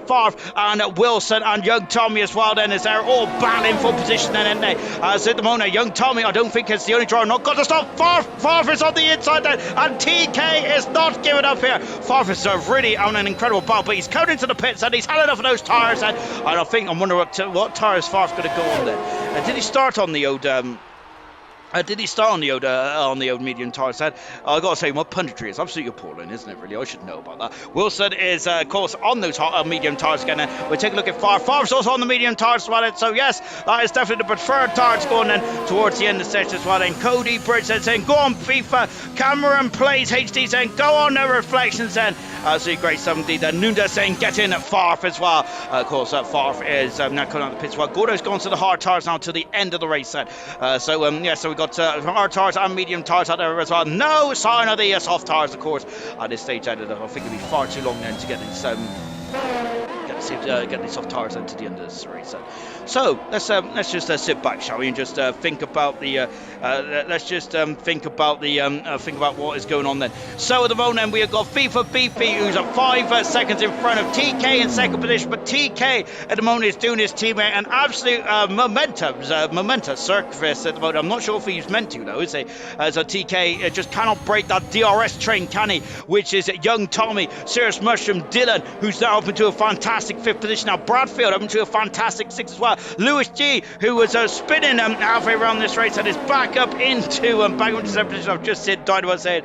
Farf and Wilson and young Tommy as well then, as they're all battling for position then, aren't they? As at the moment, young Tommy, I don't think it's the only driver not got to stop. Farf is on the inside then. And TK is not giving up here. Farf is really on an incredible battle, but he's coming into the pits and he's had enough of those tyres. And I think, I wonder what tyres Farf's going to go on then. Did he start on the old Did he start on the old medium tire set? I gotta say, my punditry is absolutely appalling, isn't it? Really, I should know about that. Wilson is, of course, on those medium tires again. We'll take a look at Favre's also on the medium tires as well. So yes, that is definitely the preferred tires going then towards the end of the session as well. And Cody Bridge saying, "Go on, FIFA." Cameron Plays HD saying, "Go on, no reflections." Then absolutely great stuff indeed. Nunda saying, "Get in at Favre as well." Of course, Favre is now coming out of the pits as well. Gordo's gone to the hard tires now to the end of the race set. So we've got hard tires and medium tires out there as well. No sign of the soft tires, of course, at this stage. I think it'd be far too long then to get these get these soft tires into the end of this race. So let's just sit back, shall we, and just think about the think about what is going on then. So at the moment then, we have got FIFA BP, who's at 5 seconds in front of TK in second position, but TK at the moment is doing his teammate an absolute momentous surface at the moment. I'm not sure if he's meant to though, is he? So TK just cannot break that DRS train, can he? Which is young Tommy, Serious Mushroom, Dylan, who's now up into a fantastic 5th position. Now Bradfield up into a fantastic 6th as well. Lewis G, who was spinning halfway around this race and is back up into 7th position. I've just died about saying,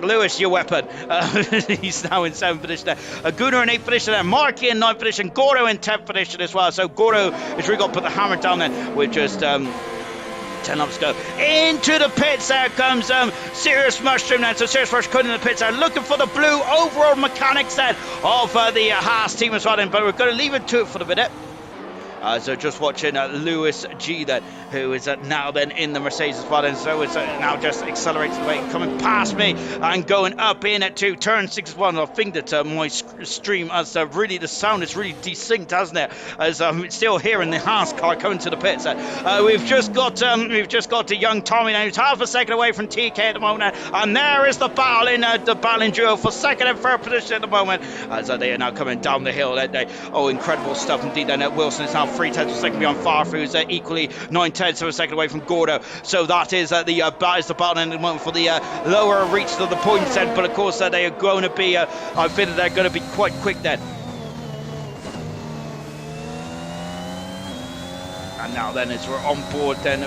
Lewis, your weapon. He's now in 7th position there. Gunnar in 8th position there. Marky in 9th position. Gordo in 10th position as well. So Gordo is really got to put the hammer down there with just 10 laps to go. Into the pits there comes Serious Mushroom then. So Serious Mushroom coming in the pits there, looking for the blue overall mechanics then of the Haas team as well then, but we're going to leave it to it for the minute. So just watching Lewis G then, who is now then in the Mercedes as well, and so is now just accelerating away, coming past me and going up in at turn 6 as well. And I think that my stream has really, the sound is really desynced, hasn't it? As I'm still hearing the Haas car coming to the pits. We've just got the young Tommy now, who's half a second away from TK at the moment, and there is the battle in duo for second and third position at the moment, as they are now coming down the hill. Oh, incredible stuff indeed. And Wilson is now 3 tenths of a second beyond Favre, who's equally 9 tenths of a second away from Gordo. So that is the battle at the moment for the lower reaches of the points then. But of course they are going to be, I think that they're going to be quite quick then. And now then, as we're on board then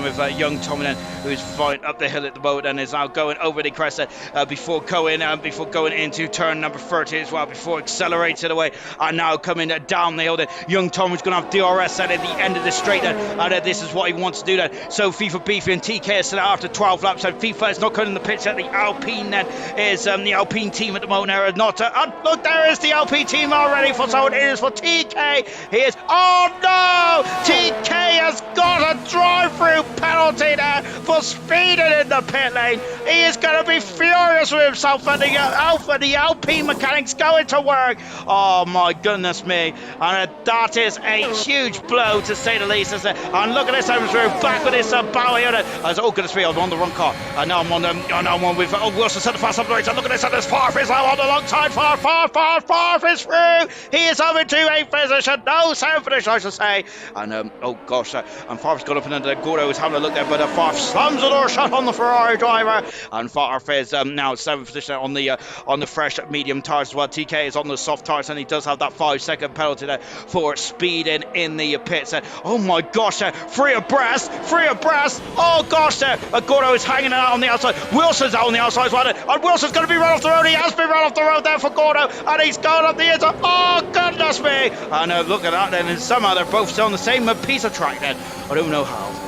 with young Tommy then, who's flying up the hill at the moment and is now going over the crest before going into turn number 30 as well, before accelerating away and now coming down the hill then. Young Tommy's going to have DRS at the end of the straight then, and this is what he wants to do then. So FIFA Beefy and TK is still after 12 laps, and FIFA is not cutting the pitch at the Alpine then, is the Alpine team at the moment there, not look, there is the Alpine team already, so it is for TK. He is, oh no, TK has got a drive-through penalty there for speeding in the pit lane. He is going to be furious with himself, and the Alpine mechanics going to work. Oh my goodness me, and that is a huge blow to say the least. And look at this, I'm back with this Bauer here. Oh goodness me, I'm on the wrong car, and now I'm on with Wilson set the fast up the race. And look at this, and this Favre is now on the long side. Favre is through. He is over to 8th position, no 7th position I should say. And oh gosh, and Favre's got up and under. Gordo is having a look there, but Favre slams the door shut on the Ferrari driver, and Favre is now 7th position on the fresh medium tires as well. TK is on the soft tires, and he does have that 5-second penalty there for speeding in the pits. Oh my gosh, free abreast. Oh gosh, Gordo is hanging out on the outside. Wilson's out on the outside as well, and Wilson's going to be run off the road. He has been run off the road there for Gordo, and he's going up the inside. Oh goodness me, and look at that then, and somehow they're both still on the same piece of track then. I don't know how.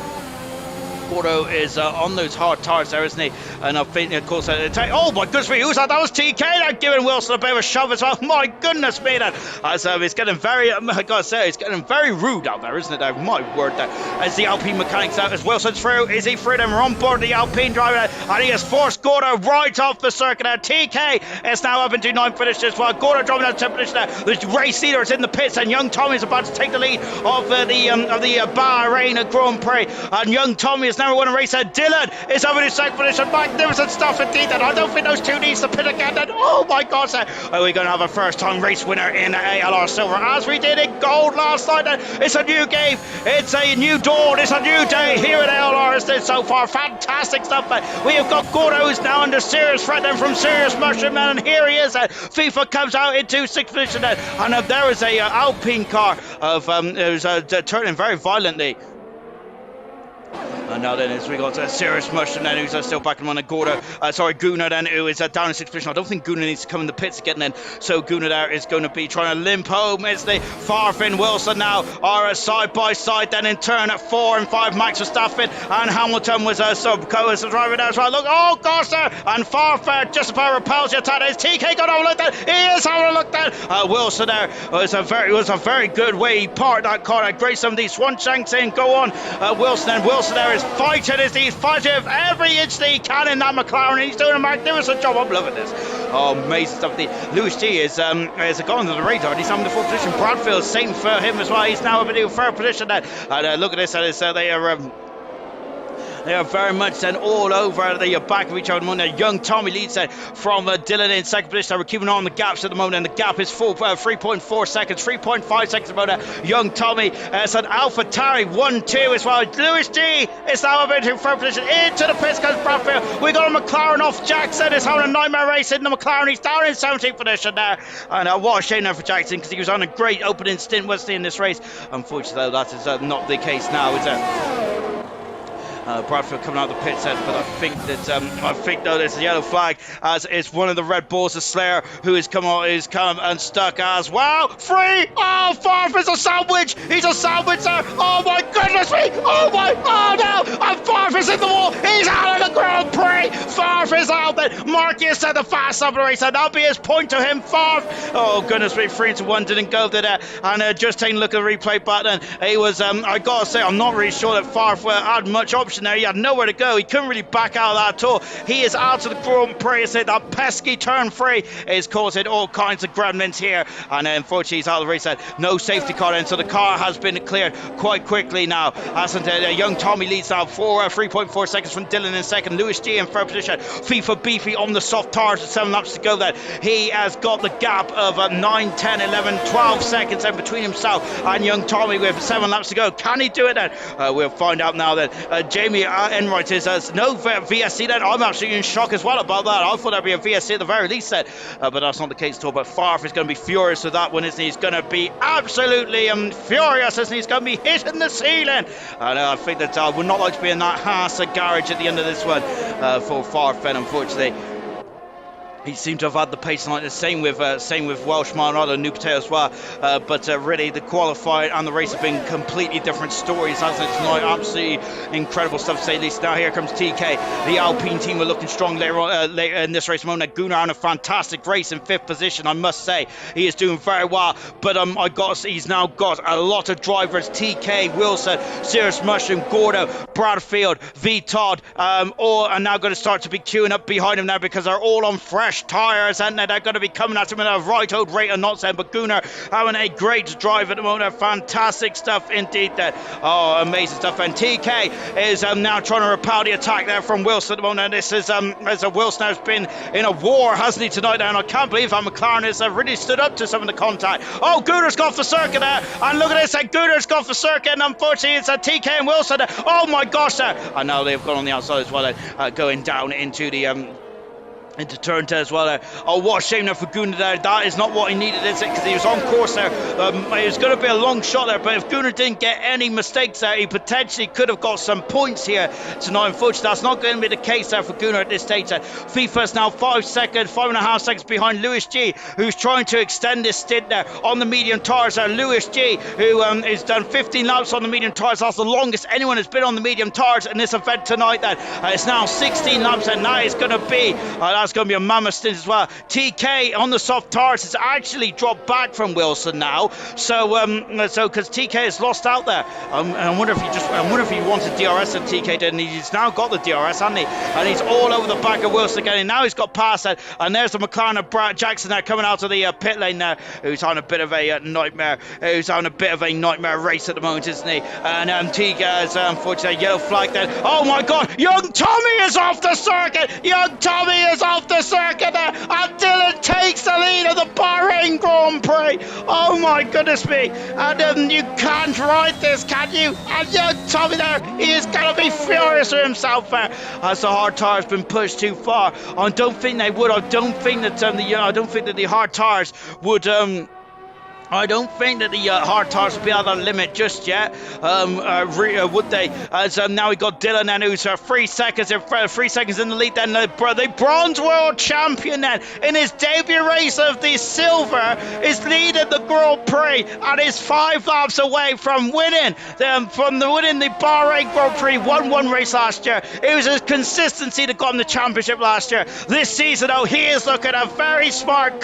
Gordo is on those hard tires there, isn't he? And I think, of course, oh my goodness me, who's that? That was TK there, giving Wilson a bit of a shove as well. My goodness me, then. As it's getting very, I gotta say, it's getting very rude out there, isn't it? My word, there. As the Alpine mechanics out, as Wilson's through, is he through them? We're on board the Alpine driver, and he has forced Gordo right off the circuit there. TK is now up into 9th position as well. Gordo dropping down to 10th position there. The race leader is in the pits, and young Tommy is about to take the lead of the Bahrain Grand Prix. And young Tommy is now won a race. Dylan is over to 2nd position. Magnificent stuff indeed. And I don't think those two needs to pit again. And oh my God, are we going to have a first-time race winner in ALR Silver, as we did in gold last night? It's a new game. It's a new dawn. It's a new day here at ALR. It's so far fantastic stuff. We have got Gordo, who's now under serious threat then from Serious Mushroom, and here he is. FIFA comes out into 6th position then, and there is a Alpine car of who's turning very violently. Now then, as we got Serious Mushroom then, who's still back on Gunnar then, who is down in 6th position. I don't think Gunnar needs to come in the pits again then, so Gunnar there is going to be trying to limp home. It's the Farfin Wilson now are side by side then in turn at 4 and 5. Max Verstappen and Hamilton was a driver there as well. Look, oh gosh there, and Farfin just about repels the attack. Is TK going to have a look there? He is having a look there. Wilson there was a very good way he parked that car. A great some of these Swan Shanks in, go on. Wilson there is fighting, he's fighting every inch that he can in that McLaren. He's doing a magnificent job. I'm loving this. Oh, amazing stuff. Lewis G is gone under the radar and he's having the 4th position. Bradfield, same for him as well. He's now in a 3rd position there. And look at this, they are very much then all over the back of each other. Young Tommy leads from Dylan in 2nd position. We're keeping on the gaps at the moment, and the gap is full 3.4 seconds, 3.5 seconds about Young Tommy. It's an Alpha Tari 1-2 as well. Lewis G is now up into 3rd position. Into the pits goes Bradfield. We got a McLaren off. Jackson is having a nightmare race in the McLaren. He's down in 17th position there. And what a shame there for Jackson, because he was on a great opening stint, wasn't he, in this race. Unfortunately, that is not the case now, is it? Bradfield coming out of the pit set, but I think though there's a yellow flag, as it's one of the Red Bulls, the Slayer, who is come unstuck as well. Free! Oh, Farf is a sandwich! He's a sandwich there! Oh my goodness me! Oh no! And Farf is in the wall! He's out of the Grand Prix! Farf is out there! Marcus said the fast up the race, and that'll be his point to him, Farf! Oh goodness me, 3-1 didn't go there. And just taking a look at the replay button, he was, I gotta say, I'm not really sure that Farf had much option there. He had nowhere to go. He couldn't really back out of that at all. He is out of the Grand Prix. That pesky turn 3 is causing all kinds of gremlins here, and unfortunately he's out of the race. No safety car in, so the car has been cleared quite quickly now. Young Tommy leads now 3.4 seconds from Dylan in 2nd. Lewis G in 3rd position. FIFA Beefy on the soft tires with 7 laps to go there. He has got the gap of 9, 10, 11, 12 seconds in between himself and Young Tommy with 7 laps to go. Can he do it then? We'll find out now that Jamie Enright says no VSC then. I'm absolutely in shock as well about that. I thought there'd be a VSC at the very least then, but that's not the case at all. But Farf is going to be furious with that one, isn't he? He's going to be absolutely furious, isn't he? He's going to be hitting the ceiling. And I think that would not like to be in that Haas garage at the end of this one for Farf, unfortunately. He seemed to have had the pace tonight. The same with Welsh Maranado and New Potato as well. But really, the qualifying and the race have been completely different stories, hasn't it, tonight? Absolutely incredible stuff, to say the least. Now here comes TK. The Alpine team were looking strong later in this race. Mona Gunnar on a fantastic race in 5th position, I must say. He is doing very well. But he's now got a lot of drivers. TK, Wilson, Cirrus Mushroom, Gordo, Bradfield, V Todd, all are now going to start to be queuing up behind him now, because they're all on fresh tyres, and they're going to be coming at him in a right old rate of knots. But Gunnar having a great drive at the moment. Fantastic stuff indeed there. Oh, amazing stuff. And TK is now trying to repel the attack there from Wilson at the moment. And this is as Wilson has been in a war, hasn't he, tonight? And I can't believe how McLaren has really stood up to some of the contact. Oh, Gunnar's got off the circuit there, and look at this, Gunnar's got off the circuit, and unfortunately it's TK and Wilson there. Oh my gosh there. And now they've gone on the outside as well, going down into the into turn 10 as well. Oh, what a shame there for Gunnar there. That is not what he needed, is it? Because he was on course there. It was going to be a long shot there, but if Gunnar didn't get any mistakes there, he potentially could have got some points here tonight. Unfortunately, that's not going to be the case there for Gunnar at this stage. FIFA's now 5 seconds, 5.5 seconds behind Lewis G, who's trying to extend this stint there on the medium tyres there. Lewis G, who has done 15 laps on the medium tyres. That's the longest anyone has been on the medium tyres in this event tonight. It's now 16 laps, and that is going to be that's going to be a mammoth stint as well. TK on the soft tyres has actually dropped back from Wilson now, so because TK has lost out there. I wonder if he wanted DRS, and TK did, and he's now got the DRS, hasn't he? And he's all over the back of Wilson again, and now he's got past that, and there's the McLaren of Brad Jackson there coming out of the pit lane there, who's on a bit of a nightmare race at the moment, isn't he? And TK has unfortunately a yellow flag there. Oh my god, Young Tommy is off the circuit. Young Tommy is off the circuit there, and Dylan takes the lead of the Bahrain Grand Prix. Oh my goodness me. And you can't ride this, can you? And Young Tommy there, he is going to be furious with himself there, as the hard tyres been pushed too far. I don't think they would. I don't think that the hard tyres would I don't think that the hard tires will be at the limit just yet, would they? As now we got Dylan then, who's 3 seconds in front, 3 seconds in the lead. Then the bronze world champion then, in his debut race of the silver, is leading the Grand Prix and is 5 laps away from winning the Bahrain Grand Prix. Won one race last year. It was his consistency that got him the championship last year. This season, though, he is looking a very smart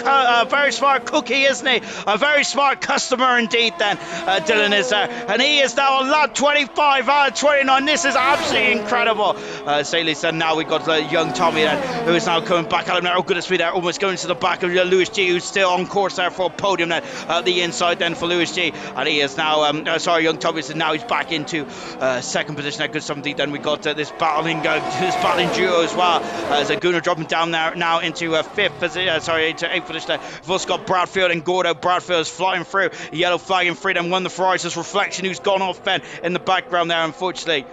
cookie, isn't he? A very smart customer indeed then, Dylan is there, and he is now on lap 25 out of 29. This is absolutely incredible. Then now we've got young Tommy then, who is now coming back at him now. Oh goodness me, there, almost going to the back of Lewis G, who's still on course there for a podium then, the inside then for Lewis G, and he is now young Tommy, so now he's back into second position there. Good something. Then we got this battling duo as well, as Gunnar dropping down there now into fifth position, into eighth position there. We've also got Bradfield and Gordo. Bradfield is flying through, yellow flag in freedom, won the Ferraris reflection, who's gone off then in the background there, unfortunately.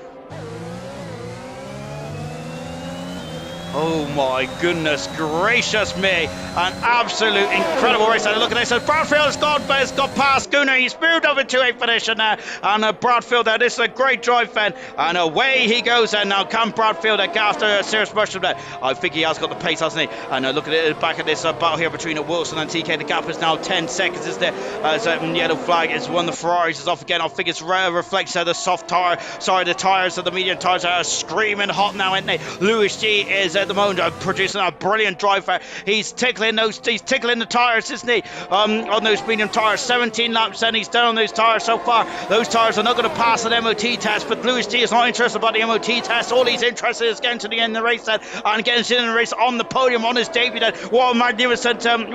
Oh my goodness gracious me, an absolute incredible race. And look at this, so Bradfield has got past Gunnar, he's moved over to 8th position there, and Bradfield there, this is a great drive then, and away he goes then. Now can Bradfield get after a serious rush of that? I think he has got the pace, hasn't he? And look at it, back at this battle here between Wilson and TK, the gap is now 10 seconds, isn't it? As yellow flag is one, the Ferraris is off again. I think it's reflects the soft tire, the tires of the medium tires are screaming hot now, aren't they? Lewis G is at the moment producing a brilliant drive there. He's tickling the tires, isn't he? On those medium tires, 17 laps and he's done on those tires so far. Those tires are not going to pass an MOT test, but Lewis G is not interested about the MOT test. All he's interested is getting to the end of the race then, and getting to the end of the race on the podium on his debut then. What a magnificent Grand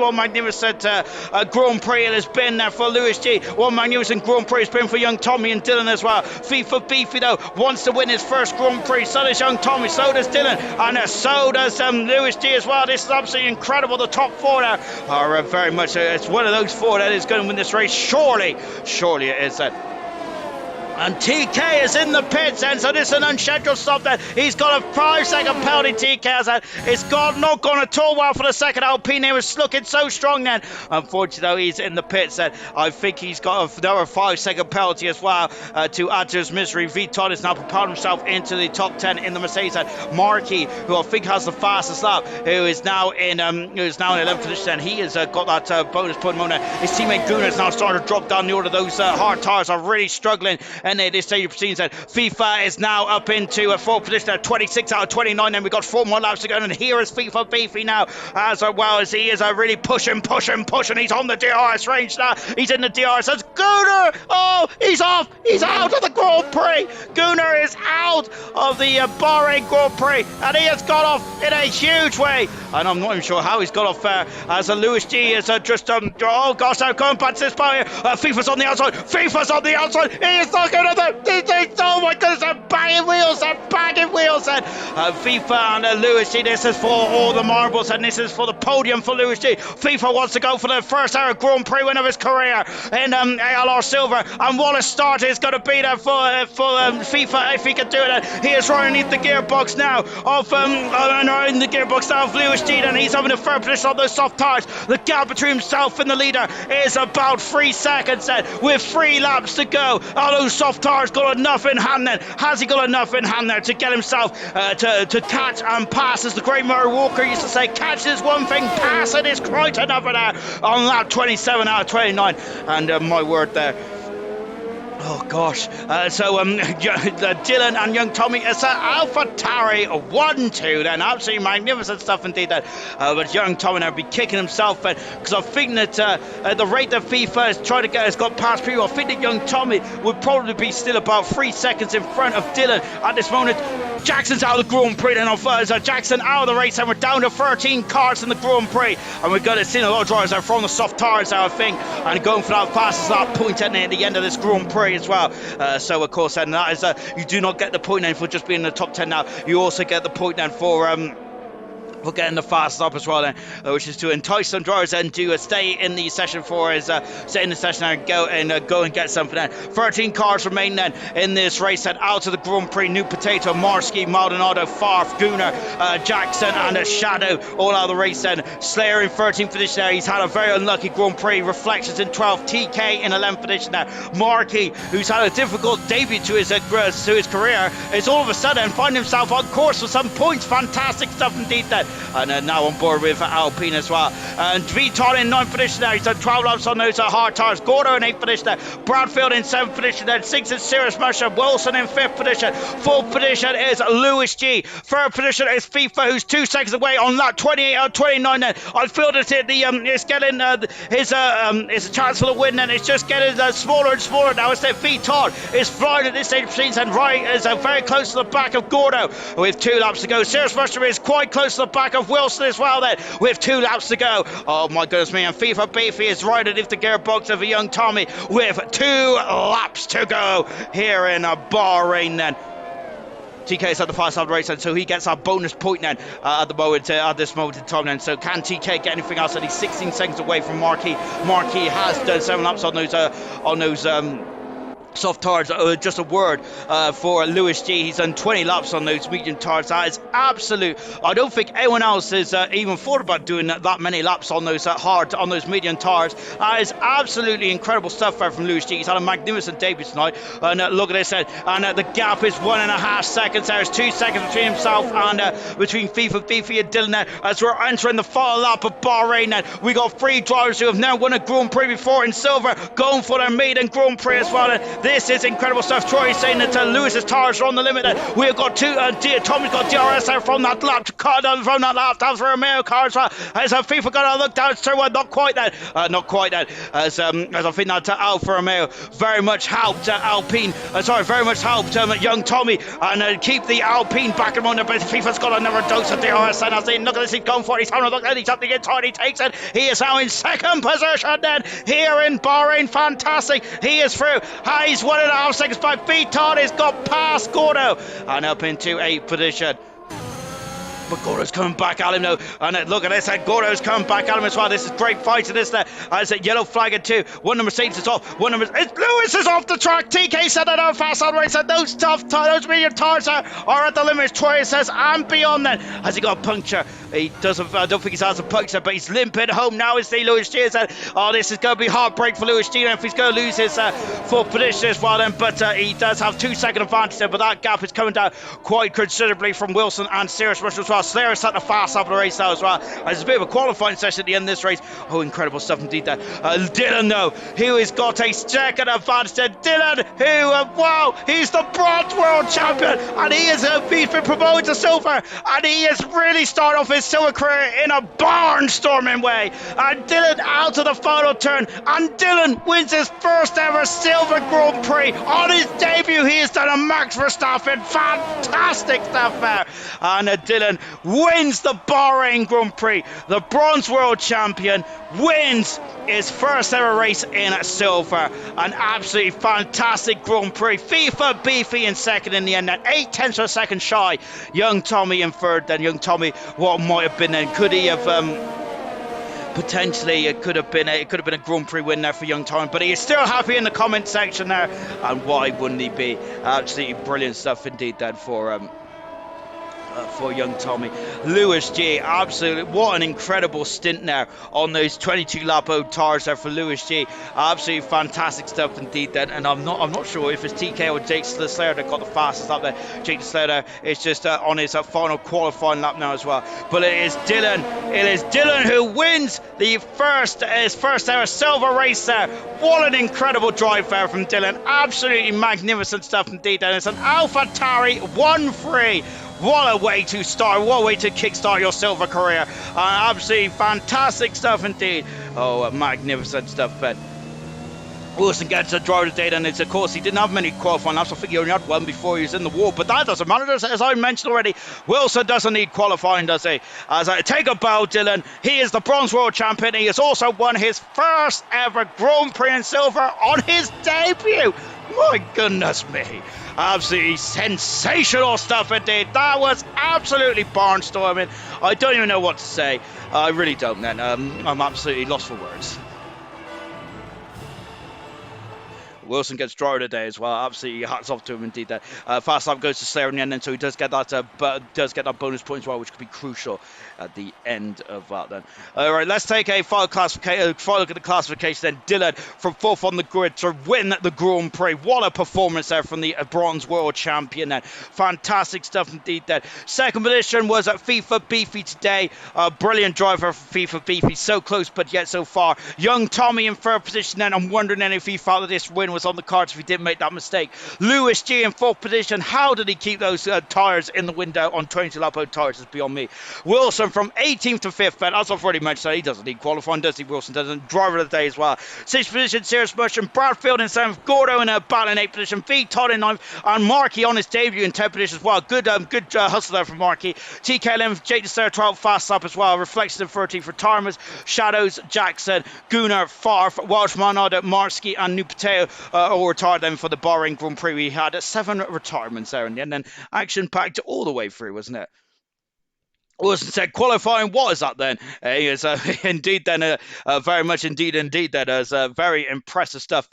Prix it has been there for Lewis G. What a magnificent Grand Prix it's been for young Tommy and Dylan as well. FIFA Beefy though wants to win his first Grand Prix. So does young Tommy, so does Dylan, and so does Lewis G as well. This is absolutely incredible. The top four there are very much, it's one of those four that is going to win this race. Surely it is. And TK is in the pits, and so this is an unscheduled stop then. He's got a 5-second penalty. TK has that. It's not gone at all well for the second Alpine. He was looking so strong then. Unfortunately, though, he's in the pits, and I think he's got another 5-second penalty as well to add to his misery. Viton is now propelled himself into the top 10 in the Mercedes. And Markey, who I think has the fastest lap, who is now in 11th position, and he has got that bonus point moment. His teammate Gunnar has now started to drop down the order. Those hard tires are really struggling. And this stage of proceedings, FIFA is now up into a 4th position at 26 out of 29. Then we've got 4 more laps to go, and here is FIFA Beefy now, as well as he is really pushing. He's on the DRS range now. He's in the DRS. That's Gunnar. Oh, he's off. He's out of the Grand Prix. Gunnar is out of the Bahrain Grand Prix, and he has got off in a huge way. And I'm not even sure how he's got off there, as Lewis G is just oh gosh, I'm going back to this part here. FIFA's on the outside. He is not going to the. Oh my goodness, they're banging wheels. And FIFA and Lewis G, this is for all the marbles, and this is for the podium for Lewis G. FIFA wants to go for the first ever Grand Prix win of his career in ALR Silver, and what a start is going to be there for FIFA if he can do it. He is right underneath the gearbox now of Lewis G, and he's having a third position on those soft tires. The gap between himself and the leader is about 3 seconds then, with 3 laps to go. All those soft tires got enough in hand then. Has he got enough in hand there to get himself to catch and pass, as the great Murray Walker used to say, catch is one thing, pass it is quite another there on lap 27 out of 29. And my word there. Oh gosh, Dylan and young Tommy, it's AlphaTauri 1-2 then, absolutely magnificent stuff indeed then. But young Tommy now be kicking himself, because I think that the rate that FIFA is trying to get has got past people. I think that young Tommy would probably be still about 3 seconds in front of Dylan at this moment. Jackson's out of the Grand Prix then, Jackson out of the race, and we're down to 13 cars in the Grand Prix, and we're going to see a lot of drivers are throwing the soft tires out, I think, and going for that fastest lap point at the end of this Grand Prix as well. So of course, and that is you do not get the point then for just being in the top 10 now. You also get the point then for for getting the fastest up as well then, which is to entice some drivers and to stay in the session for stay in the session and go and get something then. 13 cars remain then in this race then. Out of the Grand Prix, New Potato, Marsky, Maldonado, Farf, Gunnar, Jackson and Shadow all out of the race then. Slayer in 13th position there. He's had a very unlucky Grand Prix. Reflections in 12th, TK in 11th position there. Markey, who's had a difficult debut to his career, is all of a sudden finding himself on course for some points. Fantastic stuff indeed then. And now on board with Alpine as well. And Vitor in 9th position there. He's done 12 laps on those hard tires. Gordo in 8th position there. Bradfield in 7th position there. 6th is Sirius Musher. Wilson in 5th position. 4th position is Lewis G. 3rd position is FIFA, who's 2 seconds away on lap 28 or 29 then. I feel that it's getting his chance for the win and it's just getting smaller and smaller now. Instead, Vitor is flying at this stage of proceedings and right is very close to the back of Gordo with 2 laps to go. Sirius Musher is quite close to the back of Wilson as well then with 2 laps to go. Oh my goodness me, and FIFA Beefy is right underneath the gearbox of a young Tommy with 2 laps to go here in Bahrain then. TK is at the far side of the race, and so he gets a bonus point then at this moment in time then. So can TK get anything else? And he's 16 seconds away from Markey. Markey has done 7 laps on those soft tires. Just a word for Lewis G. He's done 20 laps on those medium tires. That is absolute. I don't think anyone else has even thought about doing that many laps on those those medium tires. That is absolutely incredible stuff there from Lewis G. He's had a magnificent debut tonight. And look at this, and the gap is 1.5 seconds. There's 2 seconds between himself and between FIFA Beefy and Dylan as we're entering the final lap of Bahrain. We got 3 drivers who have never won a Grand Prix before in silver going for their maiden Grand Prix as well. This is incredible stuff. Troy is saying that Lewis's tires are on the limit. We've got 2. Tommy's got DRS there from that lap to cut from that lap. That's for Romeo car as well. As FIFA got a look down to turn 1, not quite that. As I think that Alfa Romeo very much helped Alpine. Very much helped young Tommy and keep the Alpine back among the best. FIFA's got another dose of DRS. And as they look at this, he's going for it. He's having a look at it. He's up the inside. He takes it. He is now in 2nd position then here in Bahrain. Fantastic. He is through. He's 1.5 seconds by Vitor. He's got past Gordo and up into 8th position. But Gordo's coming back at him now. And look at this, Gordo's coming back at him as well. This is great fight to this there. As a yellow flag at 2. One of the Mercedes is off. Lewis is off the track. TK said that on fast on race. And those medium tires are at the limit. Troy says, and beyond then. Has he got a puncture? He doesn't. I don't think he has a puncture, but he's limping home now. Is Lewis G. Said, oh, this is going to be heartbreak for Lewis G. If he's going to lose his 4th position as well then. But he does have 2-second advantage there. But that gap is coming down quite considerably from Wilson and Sirius Rush as well. Slayer is at the fast up of the race now as well. There's a bit of a qualifying session at the end of this race. Oh, incredible stuff indeed there. Dylan though, who has got a 2nd advantage there. Dylan, who, wow, he's the bronze world champion. And he's been promoted to silver. And he has really started off his silver career in a barnstorming way. And Dylan out of the final turn. And Dylan wins his 1st ever silver Grand Prix. On his debut, he has done a Max Verstappen. Fantastic stuff there. And Dylan wins the Bahrain Grand Prix. The bronze world champion wins his 1st ever race in silver. An absolutely fantastic Grand Prix. FIFA Beefy in 2nd in the end, and 0.8 of a second shy. Young Tommy in 3rd. Then young Tommy, what might have been then? Could he have potentially it could have been a Grand Prix win there for young Tommy, but he is still happy in the comment section there, and why wouldn't he be? Absolutely brilliant stuff indeed then for young Tommy. Lewis G, absolutely, what an incredible stint there on those 22 lap old tires there for Lewis G. Absolutely fantastic stuff indeed then, and I'm not sure if it's TK or Jake Slayer that got the fastest up there. Jake Slayer is just on his final qualifying lap now as well. But it is Dylan who wins his first ever silver race there. What an incredible drive there from Dylan. Absolutely magnificent stuff indeed. And it's an AlphaTauri 1-3. What a way to start, what a way to kickstart your silver career. Absolutely fantastic stuff indeed. Oh, magnificent stuff, Ben. Wilson gets a driver's data, and it's, of course, he didn't have many qualifying laps. I think he only had 1 before he was in the war, but that doesn't matter. As I mentioned already, Wilson doesn't need qualifying, does he? As I take a bow, Dylan, he is the bronze world champion. He has also won his 1st ever Grand Prix in silver on his debut. My goodness me. Absolutely sensational stuff indeed. That was absolutely barnstorming. I don't even know what to say. I really don't then. I'm absolutely lost for words. Wilson gets driver today as well. Absolutely hats off to him indeed. There, fast lap goes to Slayer in the end, and so he does get that bonus point as well, which could be crucial at the end of that. Then, all right, let's take a final classification. Final look at the classification. Then Dylan from fourth on the grid to win the Grand Prix. What a performance there from the bronze world champion. Then, fantastic stuff indeed. Then, second position was at FIFA Beefy today. Brilliant driver for FIFA Beefy, so close but yet so far. Young Tommy in third position. Then I'm wondering then if he felt that this win was on the cards if he didn't make that mistake. Lewis G in fourth position. How did he keep those tyres in the window on 22 lap tyres is beyond me. Wilson from 18th to 5th, but as I've already mentioned, he doesn't need qualifying, does he? Wilson doesn't. Driver of the day as well. 6th position, Sirius Mushroom. Bradfield in 7th. Gordo in a battle in 8th position. V Todd in 9th. And Markey on his debut in 10th position as well. Good hustle there from Markey. TKLM, Jake DeSer, 12th fast lap as well. Reflection in 13th for Tarmas. Shadows, Jackson, Gunnar, Farf, Welsh Manod, Marsky, and Nupateo all retired then for the Bahrain Grand Prix. We had 7 retirements there in the end, and action packed all the way through, wasn't it? Wilson said qualifying, what is that then? Is indeed then very much indeed that is very impressive stuff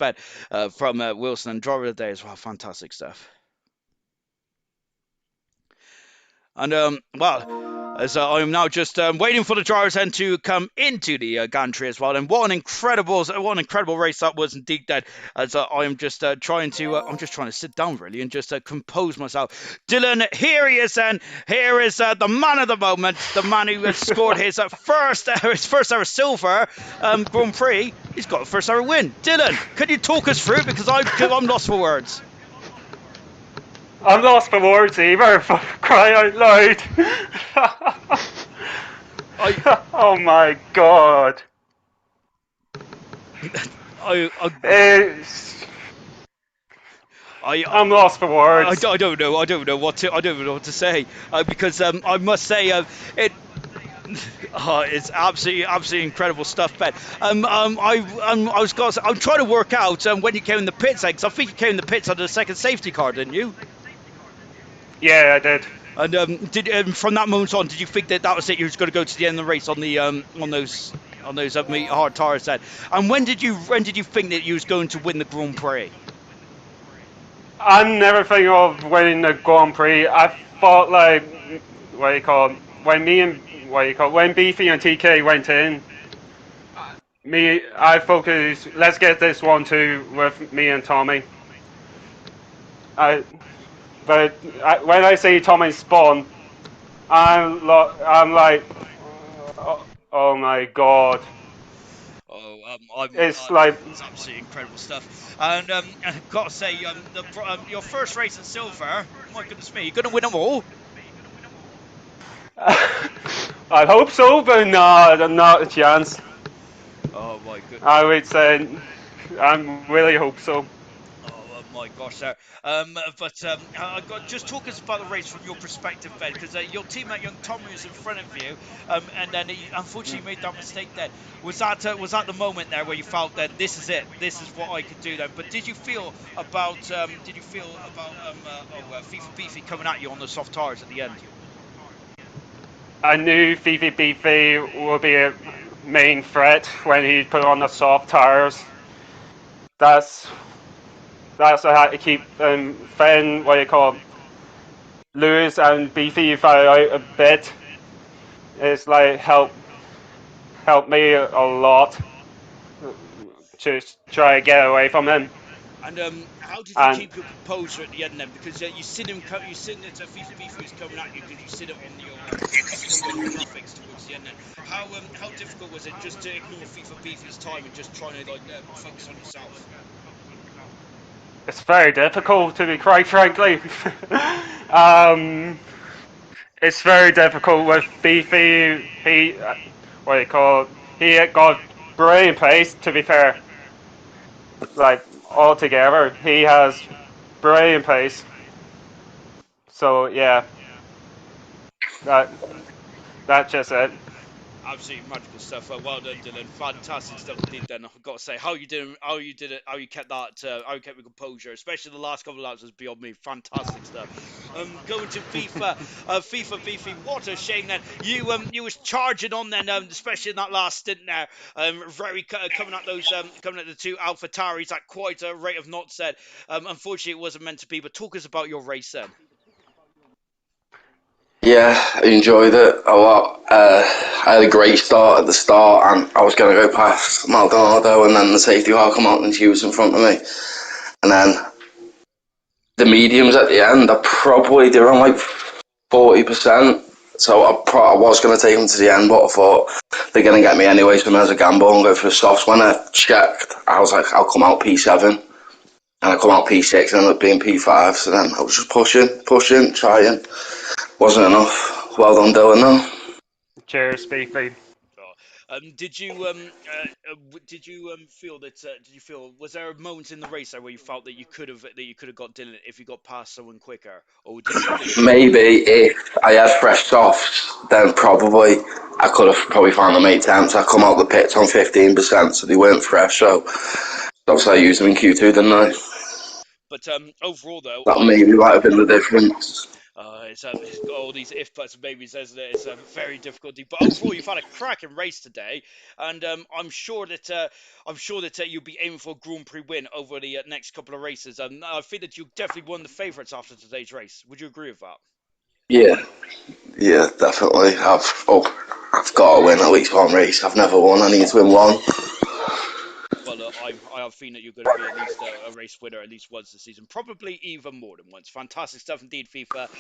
from Wilson, and driver of the day as well. Fantastic stuff. And well, as I am now just waiting for the drivers then to come into the gantry as well. And what an incredible race that was indeed. That as I am just trying to sit down really and just compose myself. Dylan, here he is then. Here is the man of the moment, the man who has scored his first ever silver Grand Prix. He's got a first ever win. Dylan, can you talk us through it, because I'm lost for words. I'm lost for words either, for crying out loud. Oh my god. I'm lost for words. I don't know what to say because I must say it's absolutely incredible stuff, Ben. I'm trying to work out when you came in the pits, because I think you came in the pits under the second safety car, didn't you? Yeah, I did. And from that moment on, did you think that was it? You were going to go to the end of the race on the on those hard tires then? And when did you think that you was going to win the Grand Prix? I'm never thinking of winning the Grand Prix. I thought when Beefy and TK went in, I focused, let's get this 1-2 with me and Tommy. When I see Tommy spawn, I'm like, oh my god. It's absolutely incredible stuff. And I've got to say, your first race at silver, my goodness me, you're going to win them all? I hope so, but no, not a chance. Oh my goodness. I would say, I really hope so. Oh my gosh, sir. Just talk us about the race from your perspective, Ben, because your teammate, young Tommy, was in front of you, and then he unfortunately made that mistake. Then was that the moment there where you felt that this is it, this is what I could do then? But did you feel about FIFA Beefy coming at you on the soft tires at the end? I knew FIFA Beefy would be a main threat when he put on the soft tires. That's how I had to keep Finn, Lewis and Beefy out a bit. It's like helped me a lot to try to get away from him. And how did you keep your composure at the end then? Because you seen that FIFA Beefy was coming at you, because you seen it on your graphics towards the end then. How difficult was it just to ignore FIFA Beefy's time and just trying to focus on yourself? It's very difficult, to be quite frankly. It's very difficult with Beefy. He got brilliant pace, to be fair. Like, altogether, he has brilliant pace. So, yeah. That's just it. Absolutely magical stuff. Well done, Dylan. Fantastic stuff indeed. Then I've got to say, how you did, how you did it, how you kept that, how you kept your composure, especially the last couple of laps was beyond me. Fantastic stuff. Going to FIFA, FIFA Beefy. What a shame then. You was charging on then, especially in that last stint there. Very coming at those, coming at the two Alpha Taris at quite a rate of knots. Said, unfortunately, it wasn't meant to be. But talk us about your race then. Yeah, I enjoyed it a lot. I had a great start at the start, and I was going to go past Maldonado, and then the safety car come out, and she was in front of me. And then the mediums at the end, I probably did on like 40%. So I was going to take them to the end, but I thought they're going to get me anyway, so I as a gamble and go for the softs. When I checked, I was like, I'll come out P7. And I come out P6 and ended up being P5. So then I was just pushing, trying. Wasn't enough. Well done, Dylan, though. Cheers, Beefy. Did you feel that? Did you feel? Was there a moment in the race there where you felt that you could have got Dylan if you got past someone quicker, or did it feel like? Maybe if I had fresh softs, then probably I could have probably found them 8 times. I come out the pits on 15%, so they weren't fresh. So that's why I used them in Q2, didn't I? But overall, though, That maybe might have been the difference. it's got all these if buts and maybes, isn't it? It's a very difficult. But overall, you've had a cracking race today, and I'm sure that you'll be aiming for a Grand Prix win over the next couple of races. And I think that you definitely won the favourites after today's race. Would you agree with that? Yeah, yeah, definitely. I've got to win at least one race. I've never won. I need to win one. Well, I have a feeling that you're going to be at least a race winner at least once this season, probably even more than once. Fantastic stuff indeed, FIFA.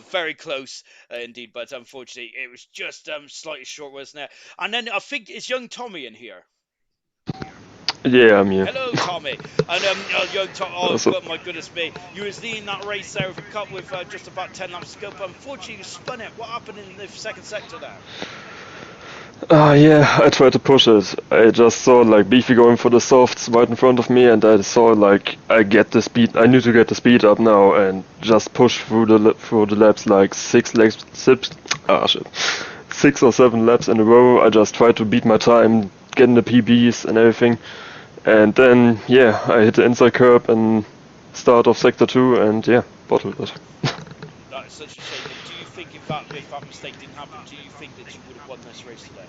Very close indeed, but unfortunately it was just slightly short, wasn't it? And then I think is young Tommy in here. Yeah, I'm here. Hello, Tommy. And young Tom. Oh, So, God, my goodness me! You was leading that race there with a cut with just about 10 laps to go, but unfortunately you spun it. What happened in the second sector there? yeah, I tried to push it. I just saw like Beefy going for the softs right in front of me, and I saw like I get the speed. I need to get the speed up now, and just push through the laps like shit, 6 or 7 laps in a row. I just tried to beat my time, getting the PBs and everything, and then yeah, I hit the inside curb and start of sector 2, and yeah, bottled it. That is such a shame. Then, do you think if that mistake didn't happen, do you think that you would have won this race today?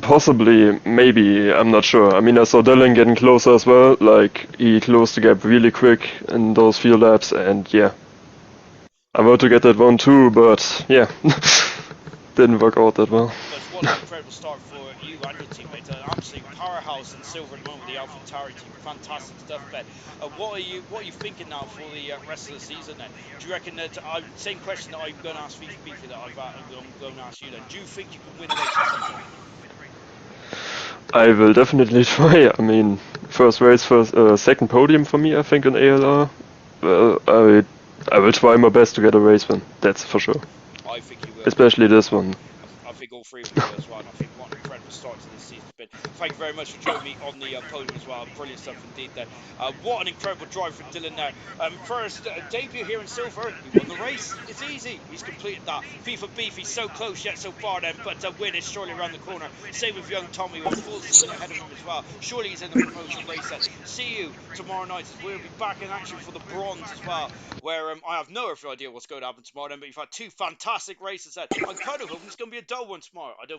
Possibly, maybe, I'm not sure. I mean, I saw Dylan getting closer as well, like, he closed the gap really quick in those few laps, and yeah. I want to get that one too, but yeah, didn't work out that well. But what an incredible start for you and your teammate. An absolute powerhouse in silver at the moment, the Alpha Tauri team. Fantastic stuff, Ben. What are you thinking now for the rest of the season then? Do you reckon that same question that I'm going to ask Fifi Beefy that I'm going to ask you then? Do you think you can win a race this season? I will definitely try. I mean, first race, second podium for me, I think, in ALR. Well, I will try my best to get a race win, that's for sure. I think you will. Especially this one. I think all three of you will as well. And I think what an incredible start to this season has been. Thank you very much for joining me on the podium as well. Brilliant stuff indeed there. What an incredible drive from Dylan there. First debut here in silver. He won the race. It's easy. He's completed that. FIFA Beefy so close yet so far then, but win is surely around the corner. Same with young Tommy with a full stint ahead of him as well. Surely he's in the promotion race then. See you tomorrow night as we'll be back in action for the bronze as well, where I have no idea what's going to happen tomorrow then, but you've had two fantastic races there. I'm kind of hoping it's going to be a dull one tomorrow. I don't